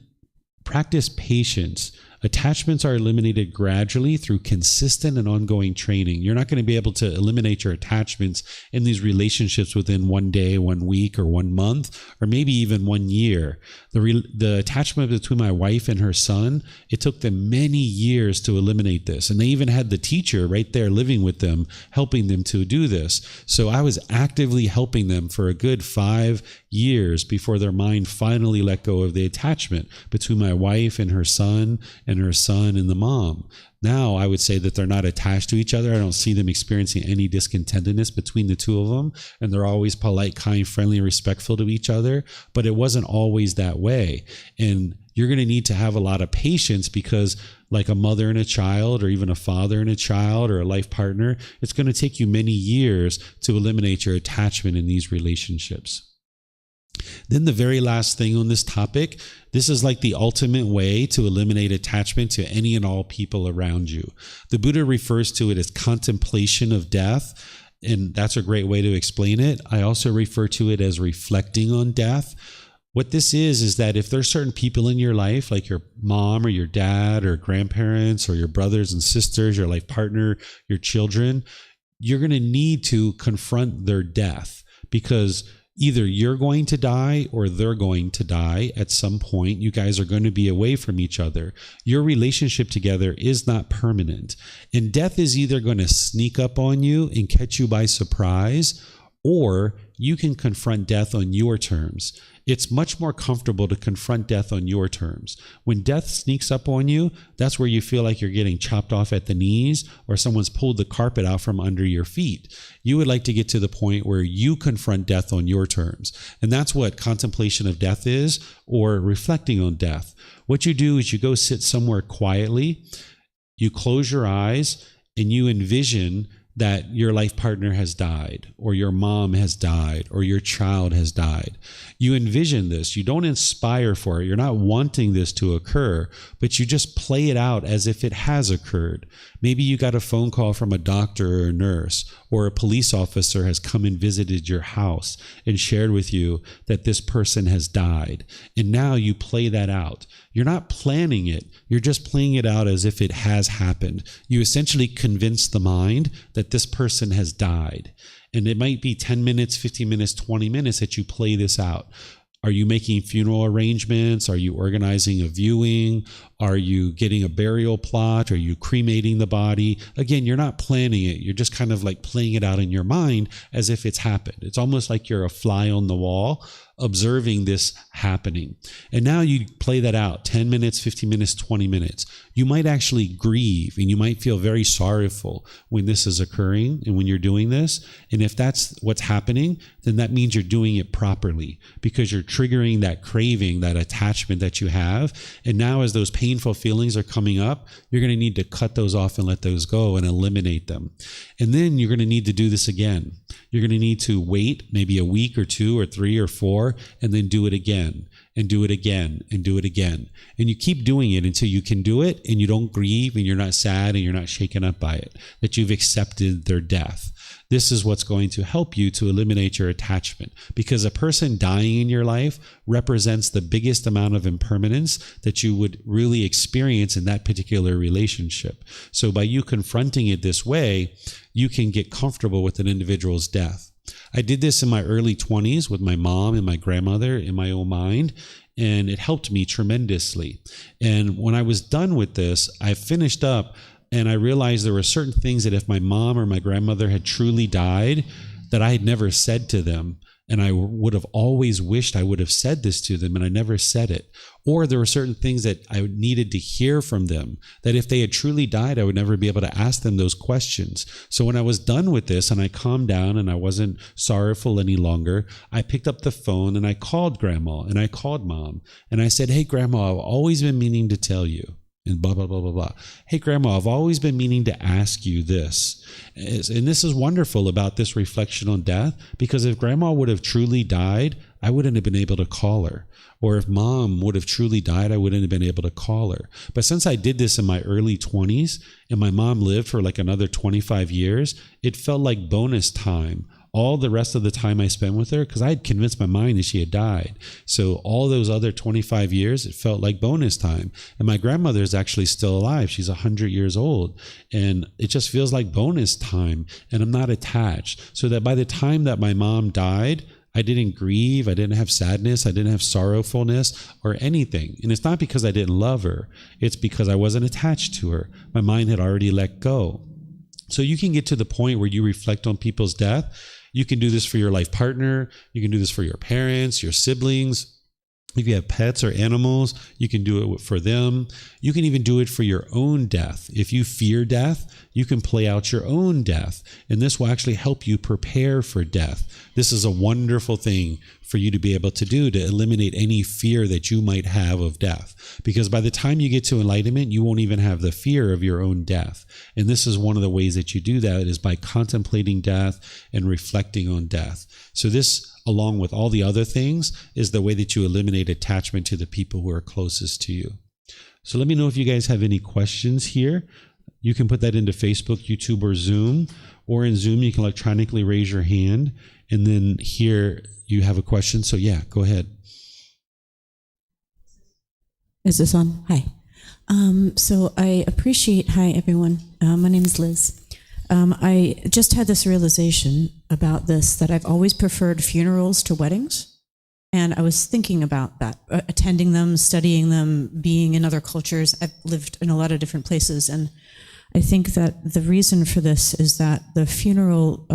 practice patience. Attachments are eliminated gradually through consistent and ongoing training. You're not going to be able to eliminate your attachments in these relationships within 1 day, 1 week, or 1 month, or maybe even 1 year. The attachment between my wife and her son, it took them many years to eliminate this. And they even had the teacher right there living with them, helping them to do this. So I was actively helping them for a good 5 years before their mind finally let go of the attachment between my wife and her son and the mom. Now I would say that they're not attached to each other. I don't see them experiencing any discontentedness between the two of them. And they're always polite, kind, friendly, and respectful to each other. But it wasn't always that way. And you're going to need to have a lot of patience because like a mother and a child, or even a father and a child, or a life partner, it's going to take you many years to eliminate your attachment in these relationships. Then the very last thing on this topic, this is like the ultimate way to eliminate attachment to any and all people around you. The Buddha refers to it as contemplation of death, and that's a great way to explain it. I also refer to it as reflecting on death. What this is that if there's certain people in your life, like your mom or your dad or grandparents or your brothers and sisters, your life partner, your children, you're going to need to confront their death, because either you're going to die or they're going to die at some point. You guys are going to be away from each other. Your relationship together is not permanent. And death is either going to sneak up on you and catch you by surprise, or you can confront death on your terms. It's much more comfortable to confront death on your terms. When death sneaks up on you, that's where you feel like you're getting chopped off at the knees or someone's pulled the carpet out from under your feet. You would like to get to the point where you confront death on your terms. And that's what contemplation of death is, or reflecting on death. What you do is you go sit somewhere quietly, you close your eyes, and you envision that your life partner has died, or your mom has died, or your child has died. You envision this. You don't inspire for it. You're not wanting this to occur, but you just play it out as if it has occurred. Maybe you got a phone call from a doctor or a nurse, or a police officer has come and visited your house and shared with you that this person has died. And now you play that out. You're not planning it. You're just playing it out as if it has happened. You essentially convince the mind that this person has died. And it might be 10 minutes, 15 minutes, 20 minutes that you play this out. Are you making funeral arrangements? Are you organizing a viewing? Are you getting a burial plot? Are you cremating the body? Again, you're not planning it. You're just kind of like playing it out in your mind as if it's happened. It's almost like you're a fly on the wall observing this happening. And now you play that out 10 minutes, 15 minutes, 20 minutes. You might actually grieve and you might feel very sorrowful when this is occurring and when you're doing this. And if that's what's happening, then that means you're doing it properly, because you're triggering that craving, that attachment that you have. And now as those painful feelings are coming up, you're going to need to cut those off and let those go and eliminate them. And then you're going to need to do this again. You're going to need to wait maybe a week or 2 or 3 or 4, and then do it again and do it again and do it again. And you keep doing it until you can do it and you don't grieve and you're not sad and you're not shaken up by it, that you've accepted their death. This is what's going to help you to eliminate your attachment, because a person dying in your life represents the biggest amount of impermanence that you would really experience in that particular relationship. So by you confronting it this way, you can get comfortable with an individual's death. I did this in my early 20s with my mom and my grandmother in my own mind, and it helped me tremendously. And when I was done with this, I finished up and I realized there were certain things that if my mom or my grandmother had truly died, that I had never said to them. And I would have always wished I would have said this to them, and I never said it. Or there were certain things that I needed to hear from them, that if they had truly died, I would never be able to ask them those questions. So when I was done with this and I calmed down and I wasn't sorrowful any longer, I picked up the phone and I called Grandma and I called Mom. And I said, "Hey, Grandma, I've always been meaning to tell you." And blah, blah, blah, blah, blah. "Hey, Grandma, I've always been meaning to ask you this." And this is wonderful about this reflection on death, because if Grandma would have truly died, I wouldn't have been able to call her. Or if Mom would have truly died, I wouldn't have been able to call her. But since I did this in my early 20s and my mom lived for like another 25 years, it felt like bonus time. All the rest of the time I spent with her, because I had convinced my mind that she had died. So all those other 25 years, it felt like bonus time. And my grandmother is actually still alive. She's 100 years old. And it just feels like bonus time. And I'm not attached. So that by the time that my mom died, I didn't grieve. I didn't have sadness. I didn't have sorrowfulness or anything. And it's not because I didn't love her. It's because I wasn't attached to her. My mind had already let go. So you can get to the point where you reflect on people's death. You can do this for your life partner. You can do this for your parents, your siblings. If you have pets or animals, you can do it for them. You can even do it for your own death. If you fear death, you can play out your own death. And this will actually help you prepare for death. This is a wonderful thing for you to be able to do, to eliminate any fear that you might have of death. Because by the time you get to enlightenment, you won't even have the fear of your own death. And this is one of the ways that you do that, is by contemplating death and reflecting on death. So this, along with all the other things, is the way that you eliminate attachment to the people who are closest to you. So let me know if you guys have any questions here. You can put that into Facebook, YouTube, or Zoom. Or in Zoom, you can electronically raise your hand. And then here you have a question. So yeah, go ahead. Is this on? Hi. So I appreciate, hi everyone. My name is Liz. I just had this realization about this, that I've always preferred funerals to weddings. And I was thinking about that, attending them, studying them, being in other cultures. I've lived in a lot of different places. And I think that the reason for this is that the funeral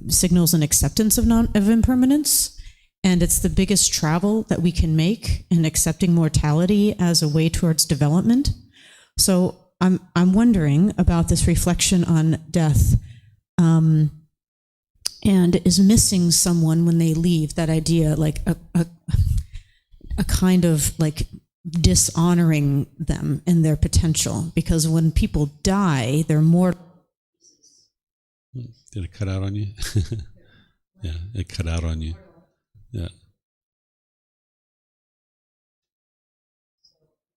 signals an acceptance of impermanence. And it's the biggest travel that we can make in accepting mortality as a way towards development. So I'm wondering about this reflection on death, and is missing someone when they leave, that idea, like a kind of like dishonoring them in their potential, because when people die, they're more Did it cut out on you? Yeah, it cut out on you. Yeah.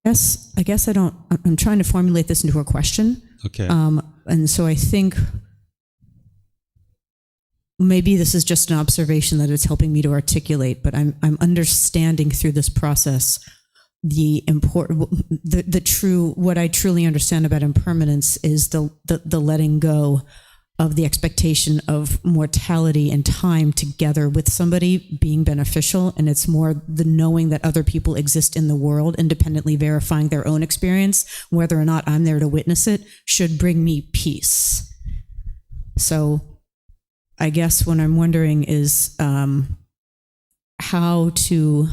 I guess I'm trying to formulate this into a question. Okay. And so I think maybe this is just an observation that it's helping me to articulate, but I'm understanding through this process the true, what I truly understand about impermanence is the letting go of the expectation of mortality and time together with somebody being beneficial. And it's more the knowing that other people exist in the world, independently verifying their own experience, whether or not I'm there to witness it, should bring me peace. So I guess what I'm wondering is how to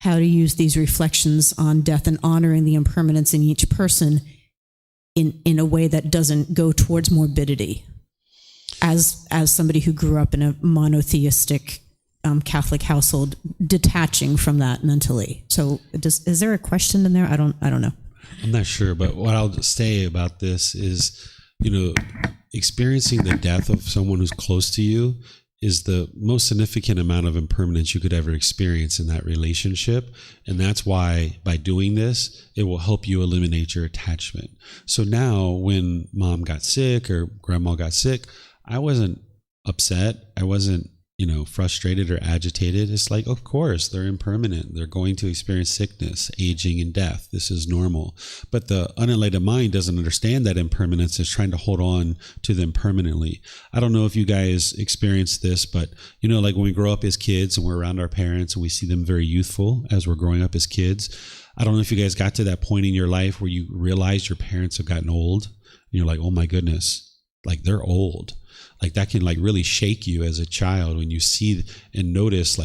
use these reflections on death and honoring the impermanence in each person in a way that doesn't go towards morbidity. As somebody who grew up in a monotheistic Catholic household, detaching from that mentally. So is there a question in there? I don't know. I'm not sure, but what I'll say about this is, experiencing the death of someone who's close to you is the most significant amount of impermanence you could ever experience in that relationship. And that's why by doing this, it will help you eliminate your attachment. So now when mom got sick or grandma got sick, I wasn't upset. I wasn't, frustrated or agitated. It's like, of course, they're impermanent. They're going to experience sickness, aging, and death. This is normal. But the unenlightened mind doesn't understand that impermanence. It's trying to hold on to them permanently. I don't know if you guys experience this, but, like when we grow up as kids and we're around our parents and we see them very youthful as we're growing up as kids. I don't know if you guys got to that point in your life where you realize your parents have gotten old. And you're like, oh my goodness, like they're old. Like that can really shake you as a child when you see and notice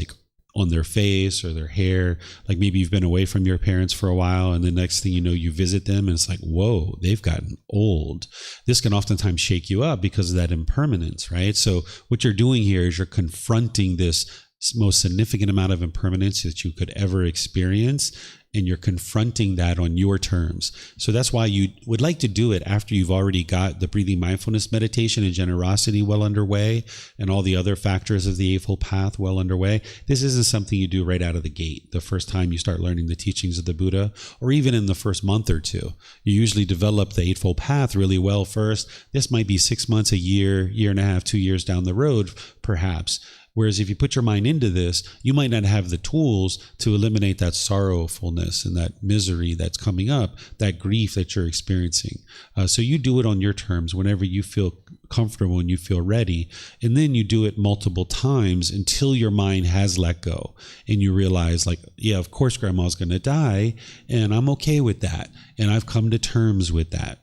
on their face or their hair, like maybe you've been away from your parents for a while and the next thing you know, you visit them and it's like, whoa, they've gotten old. This can oftentimes shake you up because of that impermanence, right? So what you're doing here is you're confronting this most significant amount of impermanence that you could ever experience, and you're confronting that on your terms. So that's why you would like to do it after you've already got the breathing mindfulness meditation and generosity well underway and all the other factors of the Eightfold Path well underway. This isn't something you do right out of the gate, the first time you start learning the teachings of the Buddha, or even in the first month or two. You usually develop the Eightfold Path really well first. This might be 6 months, a year, year and a half, 2 years down the road, perhaps. Whereas if you put your mind into this, you might not have the tools to eliminate that sorrowfulness and that misery that's coming up, that grief that you're experiencing. So you do it on your terms whenever you feel comfortable and you feel ready. And then you do it multiple times until your mind has let go. And you realize yeah, of course grandma's going to die and I'm okay with that. And I've come to terms with that.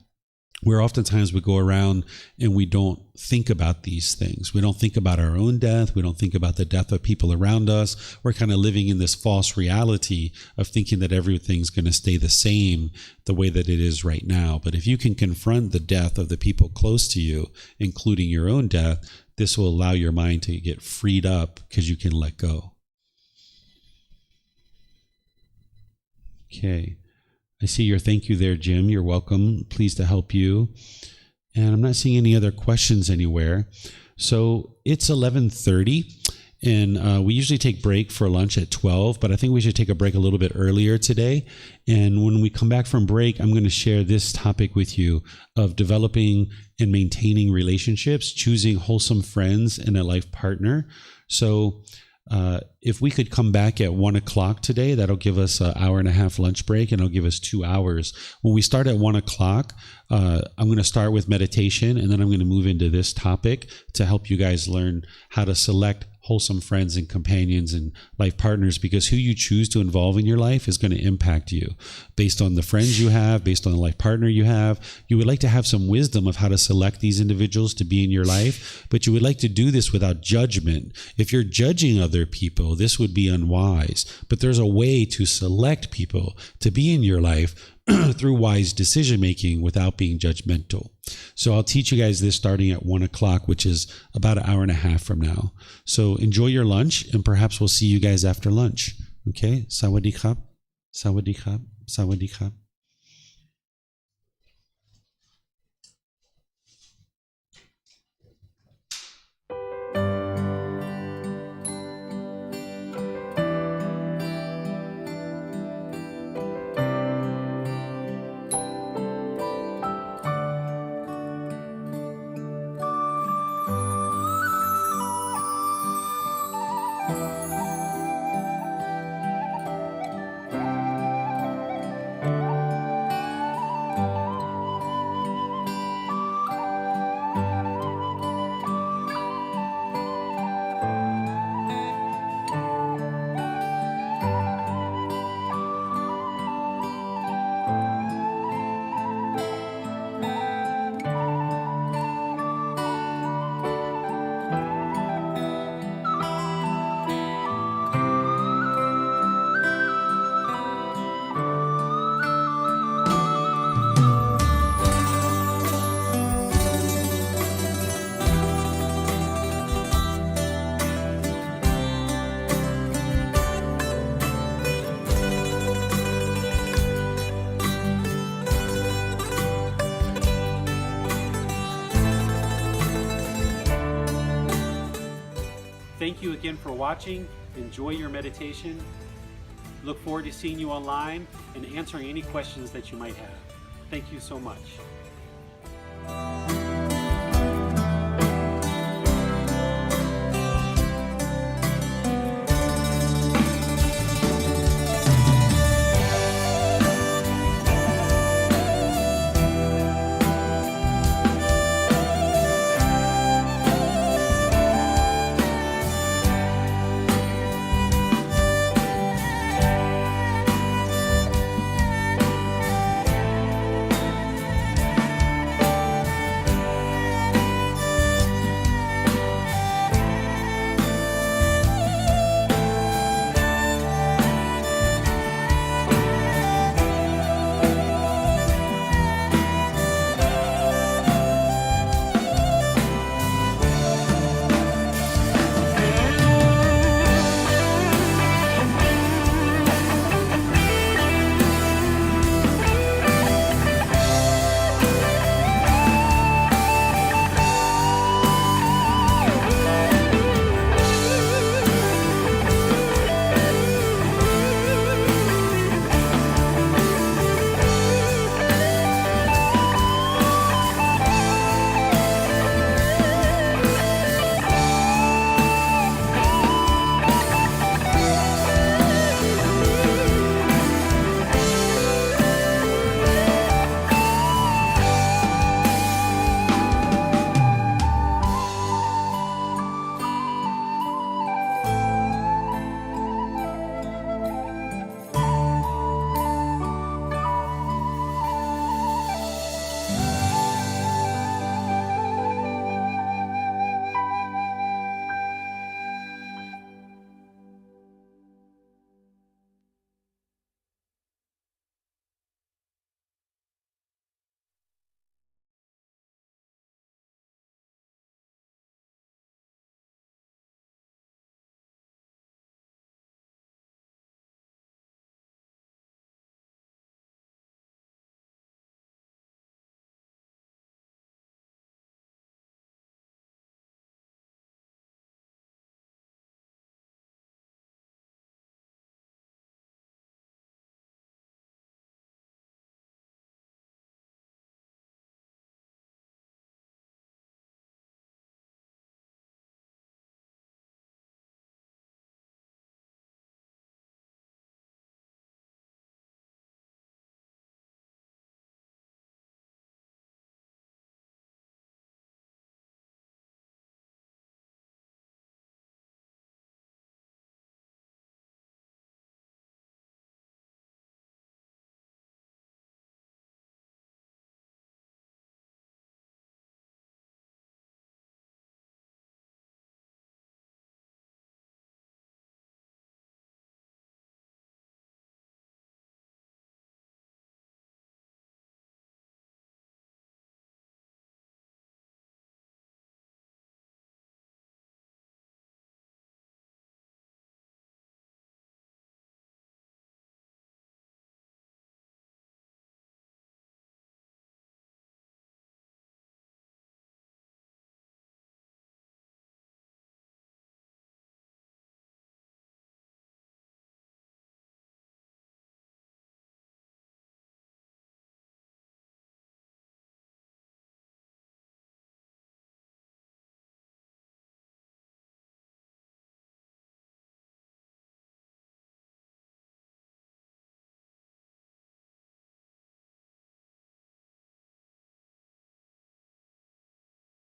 Where oftentimes we go around and we don't think about these things. We don't think about our own death. We don't think about the death of people around us. We're kind of living in this false reality of thinking that everything's going to stay the same the way that it is right now. But if you can confront the death of the people close to you, including your own death, this will allow your mind to get freed up because you can let go. Okay. I see your thank you there, Jim. You're welcome. Pleased to help you. And I'm not seeing any other questions anywhere. So it's 11:30, and we usually take break for lunch at 12, but I think we should take a break a little bit earlier today. And when we come back from break, I'm going to share this topic with you of developing and maintaining relationships, choosing wholesome friends and a life partner. So if we could come back at 1 o'clock today, that'll give us an hour and a half lunch break, and it'll give us 2 hours. When we start at 1 o'clock, I'm going to start with meditation, and then I'm going to move into this topic to help you guys learn how to select wholesome friends and companions and life partners, because who you choose to involve in your life is going to impact you based on the friends you have, based on the life partner you have. You would like to have some wisdom of how to select these individuals to be in your life, but you would like to do this without judgment. If you're judging other people, this would be unwise, but there's a way to select people to be in your life through wise decision making without being judgmental. So I'll teach you guys this starting at 1 o'clock, which is about an hour and a half from now. So enjoy your lunch, and perhaps we'll see you guys after lunch. Okay? Sawadee krap, sawadee krap, sawadee krap. Thank you again for watching. Enjoy your meditation. Look forward to seeing you online and answering any questions that you might have. Thank you so much.